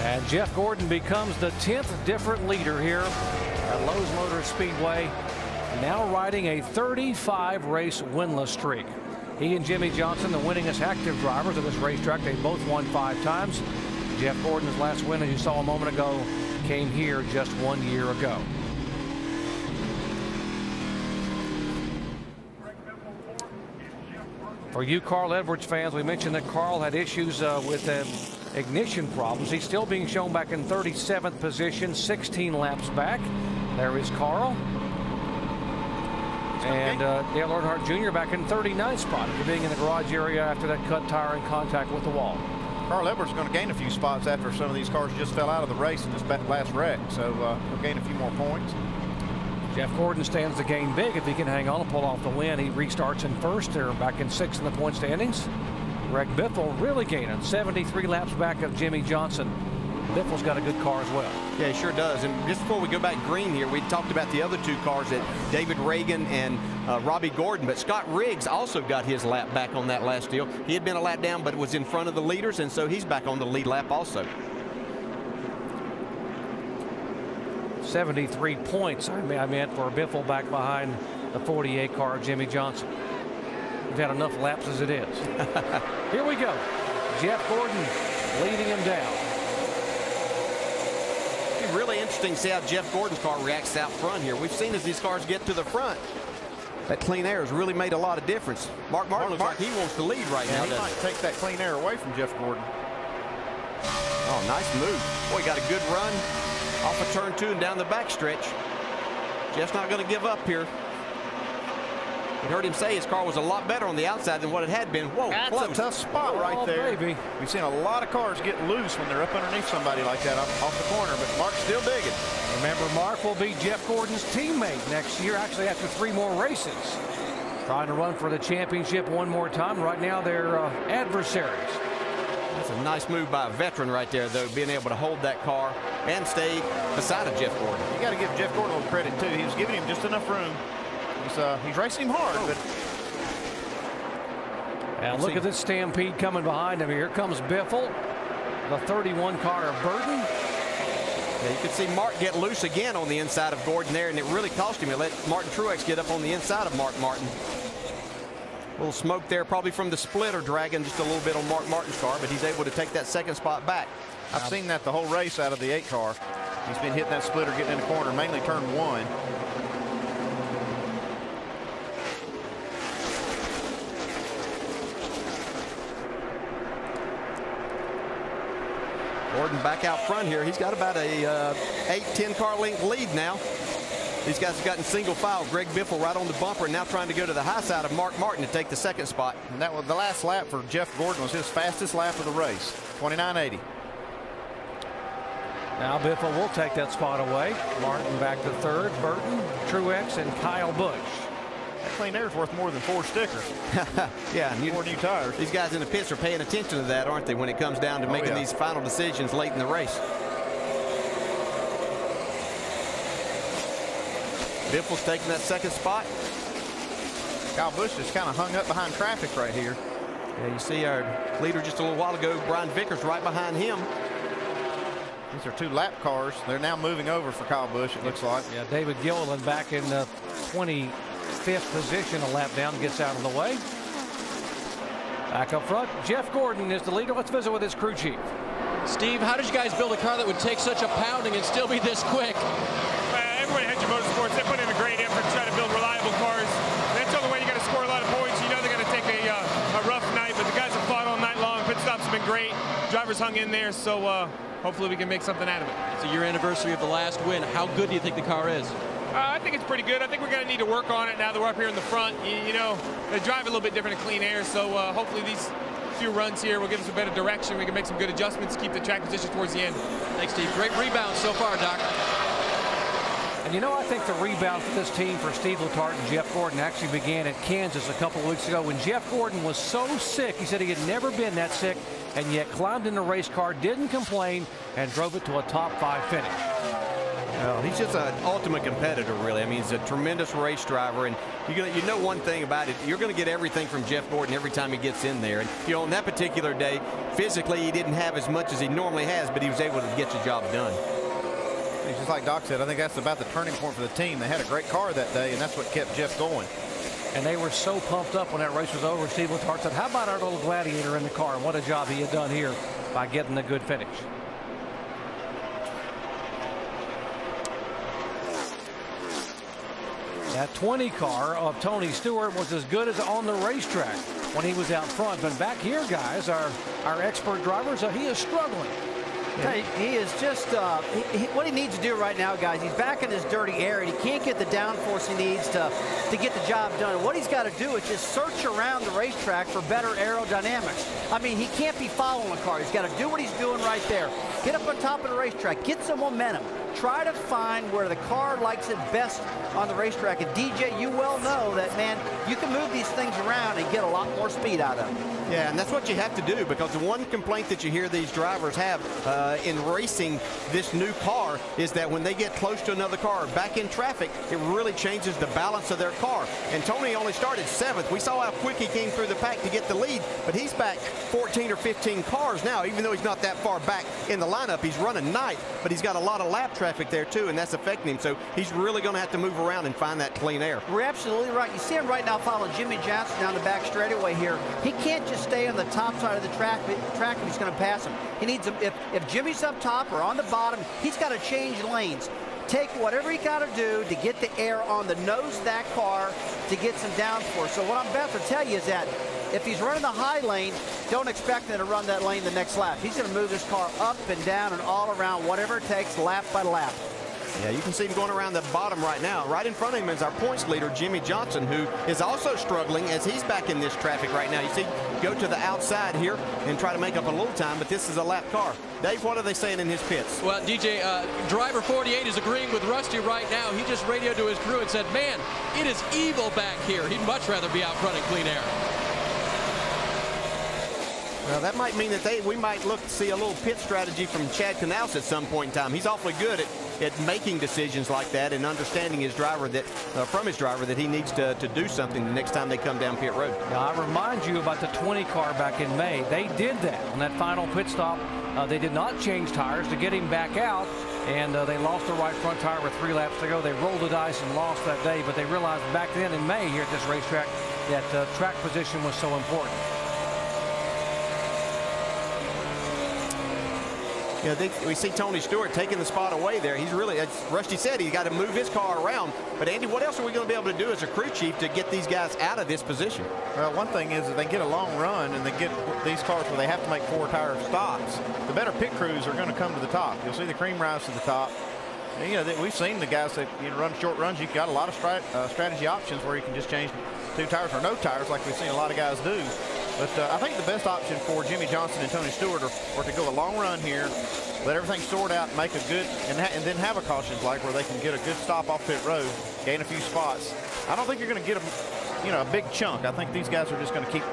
And Jeff Gordon becomes the 10th different leader here at Lowe's Motor Speedway, now riding a 35 race winless streak. He and Jimmie Johnson, the winningest active drivers of this racetrack. They both won 5 times. Jeff Gordon's last win, as you saw a moment ago, came here just 1 year ago. For you Carl Edwards fans, we mentioned that Carl had issues with ignition problems. He's still being shown back in 37th position, 16 laps back. There is Carl. And Dale Earnhardt Jr. back in 39th spot after being in the garage area after that cut tire in contact with the wall. Carl Edwards is going to gain a few spots after some of these cars just fell out of the race in this last wreck. So he'll gain a few more points. Jeff Gordon stands to gain big if he can hang on and pull off the win. He restarts in first. They're back in 6th in the point standings. Greg Biffle really gaining 73 laps back of Jimmie Johnson. Biffle's got a good car as well. Yeah, he sure does. And just before we go back green here, we talked about the other 2 cars, that David Ragan and Robbie Gordon, but Scott Riggs also got his lap back on that last deal. He had been a lap down, but was in front of the leaders, and so he's back on the lead lap also. 73 points, I meant, for Biffle back behind the 48 car, Jimmie Johnson. We've had enough laps as it is. Here we go. Jeff Gordon leading him down. It's really interesting to see how Jeff Gordon's car reacts out front here. We've seen as these cars get to the front, that clean air has really made a lot of difference. Mark Martin looks like he wants to lead right now. He might take that clean air away from Jeff Gordon. Oh, nice move. Boy, got a good run off of turn 2 and down the backstretch. Jeff's not going to give up here. We heard him say his car was a lot better on the outside than what it had been. Whoa, that's close. a tough spot right there. Baby. We've seen a lot of cars get loose when they're up underneath somebody like that off the corner, but Mark's still digging. Remember, Mark will be Jeff Gordon's teammate next year, actually after 3 more races. Trying to run for the championship one more time. Right now, they're adversaries. That's a nice move by a veteran right there, though, being able to hold that car and stay beside of Jeff Gordon. You got to give Jeff Gordon a little credit, too. He was giving him just enough room. He's racing him hard, but and look at this stampede coming behind him. Here comes Biffle, the 31 car of Burton. Yeah, you can see Mark get loose again on the inside of Gordon there, and it really cost him. It let Martin Truex get up on the inside of Mark Martin. A little smoke there, probably from the splitter, dragging just a little bit on Mark Martin's car, but he's able to take that 2nd spot back. I've seen that the whole race out of the 8 car. He's been hitting that splitter, getting in the corner, mainly turn 1. Gordon back out front here. He's got about a 8-10 car length lead now. These guys have gotten single file. Greg Biffle right on the bumper and now trying to go to the high side of Mark Martin to take the 2nd spot. And that was the last lap for Jeff Gordon, was his fastest lap of the race, 29.80. Now Biffle will take that spot away. Martin back to 3rd. Burton, Truex, and Kyle Busch. That clean air is worth more than 4 stickers. Yeah, and 4 new tires. These guys in the pits are paying attention to that, aren't they, when it comes down to making these final decisions late in the race. Biffle's taking that 2nd spot. Kyle Busch just kind of hung up behind traffic right here. Yeah, you see our leader just a little while ago, Brian Vickers, right behind him. These are 2 lap cars. They're now moving over for Kyle Busch, it looks like. Yeah, David Gilliland back in the 25th position, a lap down, gets out of the way. Back up front, Jeff Gordon is the leader. Let's visit with his crew chief. Steve, how did you guys build a car that would take such a pounding and still be this quick? Everybody at Hendrick Motorsports, they put in a great effort to try to build reliable cars. That's the only way you got to score a lot of points. You know they're going to take a rough night, but the guys have fought all night long. Pit stops have been great. Drivers hung in there, so hopefully we can make something out of it. It's a year anniversary of the last win. How good do you think the car is? I think it's pretty good. I think we're going to need to work on it now that we're up here in the front. You know, they drive a little bit different in clean air, so hopefully these few runs here will give us a better direction. We can make some good adjustments, keep the track position towards the end. Thanks, Steve. Great rebound so far, Doc. And you know, I think the rebound for this team for Steve Letarte and Jeff Gordon actually began at Kansas a couple of weeks ago when Jeff Gordon was so sick. He said he had never been that sick and yet climbed in the race car, didn't complain, and drove it to a top 5 finish. Well, he's just an ultimate competitor, really. I mean, he's a tremendous race driver, and you know one thing about it, you're going to get everything from Jeff Gordon every time he gets in there. And you know, on that particular day, physically he didn't have as much as he normally has, but he was able to get the job done. Just like Doc said, I think that's about the turning point for the team. They had a great car that day, and that's what kept Jeff going. And they were so pumped up when that race was over. Steve Letarte said, how about our little gladiator in the car? And what a job he had done here by getting a good finish. That 20 car of Tony Stewart was as good as on the racetrack when he was out front. But back here, guys, our expert drivers, he is struggling. Hey, he is just, what he needs to do right now, guys, he's back in his dirty air, and he can't get the downforce he needs to get the job done. What he's got to do is just search around the racetrack for better aerodynamics. I mean, he can't be following the car. He's got to do what he's doing right there. Get up on top of the racetrack. Get some momentum. Try to find where the car likes it best on the racetrack. And DJ, you well know that, man, you can move these things around and get a lot more speed out of them. Yeah, and that's what you have to do, because the one complaint that you hear these drivers have in racing this new car is that when they get close to another car back in traffic, it really changes the balance of their car. And Tony only started 7th. We saw how quick he came through the pack to get the lead, but he's back 14 or 15 cars now. Even though he's not that far back in the lineup, he's running 9th, but he's got a lot of lap traffic there too, and that's affecting him. So he's really going to have to move around and find that clean air. We're absolutely right. You see him right now following Jimmy Johnson down the back straightaway here. He can't just stay on the top side of the track if he's going to pass him. He needs him. If Jimmy's up top or on the bottom, he's got to change lanes. Take whatever he got to do to get the air on the nose of that car to get some downforce. So what I'm about to tell you is that if he's running the high lane, don't expect him to run that lane the next lap. He's going to move his car up and down and all around, whatever it takes, lap by lap. Yeah, you can see him going around the bottom right now. Right in front of him is our points leader, Jimmy Johnson, who is also struggling as he's back in this traffic right now. You see, go to the outside here and try to make up a little time, but this is a lap car. Dave, what are they saying in his pits? Well, DJ, driver 48 is agreeing with Rusty right now. He just radioed to his crew and said, man, it is evil back here. He'd much rather be out front in clean air. Well, that might mean that we might look to see a little pit strategy from Chad Knaus at some point in time. He's awfully good at making decisions like that and understanding his driver that from his driver that he needs to do something the next time they come down pit road. Now, I remind you about the 20 car back in May. They did that on that final pit stop. They did not change tires to get him back out, and they lost the right front tire with 3 laps to go. They rolled the dice and lost that day, but they realized back then in May here at this racetrack that track position was so important. You know, we see Tony Stewart taking the spot away there. He's really, as Rusty said, he's got to move his car around. But Andy, what else are we going to be able to do as a crew chief to get these guys out of this position? Well, one thing is that they get a long run and they get these cars where they have to make 4-tire stops. The better pit crews are going to come to the top. You'll see the cream rise to the top. And, you know, we've seen the guys that run short runs. You've got a lot of strategy options where you can just change 2 tires or no tires like we've seen a lot of guys do. But I think the best option for Jimmy Johnson and Tony Stewart are to go a long run here, let everything sort out, and make a good, and then have a caution flag where they can get a good stop off pit road, gain a few spots. I don't think you're going to get a big chunk. I think these guys are just going to keep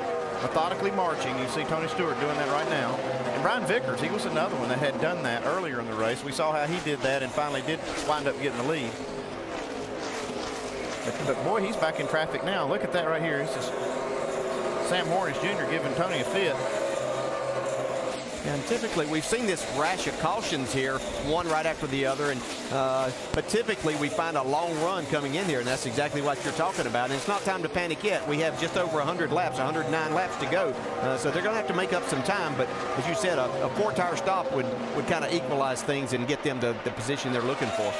methodically marching. You see Tony Stewart doing that right now. And Brian Vickers, he was another one that had done that earlier in the race. We saw how he did that and finally did wind up getting the lead. But boy, he's back in traffic now. Look at that right here. It's just Sam Morris Jr. giving Tony a fit. And typically we've seen this rash of cautions here, one right after the other, and but typically we find a long run coming in here, and that's exactly what you're talking about. And it's not time to panic yet. We have just over 100 laps, 109 laps to go, so they're going to have to make up some time. But as you said, a 4-tire stop would kind of equalize things and get them to the position they're looking for.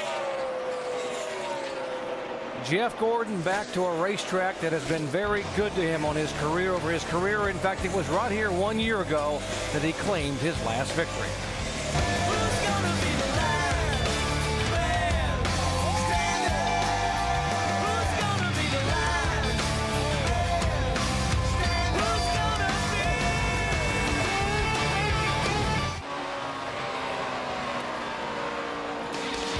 Jeff Gordon back to a racetrack that has been very good to him on his career, over his career. In fact, it was right here 1 year ago that he claimed his last victory.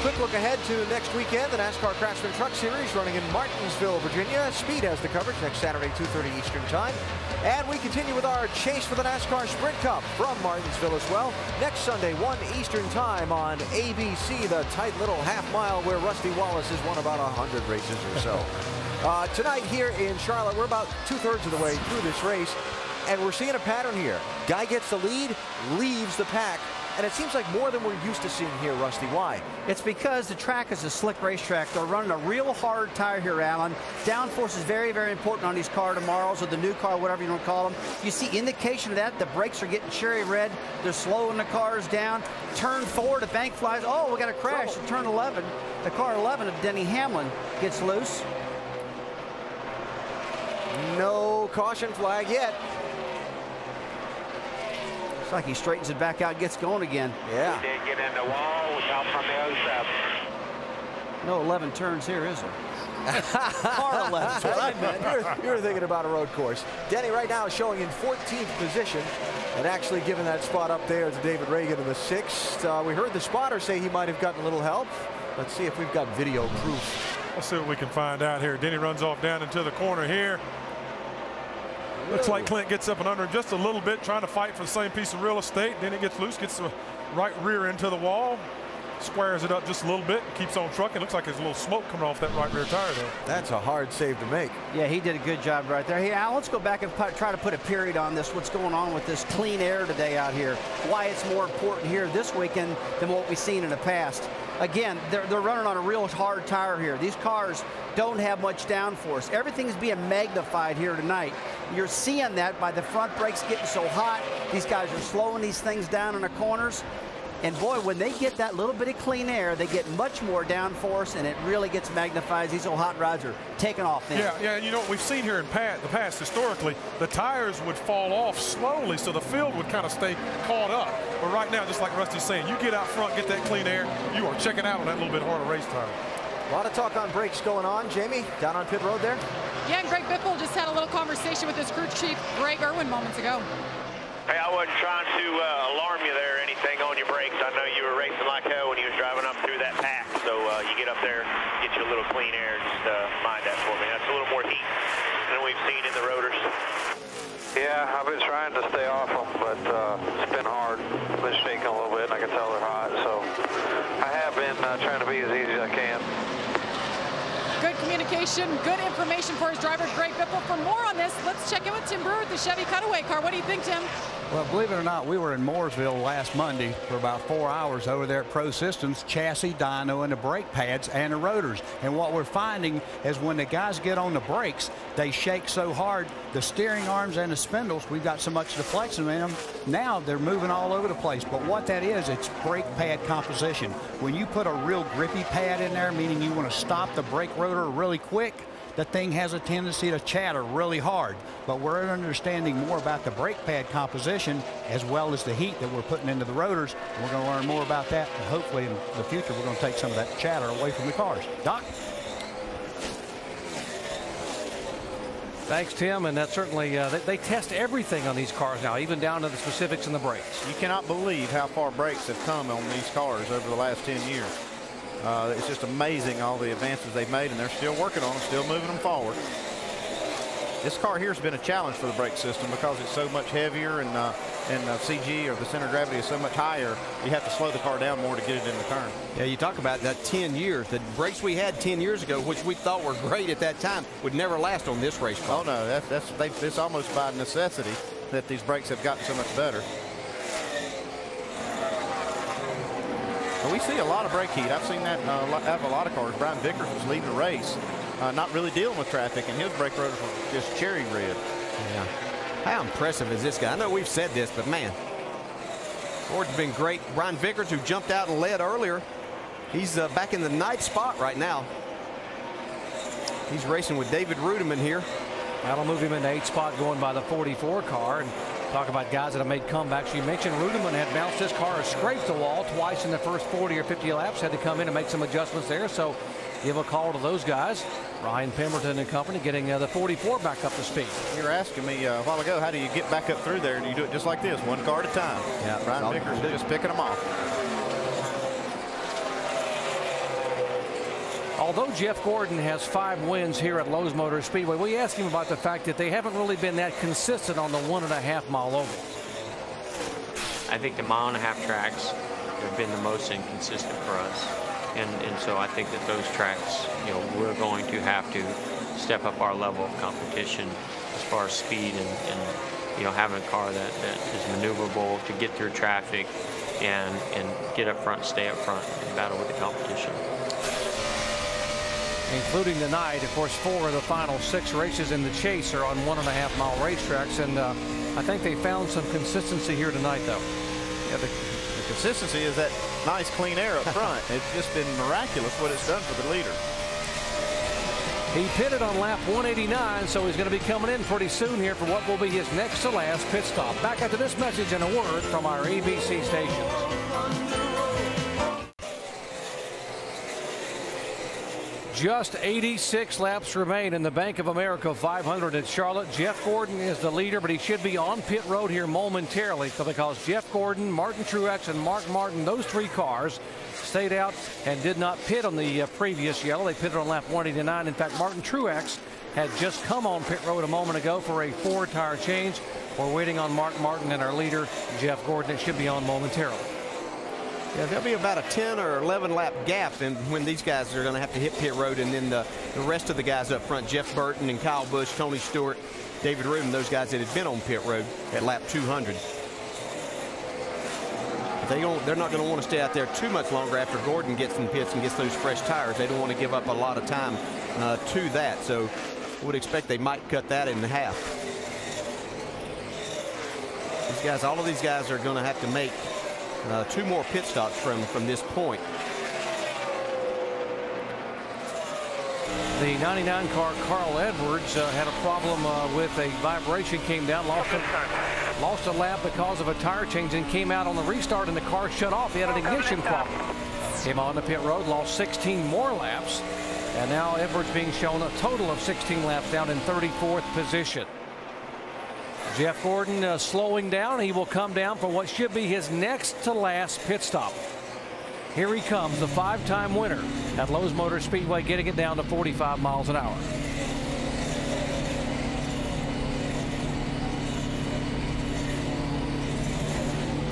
Quick look ahead to next weekend, the NASCAR Craftsman Truck Series running in Martinsville, Virginia. Speed has the coverage next Saturday, 2:30 Eastern Time. And we continue with our chase for the NASCAR Sprint Cup from Martinsville as well. Next Sunday, 1 Eastern Time on ABC, the tight little half mile where Rusty Wallace has won about 100 races or so. Tonight here in Charlotte, we're about 2/3 of the way through this race, and we're seeing a pattern here. Guy gets the lead, leaves the pack and it seems like more than we're used to seeing here, Rusty. Why? It's because the track is a slick racetrack. They're running a real hard tire here, Alan. Downforce is very, very important on these car tomorrows, or the new car, whatever you want to call them. You see indication of that. The brakes are getting cherry red. They're slowing the cars down. Turn 4, the bank flies. Oh, we got a crash at turn 11. The car 11 of Denny Hamlin gets loose. No caution flag yet. It's like he straightens it back out, gets going again. Yeah. We did get in the wall. We come from the 07. No 11 turns here, is there? Car 11. That's what I meant. You're thinking about a road course. Denny right now is showing in 14th position, and actually giving that spot up there to David Ragan in the 6th. We heard the spotter say he might have gotten a little help. Let's see if we've got video proof. Let's see what we can find out here. Denny runs off down into the corner here. Looks like Clint gets up and under him just a little bit, trying to fight for the same piece of real estate. Then it gets loose, gets the right rear into the wall, squares it up just a little bit, and keeps on trucking. Looks like there's a little smoke coming off that right rear tire there. That's a hard save to make. Yeah, he did a good job right there. Hey, Al, let's go back and try to put a period on this. What's going on with this clean air today out here? Why it's more important here this weekend than what we've seen in the past. Again, they're running on a real hard tire here. These cars don't have much downforce. Everything's being magnified here tonight. You're seeing that by the front brakes getting so hot. These guys are slowing these things down in the corners. And boy, when they get that little bit of clean air, they get much more downforce, and it really gets magnified. These old hot rods are taking off then. Yeah, you know what we've seen here in the past historically, the tires would fall off slowly, so the field would kind of stay caught up. But right now, just like Rusty's saying, you get out front, get that clean air, you are checking out on that little bit harder race tire. A lot of talk on brakes going on. Jamie, down on pit road there? Yeah, and Greg Biffle just had a little conversation with his crew chief, Greg Irwin, moments ago. Hey, I wasn't trying to alarm you there or anything on your brakes. I know you were racing like hell when you was driving up through that pack. So you get up there, get you a little clean air. Just mind that for me. That's a little more heat than we've seen in the rotors. Yeah, I've been trying to stay off them, but it's been hard. Been shaking a little bit, and I can tell they're hot. So I have been trying to be as easy as I can. Good communication, good information for his driver, Greg Biffle. For more on this, let's check in with Tim Brewer with the Chevy Cutaway car. What do you think, Tim? Well, believe it or not, we were in Mooresville last Monday for about 4 hours over there at Pro Systems, chassis, dyno, and the brake pads and the rotors. And what we're finding is when the guys get on the brakes, they shake so hard, the steering arms and the spindles, we've got so much deflection in them, now they're moving all over the place. But what that is, it's brake pad composition. When you put a real grippy pad in there, meaning you want to stop the brake rotor really quick, the thing has a tendency to chatter really hard. But we're understanding more about the brake pad composition as well as the heat that we're putting into the rotors. We're going to learn more about that, and hopefully in the future we're going to take some of that chatter away from the cars. Doc? Thanks, Tim, and that certainly, they test everything on these cars now, even down to the specifics in the brakes. You cannot believe how far brakes have come on these cars over the last 10 years. It's just amazing all the advances they've made, and they're still working on them, still moving them forward. This car here has been a challenge for the brake system because it's so much heavier, and CG, or the center of gravity, is so much higher. You have to slow the car down more to get it in the turn. Yeah, you talk about that 10 years. The brakes we had 10 years ago, which we thought were great at that time, would never last on this race car. Oh no, it's almost by necessity that these brakes have gotten so much better. And we see a lot of brake heat. I've seen that out of a lot of cars. Brian Vickers was leading the race, not really dealing with traffic, and his brake rotors were just cherry red. Yeah. How impressive is this guy? I know we've said this, but man, Ford's been great. Brian Vickers, who jumped out and led earlier, he's back in the 9th spot right now. He's racing with David Rudiman here. That'll move him into 8th spot going by the 44 car. And talk about guys that have made comebacks. You mentioned Rudiman had bounced his car or scraped the wall twice in the first 40 or 50 laps. Had to come in and make some adjustments there. So give a call to those guys. Ryan Pemberton and company getting the 44 back up to speed. You were asking me a while ago, how do you get back up through there? And you do it just like this, one car at a time. Yeah, Brian Vickers is just picking them off. Although Jeff Gordon has 5 wins here at Lowe's Motor Speedway, we asked him about the fact that they haven't really been that consistent on the 1.5 mile ovals. I think the 1.5 mile tracks have been the most inconsistent for us. And so I think that those tracks, you know, we're going to have to step up our level of competition as far as speed and you know, having a car that is maneuverable to get through traffic and get up front, stay up front, and battle with the competition. Including tonight, of course, 4 of the final 6 races in the chase are on 1.5-mile racetracks, and I think they found some consistency here tonight, though. Yeah, the consistency is that nice clean air up front. It's just been miraculous what it's done for the leader. He pitted on lap 189, so he's going to be coming in pretty soon here for what will be his next to last pit stop. Back after this message and a word from our ABC stations. Just 86 laps remain in the Bank of America 500 at Charlotte. Jeff Gordon is the leader, but he should be on pit road here momentarily because Jeff Gordon, Martin Truex, and Mark Martin, those 3 cars, stayed out and did not pit on the previous yellow. They pitted on lap 189. In fact, Martin Truex had just come on pit road a moment ago for a 4-tire change. We're waiting on Mark Martin and our leader, Jeff Gordon. It should be on momentarily. Yeah, there'll be about a 10 or 11 lap gap in when these guys are going to have to hit pit road, and then the rest of the guys up front, Jeff Burton and Kyle Busch, Tony Stewart, David Rubin, those guys that had been on pit road at lap 200. They're not going to want to stay out there too much longer after Gordon gets in pits and gets those fresh tires. They don't want to give up a lot of time to that, so I would expect they might cut that in half. These guys, all of these guys are going to have to make 2 more pit stops from this point. The 99 car, Carl Edwards, had a problem with a vibration, came down, lost a lap because of a tire change, and came out on the restart, and the car shut off. He had an ignition problem. Came on the pit road, lost 16 more laps, and now Edwards being shown a total of 16 laps down in 34th position. Jeff Gordon slowing down. He will come down for what should be his next to last pit stop. Here he comes, the 5-time winner at Lowe's Motor Speedway, getting it down to 45 miles an hour.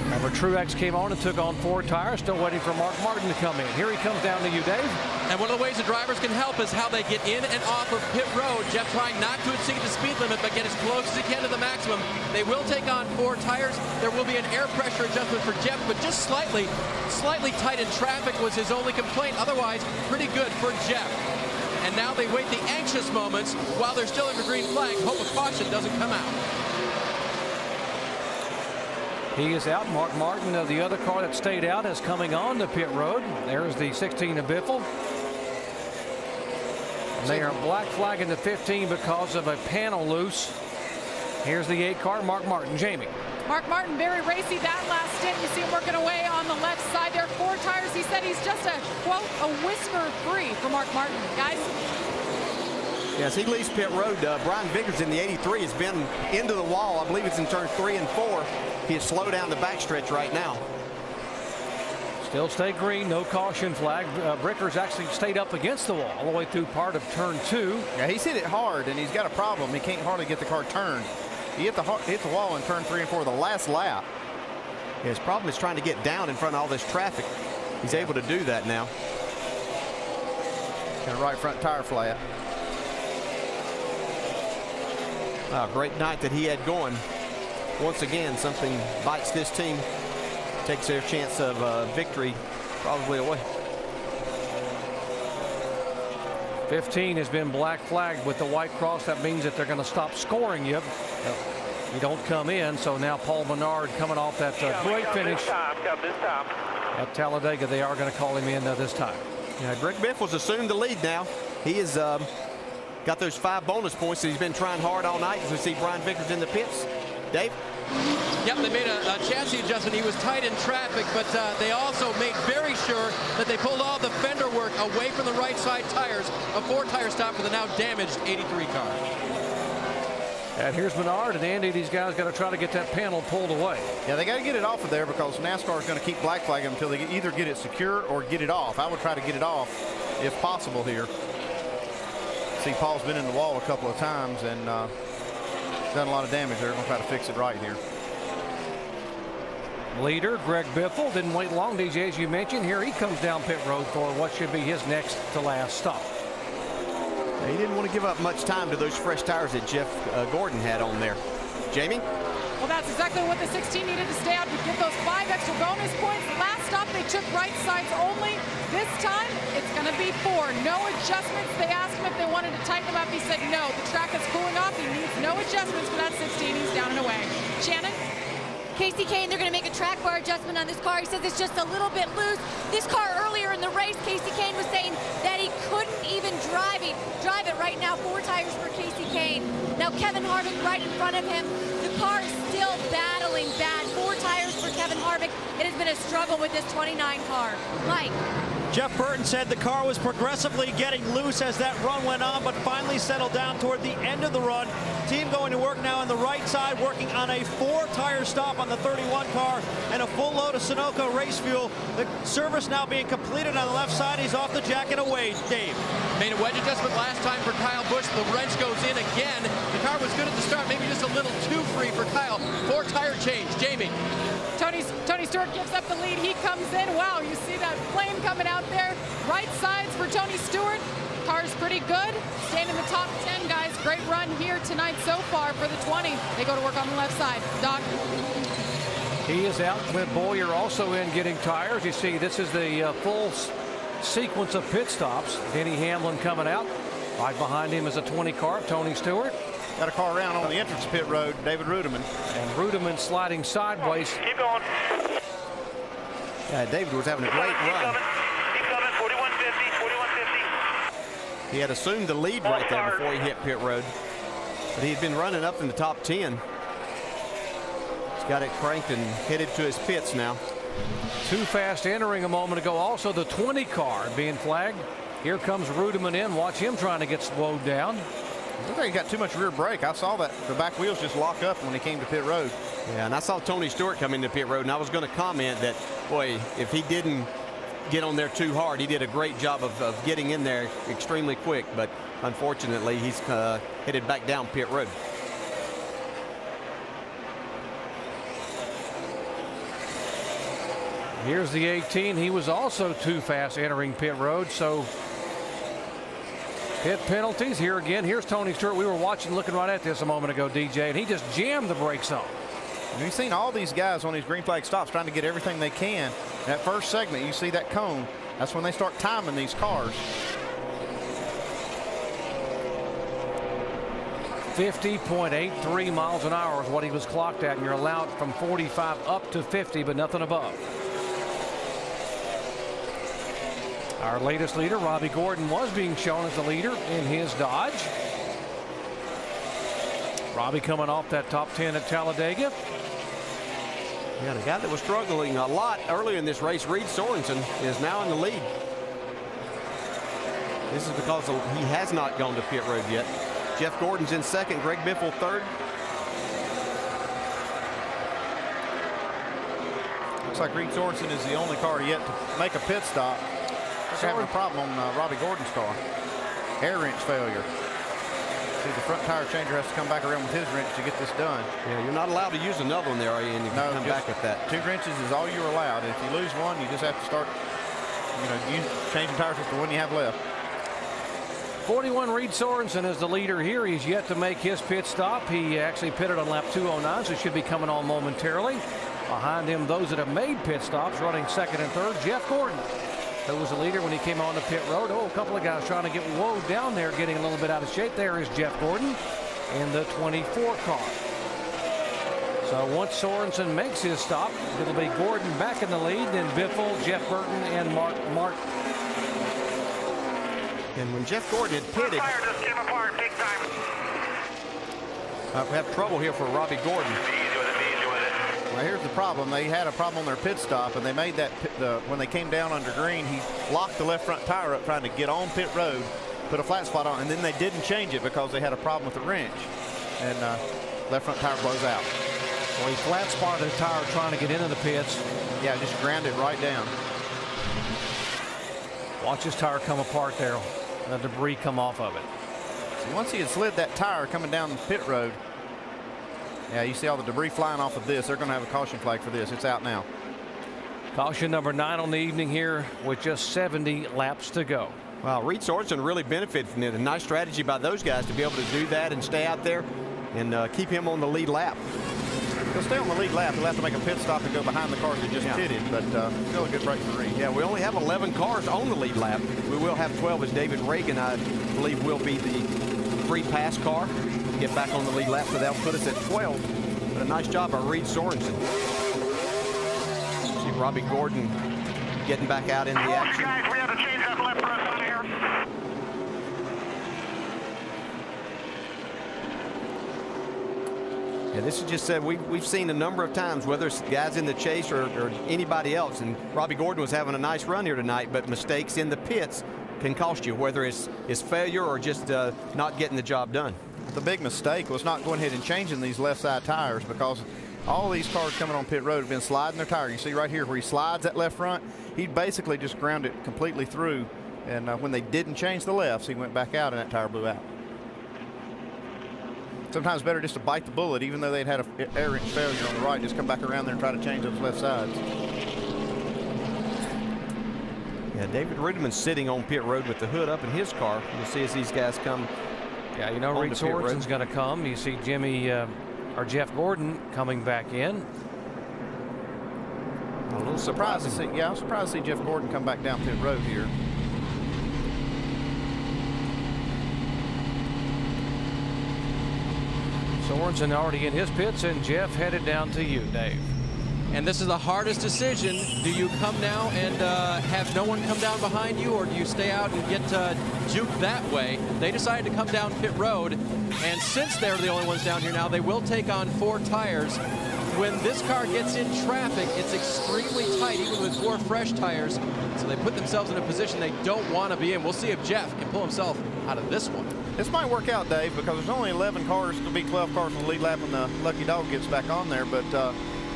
Remember, Truex came on and took on 4 tires, still waiting for Mark Martin to come in. Here he comes down to you, Dave. And one of the ways the drivers can help is how they get in and off of pit road. Jeff trying not to exceed the speed limit, but get as close as he can to the maximum. They will take on 4 tires. There will be an air pressure adjustment for Jeff, but just slightly tight in traffic was his only complaint. Otherwise, pretty good for Jeff. And now they wait the anxious moments while they're still under green flag. Hope a caution doesn't come out. He is out. Mark Martin, the other car that stayed out, is coming on the pit road. There's the 16 of Biffle. They are black flagging the 15 because of a panel loose. Here's the 8 car, Mark Martin. Jamie. Mark Martin, very racy that last stint. You see him working away on the left side there. 4 tires. He said he's just a, quote, a whisker free for Mark Martin. Guys. Yes, he leaves pit road. Brian Vickers in the 83 has been into the wall. I believe it's in turn 3 and 4. He has slowed down the backstretch right now. Still stay green, no caution flag. Brickers actually stayed up against the wall all the way through part of turn 2. Yeah, he's hit it hard, and he's got a problem. He can't hardly get the car turned. He hit the wall in turn 3 and 4 the last lap. Yeah, his problem is trying to get down in front of all this traffic. He's able to do that now. Got a right front tire flat. Great night that he had going. Once again, something bites this team, takes their chance of victory probably away. 15 has been black flagged with the white cross. That means that they're going to stop scoring you. You don't come in. So now Paul Menard coming off that great finish at Talladega. They are going to call him in this time. Yeah, Greg Biffle's assumed the lead now. He has got those 5 bonus points that he's been trying hard all night. As we see Brian Vickers in the pits. Dave? Yep, they made a chassis adjustment. He was tight in traffic, but they also made very sure that they pulled all the fender work away from the right side tires. A 4-tire stop for the now damaged 83 car. And here's Menard and Andy. These guys got to try to get that panel pulled away. Yeah, they got to get it off of there because NASCAR is going to keep black flagging until they either get it secure or get it off. I would try to get it off if possible here. See, Paul's been in the wall a couple of times and done a lot of damage. They're going to try to fix it right here. Leader Greg Biffle didn't wait long, DJ, as you mentioned. Here he comes down pit road for what should be his next to last stop. He didn't want to give up much time to those fresh tires that Jeff Gordon had on there. Jamie? Well, that's exactly what the 16 needed to stay out to get those 5 extra bonus points. Last stop, they took right sides only. This time, it's going to be 4. No adjustments. They asked him if they wanted to tighten them up. He said no. The track is cooling off. He needs no adjustments for that 16. He's down and away. Shannon? Kasey Kahne, they're going to make a track bar adjustment on this car. He says it's just a little bit loose. This car earlier in the race, Kasey Kahne was saying that he couldn't even drive it right now. 4 tires for Kasey Kahne. Now Kevin Harvick right in front of him. The car is still battling bad. 4 tires for Kevin Harvick. It has been a struggle with this 29 car. Mike. Jeff Burton said the car was progressively getting loose as that run went on, but finally settled down toward the end of the run. Team going to work now on the right side, working on a 4-tire stop on the 31 car and a full load of Sunoco race fuel. The service now being completed on the left side. He's off the jack and away. Dave. Made a wedge adjustment last time for Kyle Busch. The wrench goes in again. The car was good at the start, maybe just a little too free for Kyle. 4-tire change. Jamie. Tony Stewart gives up the lead. He comes in. Wow, you see that flame coming out there. Right sides for Tony Stewart. Car's pretty good. Staying in the top 10, guys. Great run here tonight so far for the 20. They go to work on the left side. Doc. He is out. Clint Bowyer also in getting tires. You see, this is the full sequence of pit stops. Denny Hamlin coming out. Right behind him is a 20 car, Tony Stewart. Got a car around on the entrance pit road, David Rudiman. And Rudiman sliding sideways. Keep going. Yeah, David was having a great run. Keep coming. 4150, 4150. He had assumed the lead right there before he hit pit road. But he had been running up in the top 10. He's got it cranked and headed to his pits now. Too fast entering a moment ago. Also the 20 car being flagged. Here comes Rudiman in. Watch him trying to get slowed down. I think he got too much rear brake. I saw that the back wheels just lock up when he came to pit road. Yeah, and I saw Tony Stewart come into pit road, and I was going to comment that, boy, if he didn't get on there too hard, he did a great job of getting in there extremely quick. But unfortunately, he's headed back down pit road. Here's the 18. He was also too fast entering pit road. So pit penalties here again. Here's Tony Stewart. We were watching, looking right at this a moment ago, DJ, and he just jammed the brakes on. You've seen all these guys on these green flag stops trying to get everything they can. That first segment, you see that cone. That's when they start timing these cars. 50.83 miles an hour is what he was clocked at, and you're allowed from 45 up to 50, but nothing above. Our latest leader, Robbie Gordon, was being shown as the leader in his Dodge. Robbie coming off that top 10 at Talladega. Yeah, the guy that was struggling a lot earlier in this race, Reed Sorensen, is now in the lead. This is because he has not gone to pit road yet. Jeff Gordon's in second, Greg Biffle third. Looks like Reed Sorensen is the only car yet to make a pit stop. They're having a problem on Robbie Gordon's car. Air wrench failure. See, the front tire changer has to come back around with his wrench to get this done. Yeah, you're not allowed to use another one there, are you? And you can come back with that. 2 wrenches is all you're allowed. If you lose one, you just have to start, changing tires with the one you have left. 41 Reed Sorensen is the leader here. He's yet to make his pit stop. He actually pitted on lap 209, so should be coming on momentarily. Behind him, those that have made pit stops, running second and third, Jeff Gordon, who was the leader when he came on the pit road. Oh, a couple of guys trying to get Woe down there, getting a little bit out of shape. There is Jeff Gordon in the 24 car. So once Sorensen makes his stop, it'll be Gordon back in the lead, then Biffle, Jeff Burton, and Mark Martin. And when Jeff Gordon had pitted, we have trouble here for Robbie Gordon. Now here's the problem. They had a problem on their pit stop, and they made that when they came down under green, he locked the left front tire up trying to get on pit road, put a flat spot on, and then they didn't change it because they had a problem with the wrench, and left front tire blows out. Well, he flat spotted the tire trying to get into the pits. Yeah, just ground it right down. Watch his tire come apart there. The debris come off of it. So once he had slid that tire coming down the pit road, yeah, you see all the debris flying off of this. They're going to have a caution flag for this. It's out now. Caution number 9 on the evening here with just 70 laps to go. Wow, Reed Sorensen really benefited from it. A nice strategy by those guys to be able to do that and stay out there and keep him on the lead lap. He'll stay on the lead lap. He'll have to make a pit stop and go behind the cars that just pitted, but still a good break for Reed. Yeah, we only have 11 cars on the lead lap. We will have 12 as David Ragan, I believe, will be the free pass car to get back on the lead lap, so that'll put us at 12. But a nice job by Reed Sorensen. See Robbie Gordon getting back out in the action. Guys, we have to change that left front on here. Yeah, this is just said we've seen a number of times, whether it's guys in the chase or anybody else, and Robbie Gordon was having a nice run here tonight, but mistakes in the pits can cost you, whether it's failure or just not getting the job done. The big mistake was not going ahead and changing these left side tires, because all these cars coming on pit road have been sliding their tire. You see right here where he slides that left front, he basically just ground it completely through, and when they didn't change the lefts, he went back out and that tire blew out. Sometimes better just to bite the bullet, even though they'd had an air wrench failure on the right, just come back around there and try to change those left sides. Yeah, David Riddiman's sitting on pit road with the hood up in his car. You'll see as these guys come. Yeah, you know, Reed Sorensen's going to come. You see Jimmy or Jeff Gordon coming back in. A little surprised to see. Yeah, I'm surprised to see Jeff Gordon come back down pit road here. Sorensen already in his pits, and Jeff headed down to you, Dave. And this is the hardest decision. Do you come now and have no one come down behind you, or do you stay out and get juked that way? They decided to come down pit road, and since they're the only ones down here now, they will take on 4 tires. When this car gets in traffic, it's extremely tight, even with 4 fresh tires. So they put themselves in a position they don't want to be in. We'll see if Jeff can pull himself out of this one. This might work out, Dave, because there's only 11 cars to be 12 cars on the lead lap when the lucky dog gets back on there. But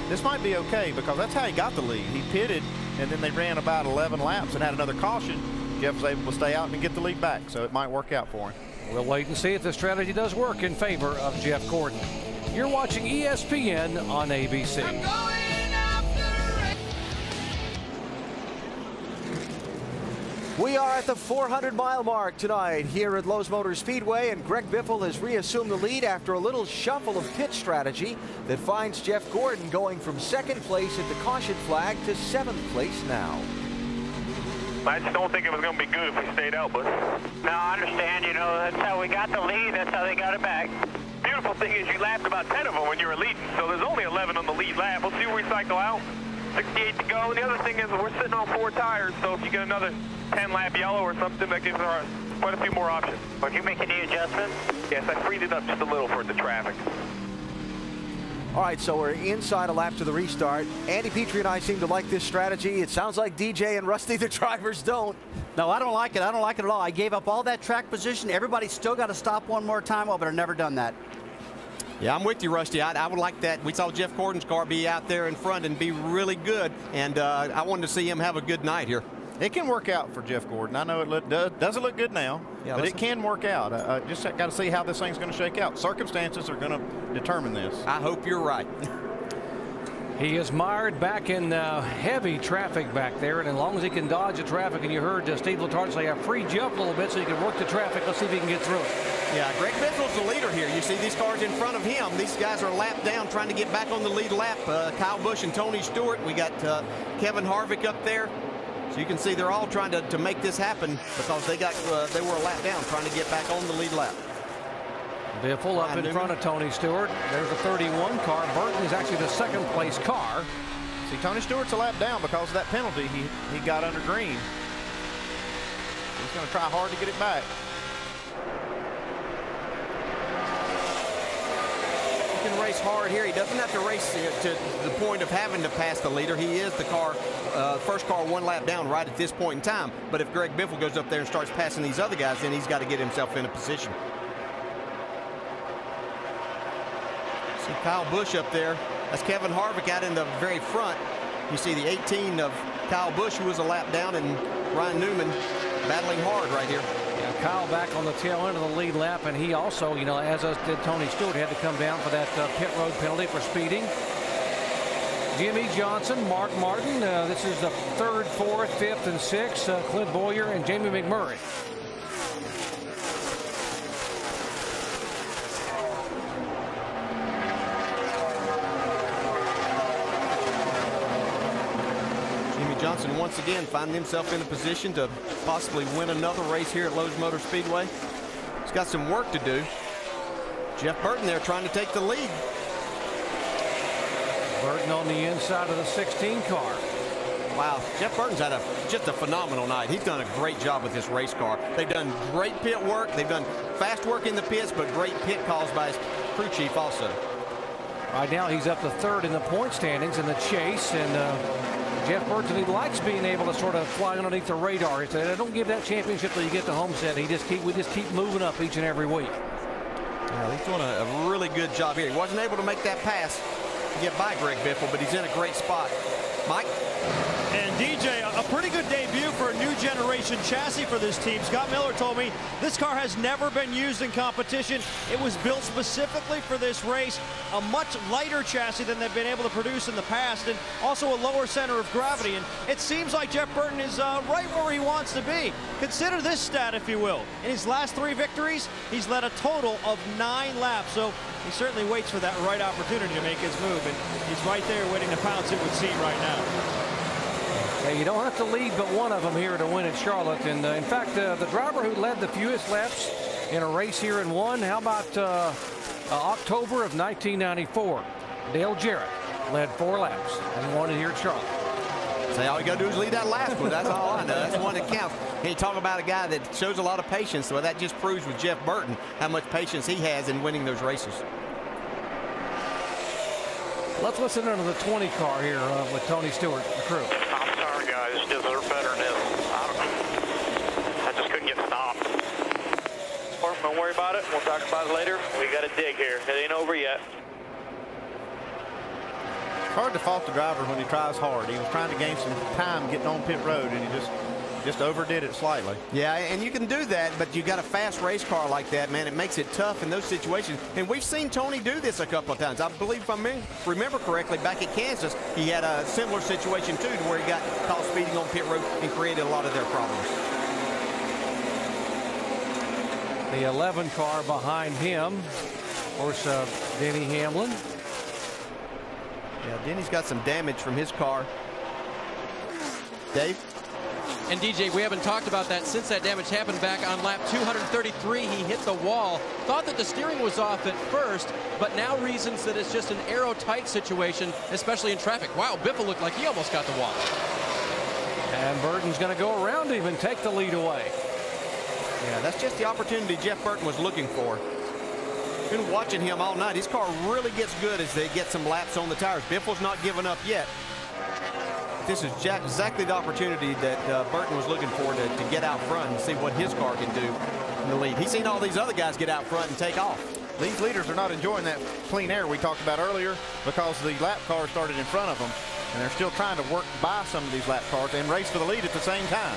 this might be okay, because that's how he got the lead. He pitted, and then they ran about 11 laps and had another caution. Jeff was able to stay out and get the lead back, so it might work out for him. We'll wait and see if the strategy does work in favor of Jeff Gordon. You're watching ESPN on ABC. We are at the 400-mile mark tonight here at Lowe's Motor Speedway, and Greg Biffle has reassumed the lead after a little shuffle of pit strategy that finds Jeff Gordon going from 2nd place at the caution flag to 7th place now. I just don't think it was going to be good if we stayed out, but no, I understand. You know, that's how we got the lead. That's how they got it back. Beautiful thing is you lapped about 10 of them when you were leading, so there's only 11 on the lead lap. We'll see where we cycle out. 68 to go. And the other thing is we're sitting on 4 tires, so if you get another 10-lap yellow or something, that gives us quite a few more options. Did you make any adjustments? Yes, I freed it up just a little for the traffic. All right, so we're inside a lap to the restart. Andy Petrie and I seem to like this strategy. It sounds like DJ and Rusty, the drivers, don't. No, I don't like it. I don't like it at all. I gave up all that track position. Everybody's still got to stop one more time. Oh, but I've never done that. Yeah, I'm with you, Rusty. I would like that. We saw Jeff Gordon's car be out there in front and be really good, and I wanted to see him have a good night here. It can work out for Jeff Gordon. I know it doesn't look good now, yeah, but it can work out. Just got to see how this thing's going to shake out. Circumstances are going to determine this. I hope you're right. He is mired back in heavy traffic back there, and as long as he can dodge the traffic, and you heard Steve Letarte say, I freed you up a little bit so you can work the traffic. Let's see if he can get through it. Yeah, Greg Biffle's the leader here. You see these cars in front of him. These guys are lapped down trying to get back on the lead lap. Kyle Busch and Tony Stewart. We got Kevin Harvick up there. So you can see they're all trying to make this happen because they were a lap down trying to get back on the lead lap. Biffle up in front of Tony Stewart. There's a 31 car. Burton is actually the 2nd place car. See, Tony Stewart's a lap down because of that penalty he got under green. He's going to try hard to get it back. He can race hard here. He doesn't have to race to the point of having to pass the leader. He is the car, first car 1 lap down right at this point in time. But if Greg Biffle goes up there and starts passing these other guys, then he's got to get himself in a position. See Kyle Busch up there. That's Kevin Harvick out in the very front. You see the 18 of Kyle Busch, who was a lap down, and Ryan Newman battling hard right here. Yeah, Kyle back on the tail end of the lead lap, and he also, you know, as us did Tony Stewart, had to come down for that pit road penalty for speeding. Jimmy Johnson, Mark Martin. This is the 3rd, 4th, 5th, and 6th. Clint Bowyer and Jamie McMurray. Johnson once again finding himself in a position to possibly win another race here at Lowe's Motor Speedway. He's got some work to do. Jeff Burton there trying to take the lead. Burton on the inside of the 16 car. Wow, Jeff Burton's had just a phenomenal night. He's done a great job with this race car. They've done great pit work. They've done fast work in the pits, but great pit calls by his crew chief also. Right now he's up to third in the point standings in the chase, and Jeff Burton, he likes being able to sort of fly underneath the radar. He said, "I don't give that championship till you get to Homestead." We just keep moving up each and every week. Yeah, he's doing a really good job here. He wasn't able to make that pass to get by Greg Biffle, but he's in a great spot. Mike? And DJ, a pretty good debut for a new generation chassis for this team. Scott Miller told me this car has never been used in competition. It was built specifically for this race. A much lighter chassis than they've been able to produce in the past, and also a lower center of gravity. And it seems like Jeff Burton is right where he wants to be. Consider this stat, if you will. In his last 3 victories, he's led a total of 9 laps. So he certainly waits for that right opportunity to make his move, and he's right there waiting to pounce, it would seem, right now. Yeah, you don't have to lead but one of them here to win at Charlotte. And in fact, the driver who led the fewest laps in a race here and won, how about October of 1994? Dale Jarrett led 4 laps and won it here at Charlotte. Say all you got to do is lead that last one. That's all I know. That's the one that counts. And you talk about a guy that shows a lot of patience. Well, that just proves with Jeff Burton how much patience he has in winning those races. Let's listen into the 20 car here with Tony Stewart, the crew. I'm sorry, guys. Deserve better than this. I just couldn't get stopped. Don't worry about it. We'll talk about it later. We got to dig here. It ain't over yet. It's hard to fault the driver when he tries hard. He was trying to gain some time getting on pit road, and he just overdid it slightly. Yeah, and you can do that, but you got a fast race car like that, man. It makes it tough in those situations. And we've seen Tony do this a couple of times. I believe, if I remember correctly, back at Kansas, he had a similar situation, too, to where he got caught speeding on pit road and created a lot of their problems. The 11 car behind him, of course, Denny Hamlin. Yeah, Denny's got some damage from his car. Dave? And DJ, we haven't talked about that since that damage happened back on lap 233. He hit the wall. Thought that the steering was off at first, but now reasons that it's just an aero-tight situation, especially in traffic. Wow, Biffle looked like he almost got the wall. And Burton's going to go around him and take the lead away. Yeah, that's just the opportunity Jeff Burton was looking for. Been watching him all night. His car really gets good as they get some laps on the tires. Biffle's not giving up yet. This is exactly the opportunity that Burton was looking for to get out front and see what his car can do in the lead. He's seen all these other guys get out front and take off. These leaders are not enjoying that clean air we talked about earlier because the lap car started in front of them, and they're still trying to work by some of these lap cars and race for the lead at the same time.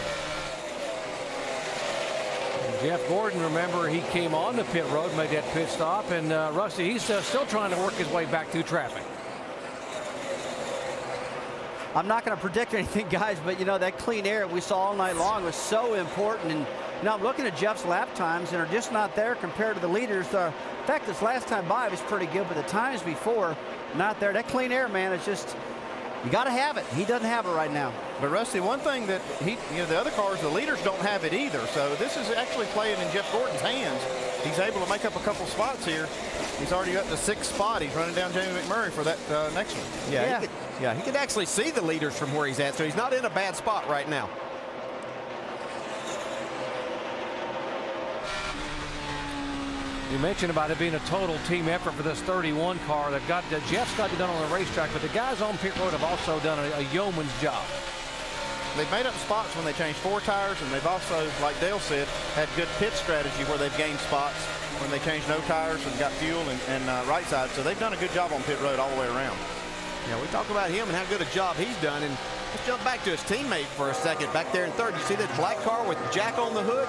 Jeff Gordon, remember, he came on the pit road, made that pit stop, and Rusty, he's still trying to work his way back through traffic. I'm not going to predict anything, guys, but, you know, that clean air we saw all night long was so important. And, you know, I'm looking at Jeff's lap times, and are just not there compared to the leaders. In fact, this last time by was pretty good, but the times before, not there. That clean air, man, it's just, you got to have it. He doesn't have it right now. But, Rusty, one thing that the other cars, the leaders don't have it either. So this is actually playing in Jeff Gordon's hands. He's able to make up a couple spots here. He's already up to 6th spot. He's running down Jamie McMurray for that next one. Yeah, he could actually see the leaders from where he's at, so he's not in a bad spot right now. You mentioned about it being a total team effort for this 31 car. Jeff's got it done on the racetrack, but the guys on pit road have also done a yeoman's job. They've made up spots when they changed 4 tires, and they've also, like Dale said, had good pit strategy where they've gained spots when they changed no tires and got fuel and right side. So they've done a good job on pit road all the way around. Yeah, we talk about him and how good a job he's done. And let's jump back to his teammate for a second back there in third. You see that black car with Jack on the hood?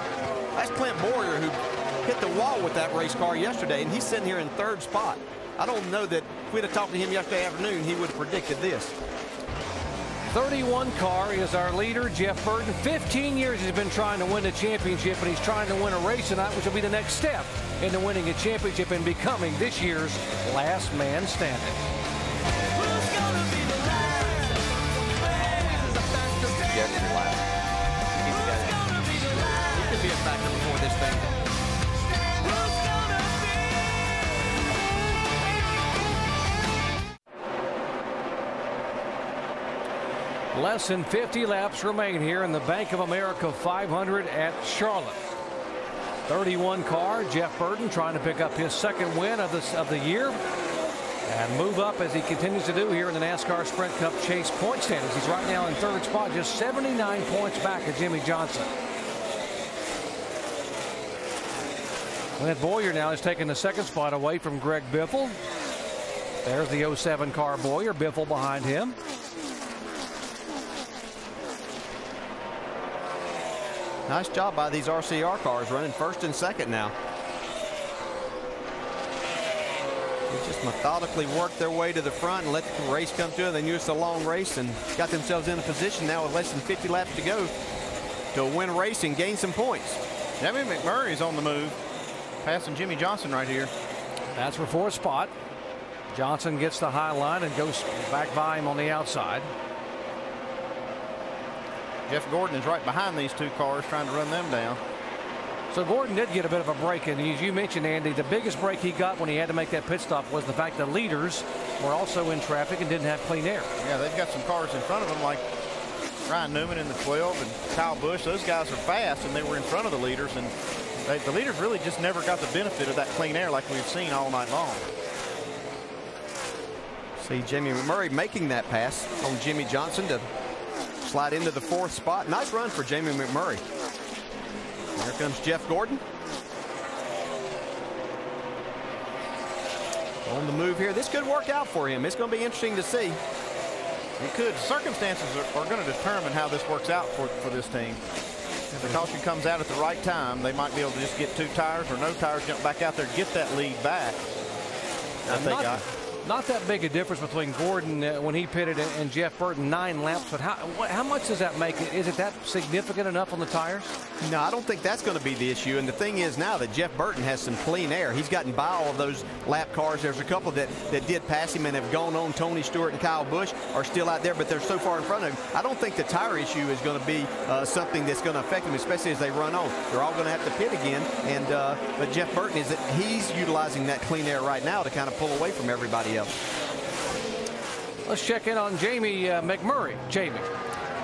That's Clint Boyer, who hit the wall with that race car yesterday, and he's sitting here in 3rd spot. I don't know that if we'd have talked to him yesterday afternoon, he would have predicted this. 31 car is our leader, Jeff Burton. 15 years he's been trying to win the championship, and he's trying to win a race tonight, which will be the next step into winning a championship and becoming this year's last man standing. Less than 50 laps remain here in the Bank of America 500 at Charlotte. 31 car, Jeff Burton trying to pick up his second win of the year and move up as he continues to do here in the NASCAR Sprint Cup Chase point standings. He's right now in third spot, just 79 points back of Jimmie Johnson. Clint Bowyer now is taking the second spot away from Greg Biffle. There's the 07 car Bowyer, Biffle behind him. Nice job by these RCR cars running first and second now. They just methodically worked their way to the front and let the race come to them. They knew it's a long race and got themselves in a position now with less than 50 laps to go to win a race and gain some points. Jamie McMurray is on the move, passing Jimmie Johnson right here. That's for fourth spot. Johnson gets the high line and goes back by him on the outside. Jeff Gordon is right behind these two cars trying to run them down. So Gordon did get a bit of a break, and as you mentioned, Andy, the biggest break he got when he had to make that pit stop was the fact that leaders were also in traffic and didn't have clean air. Yeah, they've got some cars in front of them like Ryan Newman in the 12 and Kyle Busch. Those guys are fast, and they were in front of the leaders, and the leaders really just never got the benefit of that clean air like we've seen all night long. See Jamie McMurray making that pass on Jimmie Johnson to slide into the fourth spot. Nice run for Jamie McMurray. Here comes Jeff Gordon. On the move here. This could work out for him. It's going to be interesting to see. It could. Circumstances are going to determine how this works out for this team. If the caution comes out at the right time, they might be able to just get 2 tires or no tires, jump back out there, get that lead back that they got. Not that big a difference between Gordon when he pitted and Jeff Burton, 9 laps, but how much does that make? Is it that significant enough on the tires? No, I don't think that's going to be the issue. And the thing is now that Jeff Burton has some clean air. He's gotten by all of those lap cars. There's a couple that did pass him and have gone on. Tony Stewart and Kyle Busch are still out there, but they're so far in front of him. I don't think the tire issue is going to be something that's going to affect them, especially as they run on. They're all going to have to pit again. And but Jeff Burton he's utilizing that clean air right now to kind of pull away from everybody else. Let's check in on Jamie McMurray. Jamie.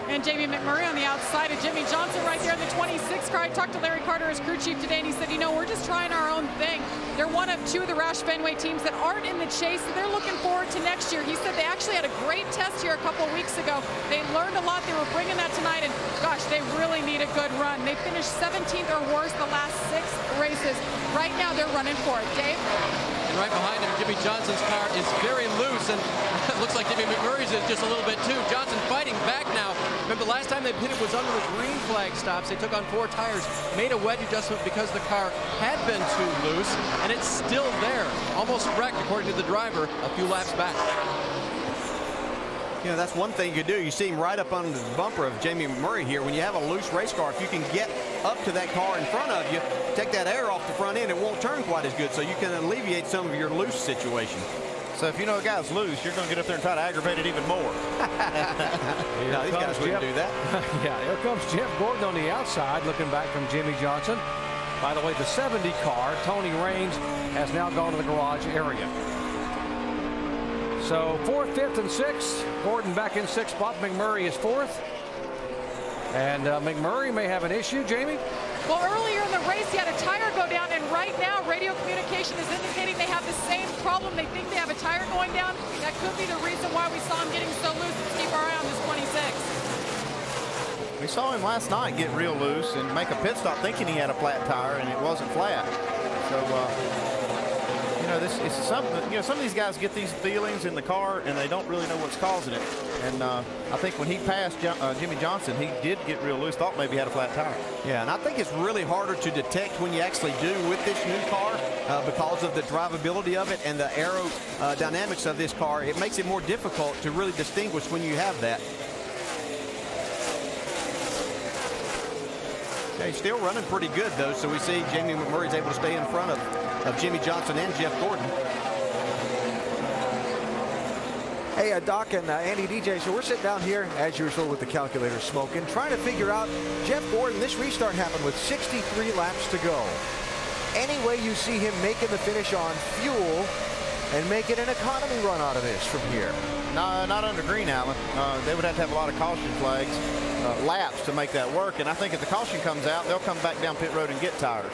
And Jamie McMurray on the outside of Jimmie Johnson right there in the 26 car. I talked to Larry Carter, his crew chief, today, and he said, you know, we're just trying our own thing. They're one of 2 of the Roush Fenway teams that aren't in the chase, so they're looking forward to next year. He said they actually had a great test here a couple of weeks ago. They learned a lot. They were bringing that tonight, and gosh, they really need a good run. They finished 17th or worse the last 6 races. Right now, they're running for it. Dave? And right behind him, Jimmie Johnson's car is very loose, and it looks like Jamie McMurray's is just a little bit too. Johnson fighting back now. Remember, the last time they pitted was under the green flag stops. They took on 4 tires, made a wedge adjustment because the car had been too loose, and it's still there. Almost wrecked, according to the driver, a few laps back. You know, that's one thing you do. You see him right up under the bumper of Jamie McMurray here. When you have a loose race car, if you can get up to that car in front of you, take that air off the front end, it won't turn quite as good, so you can alleviate some of your loose situation. So if you know a guy's loose, you're going to get up there and try to aggravate it even more. No, these guys wouldn't do that. Yeah, here comes Jeff Gordon on the outside, looking back from Jimmie Johnson. By the way, the 70 car, Tony Raines, has now gone to the garage area. So 4th, 5th, and 6th. Gordon back in 6th spot. McMurray is 4th. And McMurray may have an issue, Jamie? Well, earlier in the race, he had a tire go down, and right now, radio communication is indicating they have the same problem. They think they have a tire going down. That could be the reason why we saw him getting so loose. Let's keep our eye on this 26. We saw him last night get real loose and make a pit stop thinking he had a flat tire, and it wasn't flat. So, you know, this is something, you know, some of these guys get these feelings in the car, and they don't really know what's causing it. And I think when he passed Jimmie Johnson, he did get real loose, thought maybe he had a flat tire. Yeah, and I think it's really harder to detect when you actually do with this new car because of the drivability of it and the aerodynamics of this car. It makes it more difficult to really distinguish when you have that. Okay, still running pretty good, though, so we see Jamie McMurray is able to stay in front of Jimmie Johnson and Jeff Gordon. Hey, Doc and Andy DJ, so we're sitting down here, as usual, with the calculator smoking, trying to figure out, Jeff Gordon, this restart happened with 63 laps to go. Any way you see him making the finish on fuel, and make it an economy run out of this from here? No, not under Green, Allen. They would have to have a lot of caution flags, laps to make that work. And I think if the caution comes out, they'll come back down pit road and get tires.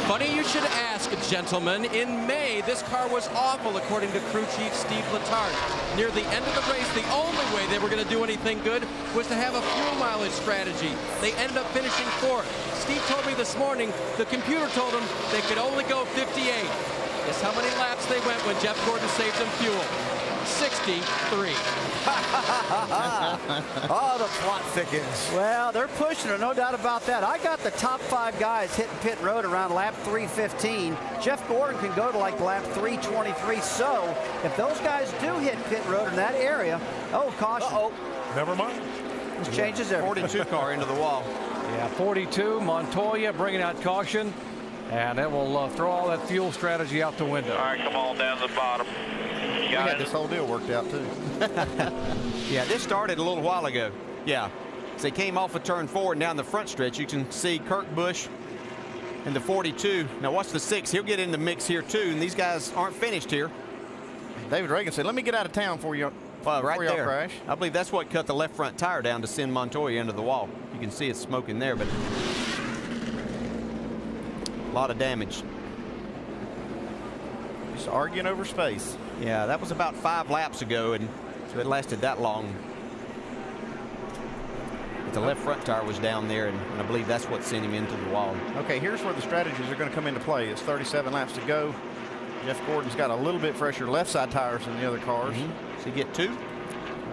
Funny you should ask, gentlemen. In May, this car was awful, according to crew chief Steve Letarte. Near the end of the race, the only way they were going to do anything good was to have a fuel mileage strategy. They ended up finishing 4th. Steve told me this morning the computer told them they could only go 58. Guess how many laps they went when Jeff Gordon saved them fuel? 63. Oh, the plot thickens. Well, they're pushing it, no doubt about that. I got the top 5 guys hitting pit road around lap 315. Jeff Gordon can go to like lap 323. So if those guys do hit pit road in that area, oh, caution. Uh-oh. Never mind. This changes everything. 42 car into the wall. Yeah, 42, Montoya bringing out caution, and it will throw all that fuel strategy out the window. All right, come on down to the bottom. We had this whole deal worked out, too. Yeah, this started a little while ago. Yeah. As they came off of turn 4 and down the front stretch, you can see Kurt Busch in the 42. Now, watch the 6. He'll get in the mix here, too, and these guys aren't finished here. David Ragan said, let me get out of town for you. Well, right there. Crash. I believe that's what cut the left front tire down to send Montoya into the wall. You can see it's smoking there, but a lot of damage. Just arguing over space. Yeah, that was about 5 laps ago, and so it lasted that long. But the left front tire was down there, and I believe that's what sent him into the wall. Okay, here's where the strategies are going to come into play. It's 37 laps to go. Jeff Gordon's got a little bit fresher left side tires than the other cars. Does he get 2?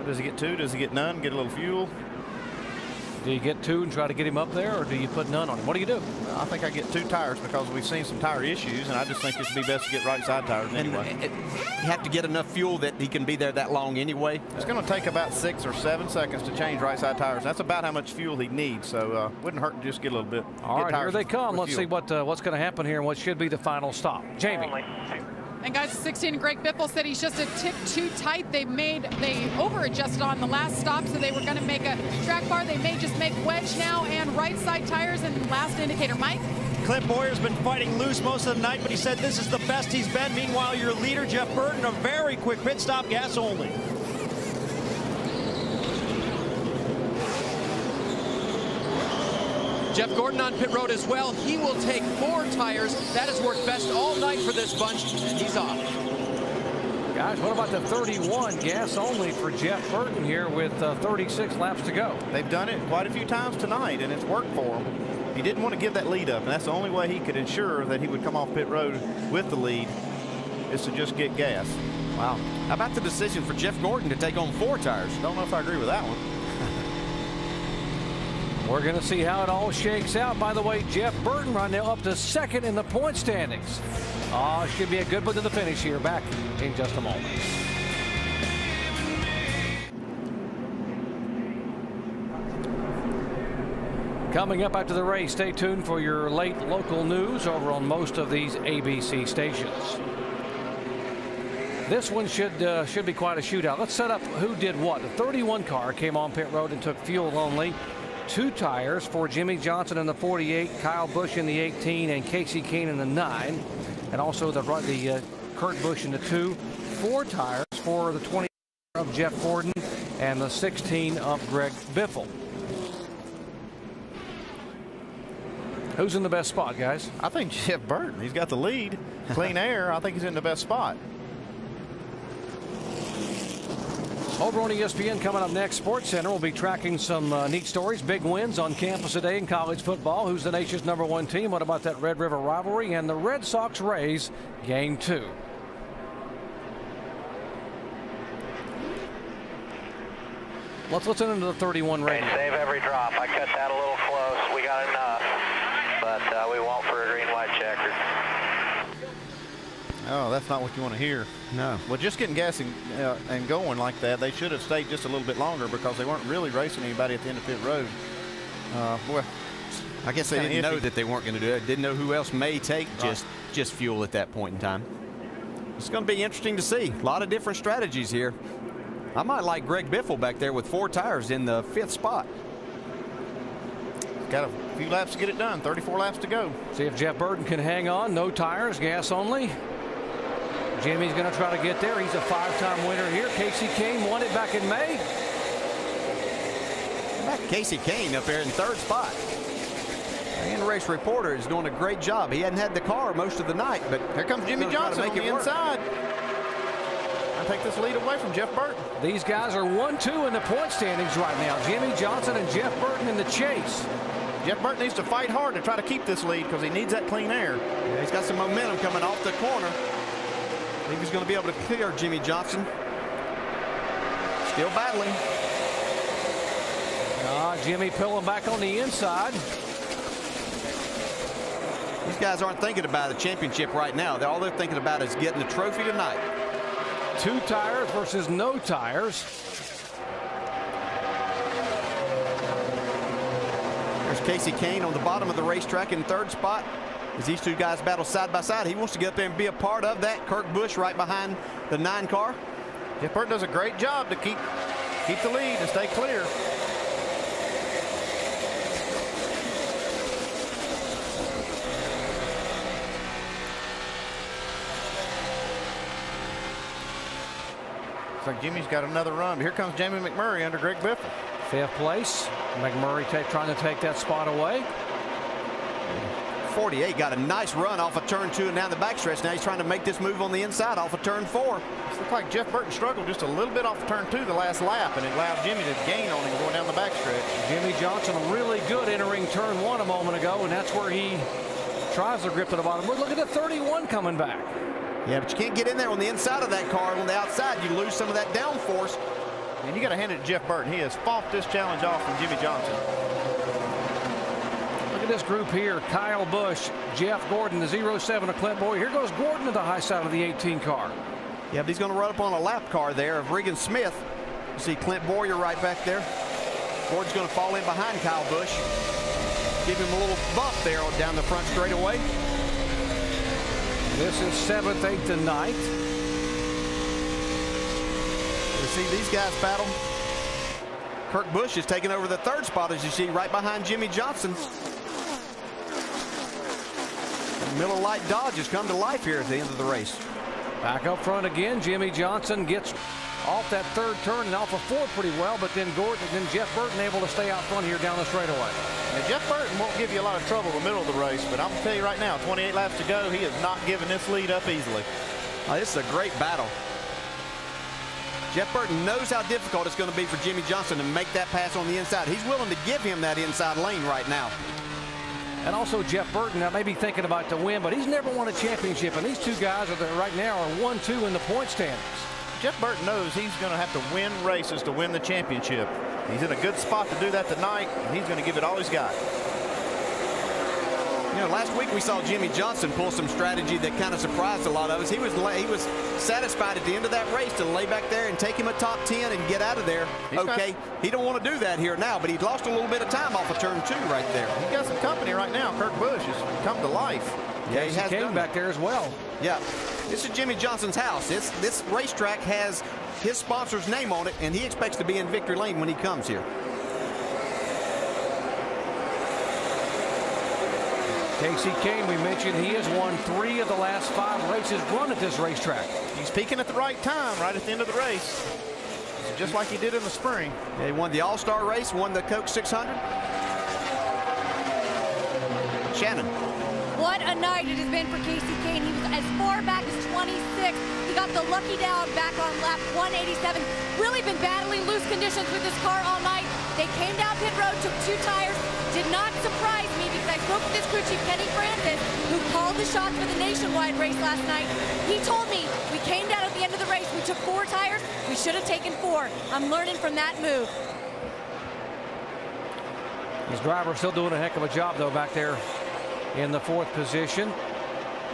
Does he get 2? Does he get none? Get a little fuel? Do you get 2 and try to get him up there, or do you put none on him? What do you do? I think I get 2 tires because we've seen some tire issues, and I just think it'd be best to get right side tires anyway. And you have to get enough fuel that he can be there that long anyway. It's going to take about 6 or 7 seconds to change right side tires. That's about how much fuel he needs, so wouldn't hurt to just get a little bit. All right, here they come. Let's see what's going to happen here and what should be the final stop. Jamie. And guys, 16, Greg Biffle said he's just a tick too tight. They over-adjusted on the last stop, so they were going to make a track bar. They may just make wedge now and right side tires. And last indicator, Mike. Clint Bowyer's been fighting loose most of the night, but he said this is the best he's been. Meanwhile, your leader, Jeff Burton, a very quick pit stop, gas only. Jeff Gordon on pit road as well. He will take 4 tires. That has worked best all night for this bunch, and he's off. Guys, what about the 31 gas only for Jeff Burton here with 36 laps to go? They've done it quite a few times tonight, and it's worked for him. He didn't want to give that lead up, and that's the only way he could ensure that he would come off pit road with the lead is to just get gas. Wow. How about the decision for Jeff Gordon to take on 4 tires? Don't know if I agree with that one. We're going to see how it all shakes out. By the way, Jeff Burton right now up to 2nd in the point standings. Should be a good one to the finish here. Back in just a moment. Coming up after the race, stay tuned for your late local news over on most of these ABC stations. This one should be quite a shootout. Let's set up who did what. The 31 car came on pit road and took fuel only. 2 tires for Jimmie Johnson in the 48, Kyle Busch in the 18, and Kasey Kahne in the 9. And also the Kurt Busch in the 2. 4 tires for the 20 of Jeff Gordon and the 16 of Greg Biffle. Who's in the best spot, guys? I think Jeff Burton. He's got the lead. Clean air. I think he's in the best spot. Over on ESPN coming up next, SportsCenter will be tracking some neat stories, big wins on campus today in college football. Who's the nation's #1 team? What about that Red River rivalry and the Red Sox-Rays game 2? Let's listen into the 31 radio. Okay, save every drop. I cut that a little close. We got enough, but we won't for a green-white checker. Oh, that's not what you want to hear. No. Well, just getting gas and going like that, they should have stayed just a little bit longer because they weren't really racing anybody at the end of pit road. Well, I guess they didn't know that they weren't going to do it. Didn't know who else may take just fuel at that point in time. It's going to be interesting to see. A lot of different strategies here. I might like Greg Biffle back there with 4 tires in the 5th spot. Got a few laps to get it done. 34 laps to go. See if Jeff Burton can hang on. No tires, gas only. Jimmy's going to try to get there. He's a 5-time winner here. Casey Kane won it back in May. Casey Kane up there in 3rd spot. And Race Reporter is doing a great job. He hadn't had the car most of the night, but here comes Jimmy Johnson on the inside. I take this lead away from Jeff Burton. These guys are 1-2 in the point standings right now. Jimmy Johnson and Jeff Burton in the chase. Jeff Burton needs to fight hard to try to keep this lead because he needs that clean air. Yeah, he's got some momentum coming off the corner. I think he's going to be able to clear Jimmy Johnson. Still battling. Jimmy pulling back on the inside. These guys aren't thinking about a championship right now. All they're thinking about is getting the trophy tonight. 2 tires versus no tires. There's Casey Kane on the bottom of the racetrack in 3rd spot. As these 2 guys battle side by side, he wants to get up there and be a part of that. Kurt Busch right behind the 9 car. Jeff Burton does a great job to keep the lead and stay clear. Looks like Jimmy's got another run. Here comes Jamie McMurray under Greg Biffle. 5th place. McMurray trying to take that spot away. 48 got a nice run off of turn 2 and down the backstretch. Now he's trying to make this move on the inside off of turn 4. It looks like Jeff Burton struggled just a little bit off of turn 2 the last lap, and it allowed Jimmy to gain on him going down the backstretch. Jimmy Johnson really good entering turn 1 a moment ago, and that's where he tries the grip to the bottom. Look at the 31 coming back. Yeah, but you can't get in there on the inside of that car. On the outside, you lose some of that downforce. And you got to hand it to Jeff Burton. He has fought this challenge off from Jimmy Johnson. Look at this group here. Kyle Busch, Jeff Gordon, the 07 of Clint Bowyer. Here goes Gordon to the high side of the 18 car. Yeah, but he's going to run up on a lap car there of Regan Smith. You see Clint Bowyer right back there. Gordon's going to fall in behind Kyle Busch. Give him a little bump there down the front straightaway. This is 7th, 8th, and 9th. You see these guys battle. Kurt Busch is taking over the 3rd spot, as you see, right behind Jimmy Johnson. Miller Lite Dodge has come to life here at the end of the race. Back up front again. Jimmy Johnson gets off that 3rd turn and off of 4 pretty well, but then Jeff Burton able to stay out front here down the straightaway. Now, Jeff Burton won't give you a lot of trouble in the middle of the race, but I'm going to tell you right now, 28 laps to go, he is not giving this lead up easily. This is a great battle. Jeff Burton knows how difficult it's going to be for Jimmy Johnson to make that pass on the inside. He's willing to give him that inside lane right now. And also Jeff Burton now may be thinking about the win, but he's never won a championship, and these 2 guys right now are 1-2 in the point standings. Jeff Burton knows he's going to have to win races to win the championship. He's in a good spot to do that tonight, and he's going to give it all he's got. You know, last week we saw Jimmy Johnson pull some strategy that kind of surprised a lot of us. He was satisfied at the end of that race to lay back there and take him a top 10 and get out of there. Okay, he don't want to do that here now, but he lost a little bit of time off of turn 2 right there. He's got some company right now. Kurt Busch has come to life. Yeah, he came back there as well. Yeah, this is Jimmy Johnson's house. This racetrack has his sponsor's name on it, and he expects to be in victory lane when he comes here. Casey Kane, we mentioned he has won 3 of the last 5 races run at this racetrack. He's peaking at the right time, right at the end of the race. Just like he did in the spring. Yeah, he won the All-Star race, won the Coke 600. Shannon. What a night it has been for Casey Kane. He was as far back as 26. He got the lucky down back on lap 187. Really been battling loose conditions with this car all night. They came down pit road, took 2 tires. Did not surprise me because I spoke with this crew chief, Kenny Francis, who called the shots for the nationwide race last night. He told me we came down at the end of the race. We took 4 tires. We should have taken 4. I'm learning from that move. His driver still doing a heck of a job, though, back there in the 4th position.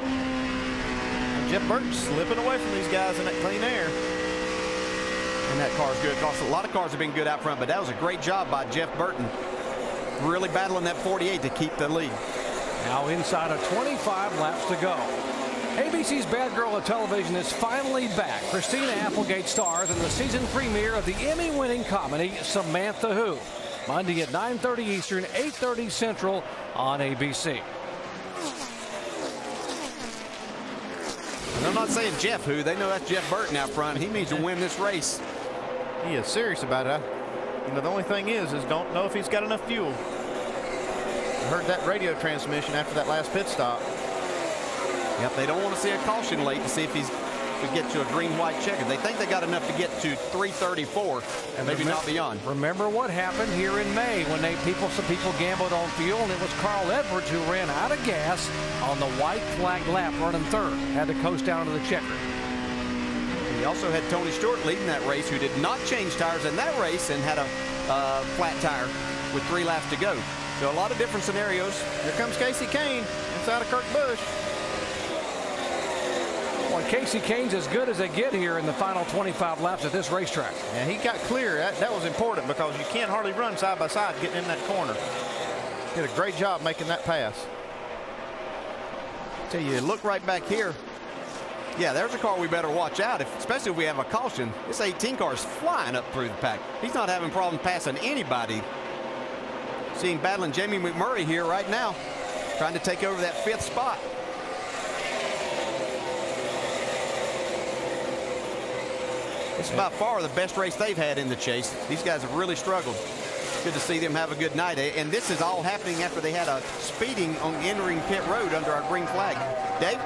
And Jeff Burton slipping away from these guys in that clean air. And that car's good. A lot of cars have been good out front, but that was a great job by Jeff Burton. Really battling that 48 to keep the lead. Now inside of 25 laps to go. ABC's Bad Girl of Television is finally back. Christina Applegate stars in the season premiere of the Emmy-winning comedy Samantha Who. Monday at 9:30 Eastern, 8:30 Central on ABC. I'm not saying Jeff who. They know that's Jeff Burton out front. He needs to win this race. He is serious about it. You know, the only thing is don't know if he's got enough fuel. I heard that radio transmission after that last pit stop. Yep, they don't want to see a caution late to see if he's to get to a green-white checker. They think they got enough to get to 334 and maybe not beyond. Remember what happened here in May when some people gambled on fuel, and it was Carl Edwards who ran out of gas on the white flag lap running third. Had to coast down to the checker. He also had Tony Stewart leading that race, who did not change tires in that race and had a flat tire with 3 laps to go. So a lot of different scenarios. Here comes Kasey Kahne inside of Kurt Busch. Well, Kasey Kahne's as good as they get here in the final 25 laps at this racetrack. And he got clear. That was important because you can't hardly run side by side getting in that corner. Did a great job making that pass. Tell you, look right back here. Yeah, there's a car we better watch out, especially if we have a caution. This 18 car is flying up through the pack. He's not having problems passing anybody. Seeing battling Jamie McMurray here right now, trying to take over that 5th spot. It's by far the best race they've had in the chase. These guys have really struggled. Good to see them have a good night. And this is all happening after they had a speeding on entering pit road under our green flag. Dave?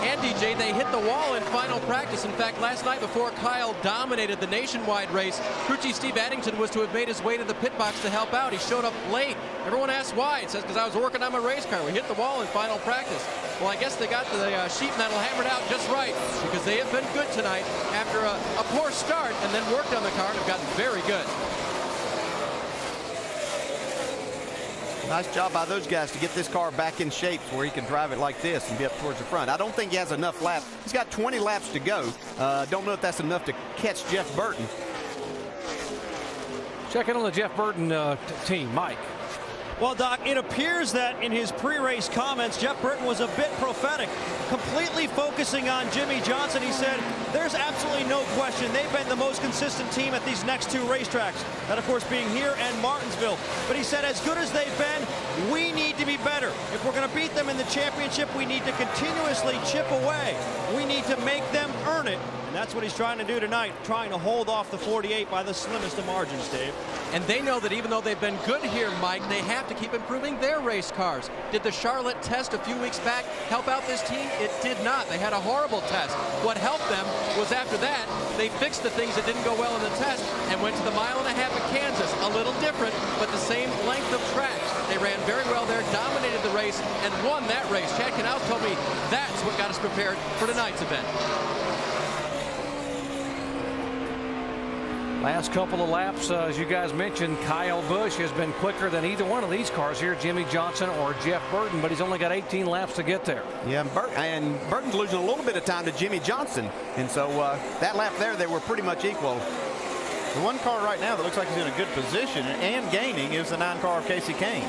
And DJ, they hit the wall in final practice. In fact, last night before Kyle dominated the nationwide race, crew chief Steve Addington was to have made his way to the pit box to help out. He showed up late. Everyone asked why. It says, because I was working on my race car. We hit the wall in final practice. Well, I guess they got the sheet metal hammered out just right, because they have been good tonight after a poor start and then worked on the car and have gotten very good. Nice job by those guys to get this car back in shape where he can drive it like this and be up towards the front. I don't think he has enough laps. He's got 20 laps to go. Don't know if that's enough to catch Jeff Burton. Checking on the Jeff Burton team, Mike. Well, Doc, it appears that in his pre-race comments, Jeff Burton was a bit prophetic, completely focusing on Jimmie Johnson. He said, there's absolutely no question they've been the most consistent team at these next 2 racetracks. That, of course, being here and Martinsville. But he said, as good as they've been, we need to be better. If we're going to beat them in the championship, we need to continuously chip away. We need to make them earn it. And that's what he's trying to do tonight, trying to hold off the 48 by the slimmest of margins, Dave. And they know that even though they've been good here, Mike, they have to keep improving their race cars. Did the Charlotte test a few weeks back help out this team? It did not. They had a horrible test. What helped them was after that, they fixed the things that didn't go well in the test and went to the 1.5 miles at Kansas. A little different, but the same length of tracks. They ran very well there, dominated the race, and won that race. Chad Knaus told me that's what got us prepared for tonight's event. Last couple of laps, as you guys mentioned, Kyle Busch has been quicker than either one of these cars here, Jimmie Johnson or Jeff Burton, but he's only got 18 laps to get there. Yeah, and Burton's losing a little bit of time to Jimmie Johnson, and so that lap there, they were pretty much equal. The one car right now that looks like he's in a good position and gaining is the 9 car of Kasey Kahne.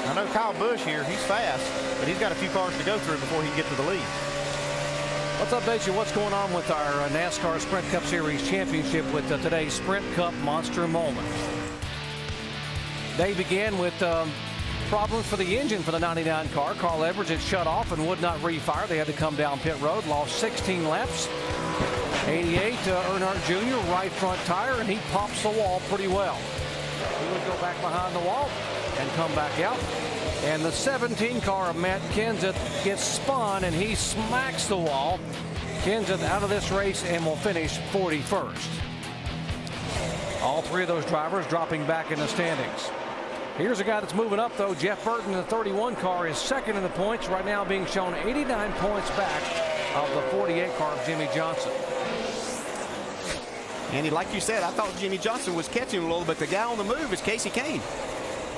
I know Kyle Busch here, he's fast, but he's got a few cars to go through before he can get to the lead. Let's update you what's going on with our NASCAR Sprint Cup Series Championship with today's Sprint Cup Monster Moment. They began with problems for the engine for the 99 car. Carl Edwards had shut off and would not refire. They had to come down pit road, lost 16 laps. 88 Earnhardt Jr. right front tire, and he pops the wall pretty well. He would go back behind the wall and come back out. And the 17 car of Matt Kenseth gets spun, and he smacks the wall. Kenseth out of this race and will finish 41st. All 3 of those drivers dropping back in the standings. Here's a guy that's moving up, though. Jeff Burton, the 31 car, is second in the points, right now being shown 89 points back of the 48 car of Jimmie Johnson. And like you said, I thought Jimmie Johnson was catching a little, but the guy on the move is Kasey Kahne.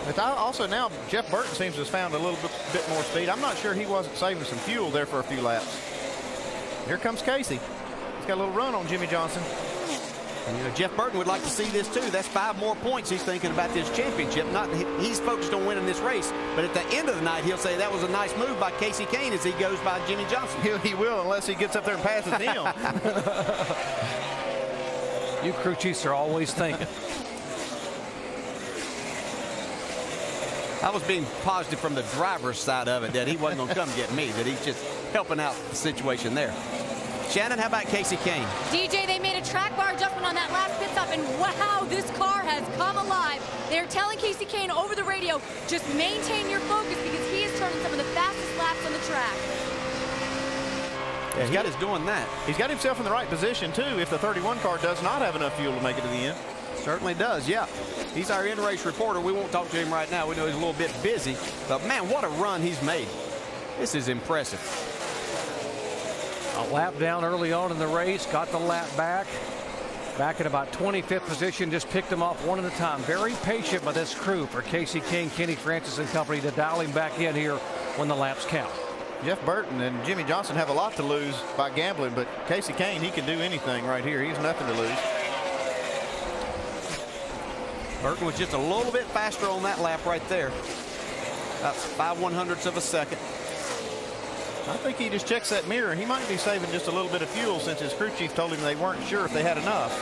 But also now Jeff Burton seems to have found a little bit more speed. I'm not sure he wasn't saving some fuel there for a few laps. Here comes Kasey. He's got a little run on Jimmie Johnson. And, you know, Jeff Burton would like to see this too. That's 5 more points he's thinking about this championship. He's focused on winning this race, but at the end of the night he'll say that was a nice move by Kasey Kahne as he goes by Jimmie Johnson. He will, unless he gets up there and passes him. You crew chiefs are always thinking. I was being positive from the driver's side of it, that he wasn't going to come get me, that he's just helping out the situation there. Shannon, how about Kasey Kahne? DJ, they made a track bar adjustment on that last pit stop, and wow, this car has come alive. They're telling Kasey Kahne over the radio, just maintain your focus because he is turning some of the fastest laps on the track. Yeah, he is doing that. He's got himself in the right position, too, if the 31 car does not have enough fuel to make it to the end. Certainly does, yeah. He's our in-race reporter. We won't talk to him right now. We know he's a little bit busy. But, man, what a run he's made. This is impressive. A lap down early on in the race, got the lap back. Back at about 25th position, just picked them off one at a time. Very patient by this crew for Kasey Kahne, Kenny Francis and company to dial him back in here when the laps count. Jeff Burton and Jimmie Johnson have a lot to lose by gambling, but Kasey Kahne, he can do anything right here. He has nothing to lose. Burton was just a little bit faster on that lap right there. About 5/100ths of a second. I think he just checks that mirror. He might be saving just a little bit of fuel since his crew chief told him they weren't sure if they had enough.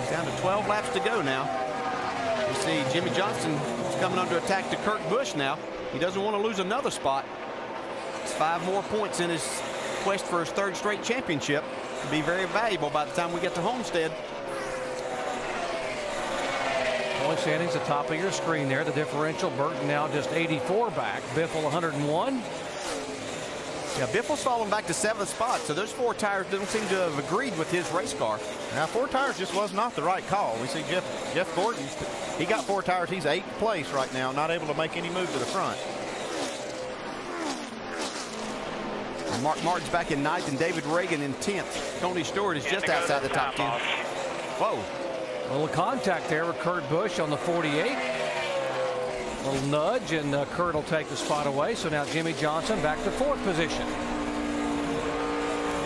He's down to 12 laps to go now. You see Jimmie Johnson is coming under attack to Kurt Busch now. He doesn't want to lose another spot. It's 5 more points in his quest for his 3rd straight championship. Could be very valuable by the time we get to Homestead. Point standings at the top of your screen there. The differential, Burton now just 84 back. Biffle 101. Yeah, Biffle's fallen back to 7th spot, so those 4 tires don't seem to have agreed with his race car. Now, 4 tires just was not the right call. We see Jeff Gordon, he got 4 tires. He's 8th place right now, not able to make any move to the front. Mark Martin's back in 9th and David Ragan in 10th. Tony Stewart is just outside the top 10. Whoa. A little contact there with Kurt Busch on the 48. A little nudge, and Kurt will take the spot away. So now Jimmie Johnson back to 4th position.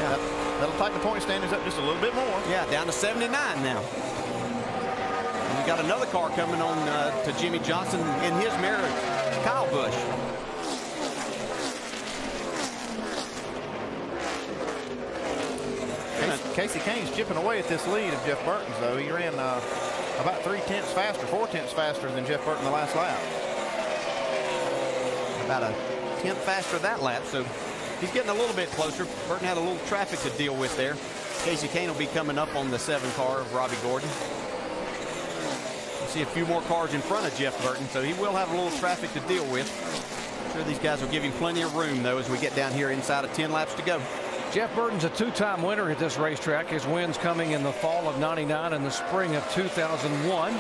Yeah, that'll tighten the point standings up just a little bit more. Yeah, down to 79 now. And we got another car coming on to Jimmie Johnson in his mirror, Kyle Busch. Kasey Kahne's chipping away at this lead of Jeff Burton's, though. He ran about 3/10 faster, 4/10 faster than Jeff Burton the last lap. About a 10th faster that lap, so he's getting a little bit closer. Burton had a little traffic to deal with there. Kasey Kahne will be coming up on the 7 car of Robbie Gordon. We'll see a few more cars in front of Jeff Burton, so he will have a little traffic to deal with. I'm sure these guys will give him plenty of room, though, as we get down here inside of 10 laps to go. Jeff Burton's a 2-time winner at this racetrack. His wins coming in the fall of '99 and the spring of 2001.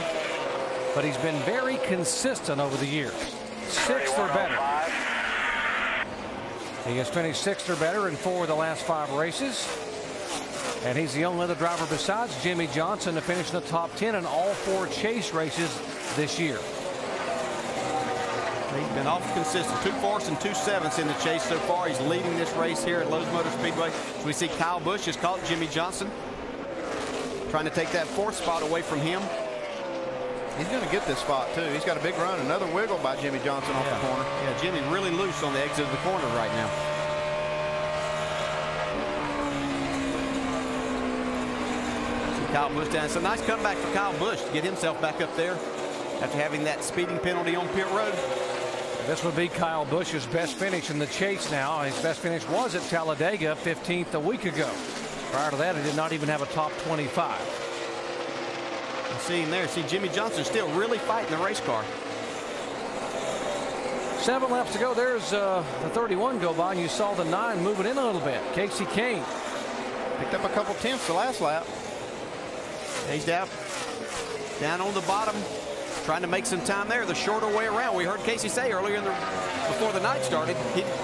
But he's been very consistent over the years. 6th or better. He has finished 6th or better in 4 of the last 5 races. And he's the only other driver besides Jimmie Johnson to finish in the top 10 in all 4 chase races this year. He's been awful consistent. 2 4ths and 2 7ths in the chase so far. He's leading this race here at Lowe's Motor Speedway. So we see Kyle Busch has caught Jimmie Johnson, trying to take that 4th spot away from him. He's going to get this spot, too. He's got a big run. Another wiggle by Jimmie Johnson off the corner. Yeah, Jimmy really loose on the exit of the corner right now. See Kyle Busch down. It's a nice comeback for Kyle Busch to get himself back up there after having that speeding penalty on pit road. This would be Kyle Busch's best finish in the chase now. His best finish was at Talladega, 15th a week ago. Prior to that, he did not even have a top 25. You see him there. See Jimmie Johnson still really fighting the race car. 7 laps to go. There's the 31 go by, and you saw the 9 moving in a little bit. Kasey Kahne picked up a couple tenths the last lap. He's down on the bottom, trying to make some time there, the shorter way around. We heard Kasey say earlier before the night started,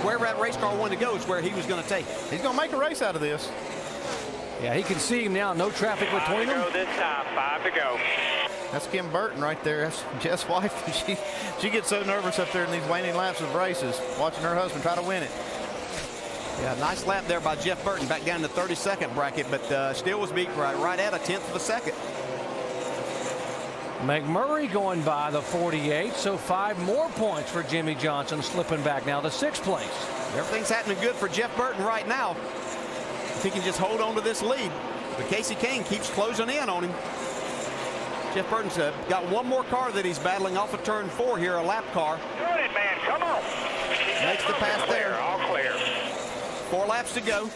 wherever that race car wanted to go is where he was going to take. He's going to make a race out of this. Yeah, he can see him now. No traffic between them. 5 to go this time. 5 to go. That's Kim Burton right there. That's Jeff's wife. She gets so nervous up there in these waning laps of races, watching her husband try to win it. Yeah, nice lap there by Jeff Burton, back down to the 32nd bracket, but still was beat right at a 10th of a second. McMurray going by the 48, so 5 more points for Jimmie Johnson, slipping back now to 6th place. Everything's happening good for Jeff Burton right now. If he can just hold on to this lead. But Kasey Kahne keeps closing in on him. Jeff Burton's got 1 more car that he's battling off of turn 4 here, a lap car. Good, man. Come on. Makes the pass there. All clear. 4 laps to go.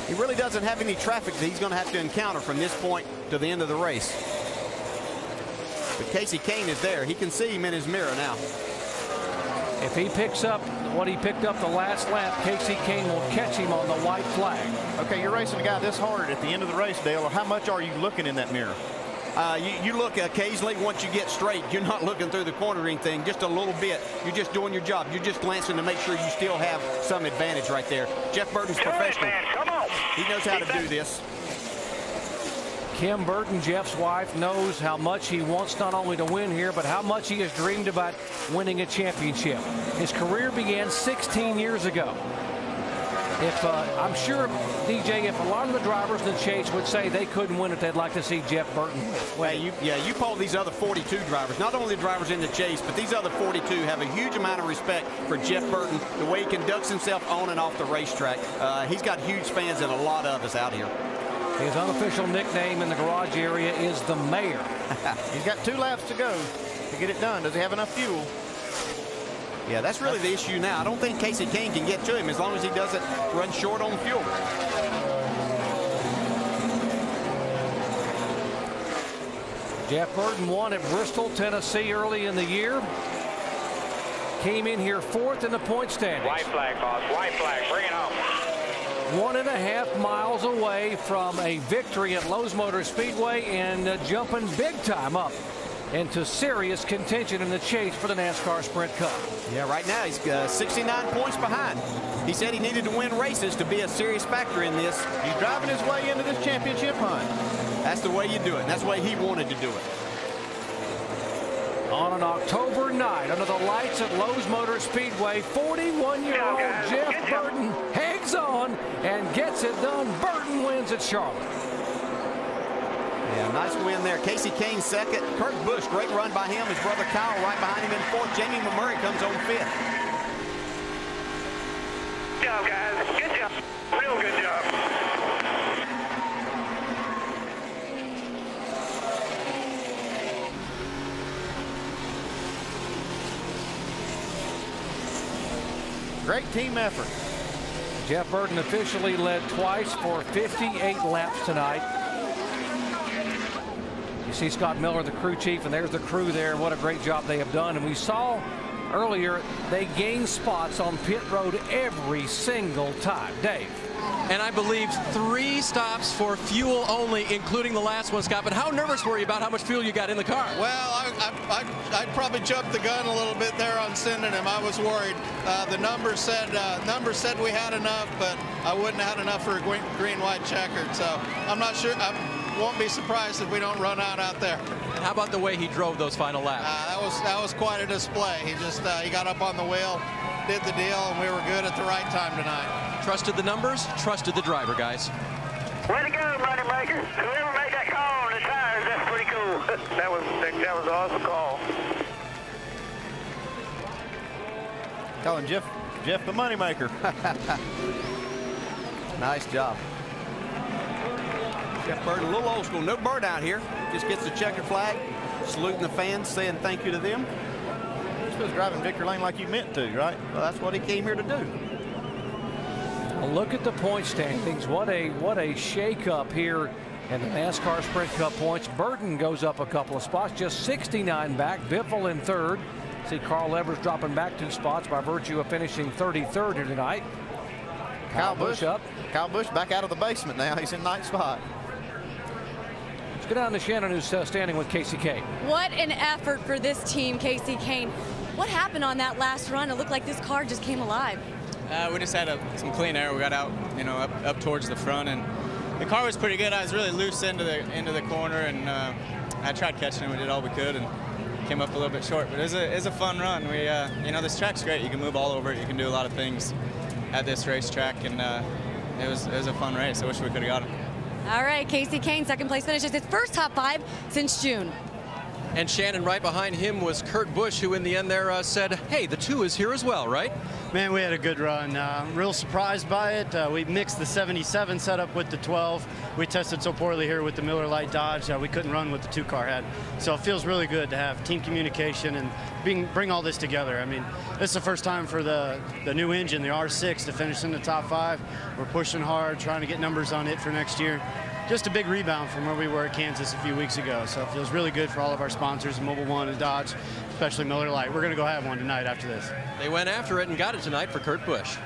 He really doesn't have any traffic that he's going to have to encounter from this point to the end of the race. But Kasey Kahne is there. He can see him in his mirror now. If he picks up what he picked up the last lap, Kasey Kahne will catch him on the white flag. Okay, you're racing a guy this hard at the end of the race, Dale. How much are you looking in that mirror? You look occasionally once you get straight. You're not looking through the cornering thing just a little bit. You're just doing your job. You're just glancing to make sure you still have some advantage right there. Jeff Burton's professional. Come on. He knows how to do this. Kim Burton, Jeff's wife, knows how much he wants not only to win here, but how much he has dreamed about winning a championship. His career began 16 years ago. I'm sure, DJ, if a lot of the drivers in the chase would say they couldn't win it, they'd like to see Jeff Burton win. You poll these other 42 drivers, not only the drivers in the chase, but these other 42 have a huge amount of respect for Jeff Burton, the way he conducts himself on and off the racetrack. He's got huge fans and a lot of us out here. His unofficial nickname in the garage area is the Mayor. He's got 2 laps to go to get it done. Does he have enough fuel? Yeah, that's really the issue now. I don't think Kasey Kahne can get to him as long as he doesn't run short on fuel. Jeff Burton won at Bristol, Tennessee early in the year. Came in here 4th in the point standings. White flag, boss. White flag. Bring it home. 1.5 miles away from a victory at Lowe's Motor Speedway and jumping big time up into serious contention in the chase for the NASCAR Sprint Cup. Yeah, right now he's 69 points behind. He said he needed to win races to be a serious factor in this. He's driving his way into this championship hunt. That's the way you do it. And that's the way he wanted to do it. On an October night, under the lights at Lowe's Motor Speedway, 41-year-old Jeff Burton hangs on and gets it done. Burton wins at Charlotte. Yeah, nice win there. Kasey Kahne 2nd. Kurt Busch, great run by him. His brother Kyle right behind him in 4th. Jamie McMurray comes on 5th. Good job, guys. Good job. Real good job. Great team effort. Jeff Burton officially led twice for 58 laps tonight. You see Scott Miller, the crew chief, and there's the crew there. What a great job they have done. And we saw earlier they gain spots on pit road every single time. Dave. And I believe 3 stops for fuel only, including the last one, Scott. But how nervous were you about how much fuel you got in the car? Well, I probably jumped the gun a little bit there on sending him. I was worried. The numbers said we had enough, but I wouldn't have had enough for a green-white checkered. So I'm not sure. I won't be surprised if we don't run out there. And how about the way he drove those final laps? That was quite a display. He got up on the wheel, did the deal, and we were good at the right time tonight. Trusted the numbers, trusted the driver, guys. Way to go, Money Maker. Whoever made that call on the tires, that's pretty cool. that was an awesome call. Calling Jeff the Money Maker. Nice job. Jeff Burton, a little old school. No bird out here. Just gets the checkered flag, saluting the fans, saying thank you to them. You're supposed to drive in Victory Lane like you meant to, right? Well, that's what he came here to do. Look at the point standings. What a shake-up here in the NASCAR Sprint Cup points. Burton goes up a couple of spots, just 69 back. Biffle in 3rd. See Carl Evers dropping back 2 spots by virtue of finishing 33rd here tonight. Kyle Busch up. Kyle Busch back out of the basement now. He's in 9th spot. Let's go down to Shannon, who's standing with Kasey Kahne. What an effort for this team, Kasey Kahne. What happened on that last run? It looked like this car just came alive. We just had some clean air. We got out, up towards the front, and the car was pretty good. I was really loose into the corner, and I tried catching it. We did all we could, and came up a little bit short. But it was a fun run. We, this track's great. You can move all over it. You can do a lot of things at this racetrack, and it was a fun race. I wish we could have got it. All right, Kasey Kahne, 2nd place finishes his first top 5 since June. And Shannon, right behind him was Kurt Busch, who in the end there said, hey, the 2 is here as well, right? Man, we had a good run. Real surprised by it. We mixed the 77 setup with the 12. We tested so poorly here with the Miller Lite Dodge. We couldn't run what the 2 car had. So it feels really good to have team communication and bring all this together. I mean, this is the first time for the new engine, the R6, to finish in the top 5. We're pushing hard, trying to get numbers on it for next year. Just a big rebound from where we were at Kansas a few weeks ago. So it feels really good for all of our sponsors, Mobil 1 and Dodge, especially Miller Lite. We're going to go have one tonight after this. They went after it and got it tonight for Kurt Busch.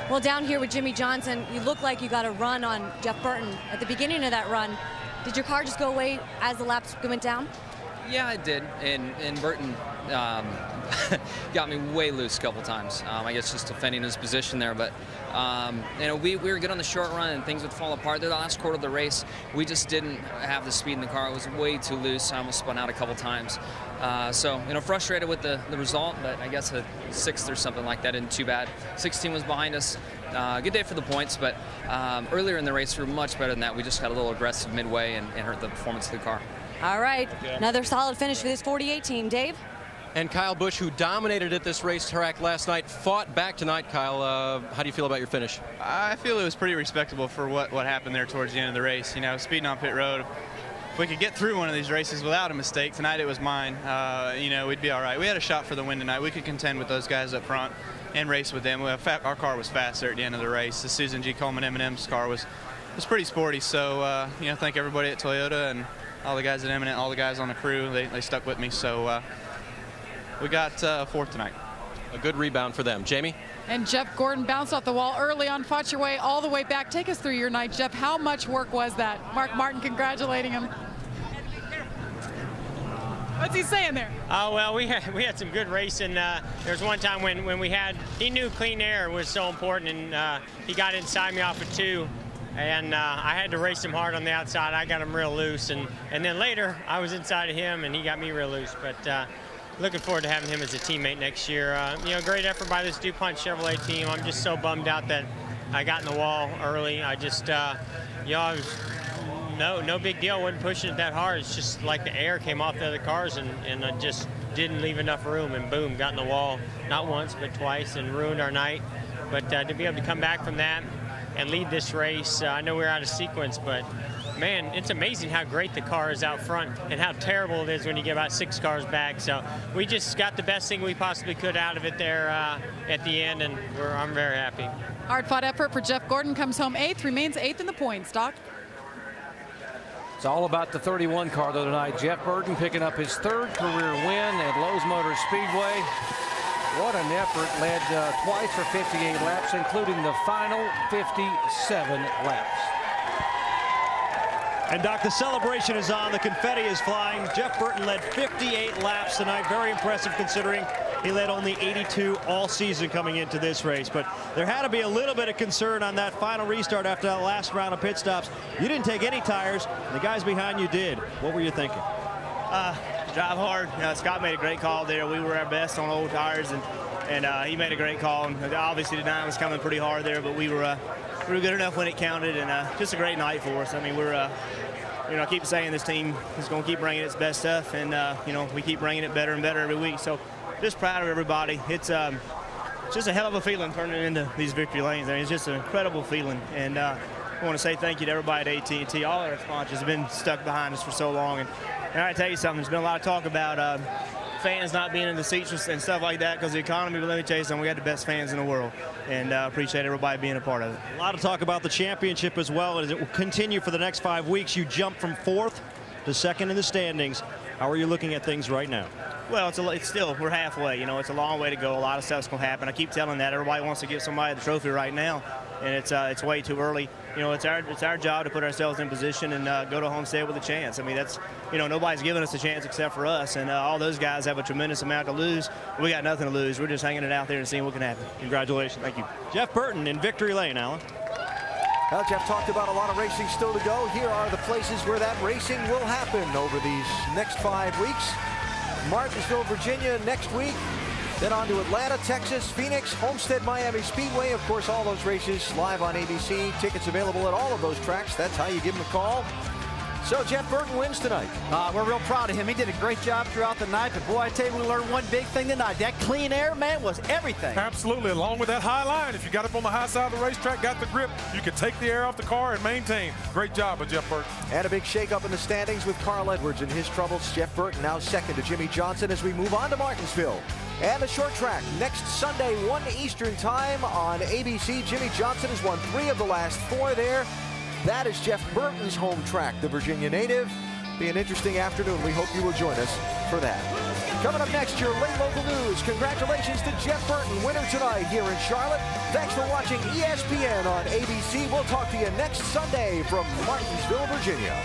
Well, down here with Jimmie Johnson, you look like you got a run on Jeff Burton at the beginning of that run. Did your car just go away as the laps went down? Yeah, it did. And Burton got me way loose a couple times. I guess just defending his position there. But, you know, we were good on the short run and things would fall apart. The last quarter of the race, we just didn't have the speed in the car. It was way too loose. I almost spun out a couple times. So, you know, frustrated with the result, but I guess a 6th or something like that isn't too bad. 16 was behind us. Good day for the points, but earlier in the race, we were much better than that. We just got a little aggressive midway and hurt the performance of the car. All right, another solid finish for this 48 team. Dave? And Kyle Busch, who dominated at this racetrack last night, fought back tonight. Kyle, how do you feel about your finish? I feel it was pretty respectable for what happened there towards the end of the race. You know, speeding on pit road. If we could get through one of these races without a mistake, tonight it was mine, you know, we'd be all right. We had a shot for the win tonight. We could contend with those guys up front and race with them. Our car was faster at the end of the race. The Susan G. Coleman M&M's car was pretty sporty. So, you know, thank everybody at Toyota and all the guys at Eminent, all the guys on the crew. They stuck with me. So we got 4th tonight. A good rebound for them. Jamie? And Jeff Gordon bounced off the wall early on, fought your way all the way back. Take us through your night, Jeff. How much work was that? Mark Martin congratulating him. What's he saying there? Oh, well, we had some good racing. There was one time when he knew clean air was so important, and he got inside me off of 2. And I had to race him hard on the outside. I got him real loose. And then later, I was inside of him, and he got me real loose. But looking forward to having him as a teammate next year. You know, great effort by this DuPont Chevrolet team. I'm just so bummed out that I got in the wall early. I just, you know, I was no big deal. I wasn't pushing it that hard. It's just like the air came off the other cars, and I just didn't leave enough room. And boom, got in the wall, not once, but twice, and ruined our night. But to be able to come back from that and lead this race, I know we're out of sequence, but man, it's amazing how great the car is out front and how terrible it is when you get about 6 cars back. So we just got the best thing we possibly could out of it there at the end, and I'm very happy. Hard-fought effort for Jeff Gordon, comes home 8th, remains 8th in the points. Doc? It's all about the 31 car though tonight. Jeff Burton picking up his 3rd career win at Lowe's Motor Speedway. What an effort, led twice for 58 laps, including the final 57 laps. And Doc, the celebration is on, the confetti is flying. Jeff Burton led 58 laps tonight, very impressive considering he led only 82 all season coming into this race. But there had to be a little bit of concern on that final restart after that last round of pit stops. You didn't take any tires, the guys behind you did. What were you thinking? Drive hard. You know, Scott made a great call there. We were our best on old tires, and he made a great call. And obviously the 9 was coming pretty hard there, but we were good enough when it counted, and just a great night for us. I mean, we're you know, I keep saying this team is going to keep bringing its best stuff, and you know, we keep bringing it better and better every week. So just proud of everybody. It's just a hell of a feeling turning into these victory lanes. I mean, it's just an incredible feeling, and I want to say thank you to everybody at AT&T. All our sponsors have been stuck behind us for so long, and I tell you something, there's been a lot of talk about fans not being in the seats and stuff like that because of the economy, but let me tell you something, we got the best fans in the world, and appreciate everybody being a part of it. A lot of talk about the championship as well, as it will continue for the next 5 weeks. You jump from 4th to 2nd in the standings. How are you looking at things right now? Well, it's still, we're halfway. You know, it's a long way to go. A lot of stuff's going to happen. I keep telling that. Everybody wants to give somebody the trophy right now, and it's way too early. You know, it's our job to put ourselves in position and go to Homestead with a chance. I mean, that's, you know, nobody's giving us a chance except for us, and all those guys have a tremendous amount to lose. We got nothing to lose. We're just hanging it out there and seeing what can happen. Congratulations. Thank you. Jeff Burton in victory lane, Alan. Well, Jeff talked about a lot of racing still to go. Here are the places where that racing will happen over these next 5 weeks. Martinsville, Virginia next week. Then on to Atlanta, Texas, Phoenix, Homestead, Miami Speedway. Of course, all those races live on ABC. Tickets available at all of those tracks. That's how you give them a call. So Jeff Burton wins tonight. We're real proud of him. He did a great job throughout the night. But boy, I tell you, we learned one big thing tonight. That clean air, man, was everything. Absolutely, along with that high line. If you got up on the high side of the racetrack, got the grip, you could take the air off the car and maintain. Great job of Jeff Burton. And a big shake-up in the standings with Carl Edwards and his troubles. Jeff Burton now second to Jimmie Johnson as we move on to Martinsville. And the short track next Sunday, 1 Eastern time on ABC. Jimmie Johnson has won 3 of the last 4 there. That is Jeff Burton's home track, the Virginia native. Be an interesting afternoon. We hope you will join us for that. Coming up next, your late local news. Congratulations to Jeff Burton, winner tonight here in Charlotte. Thanks for watching ESPN on ABC. We'll talk to you next Sunday from Martinsville, Virginia.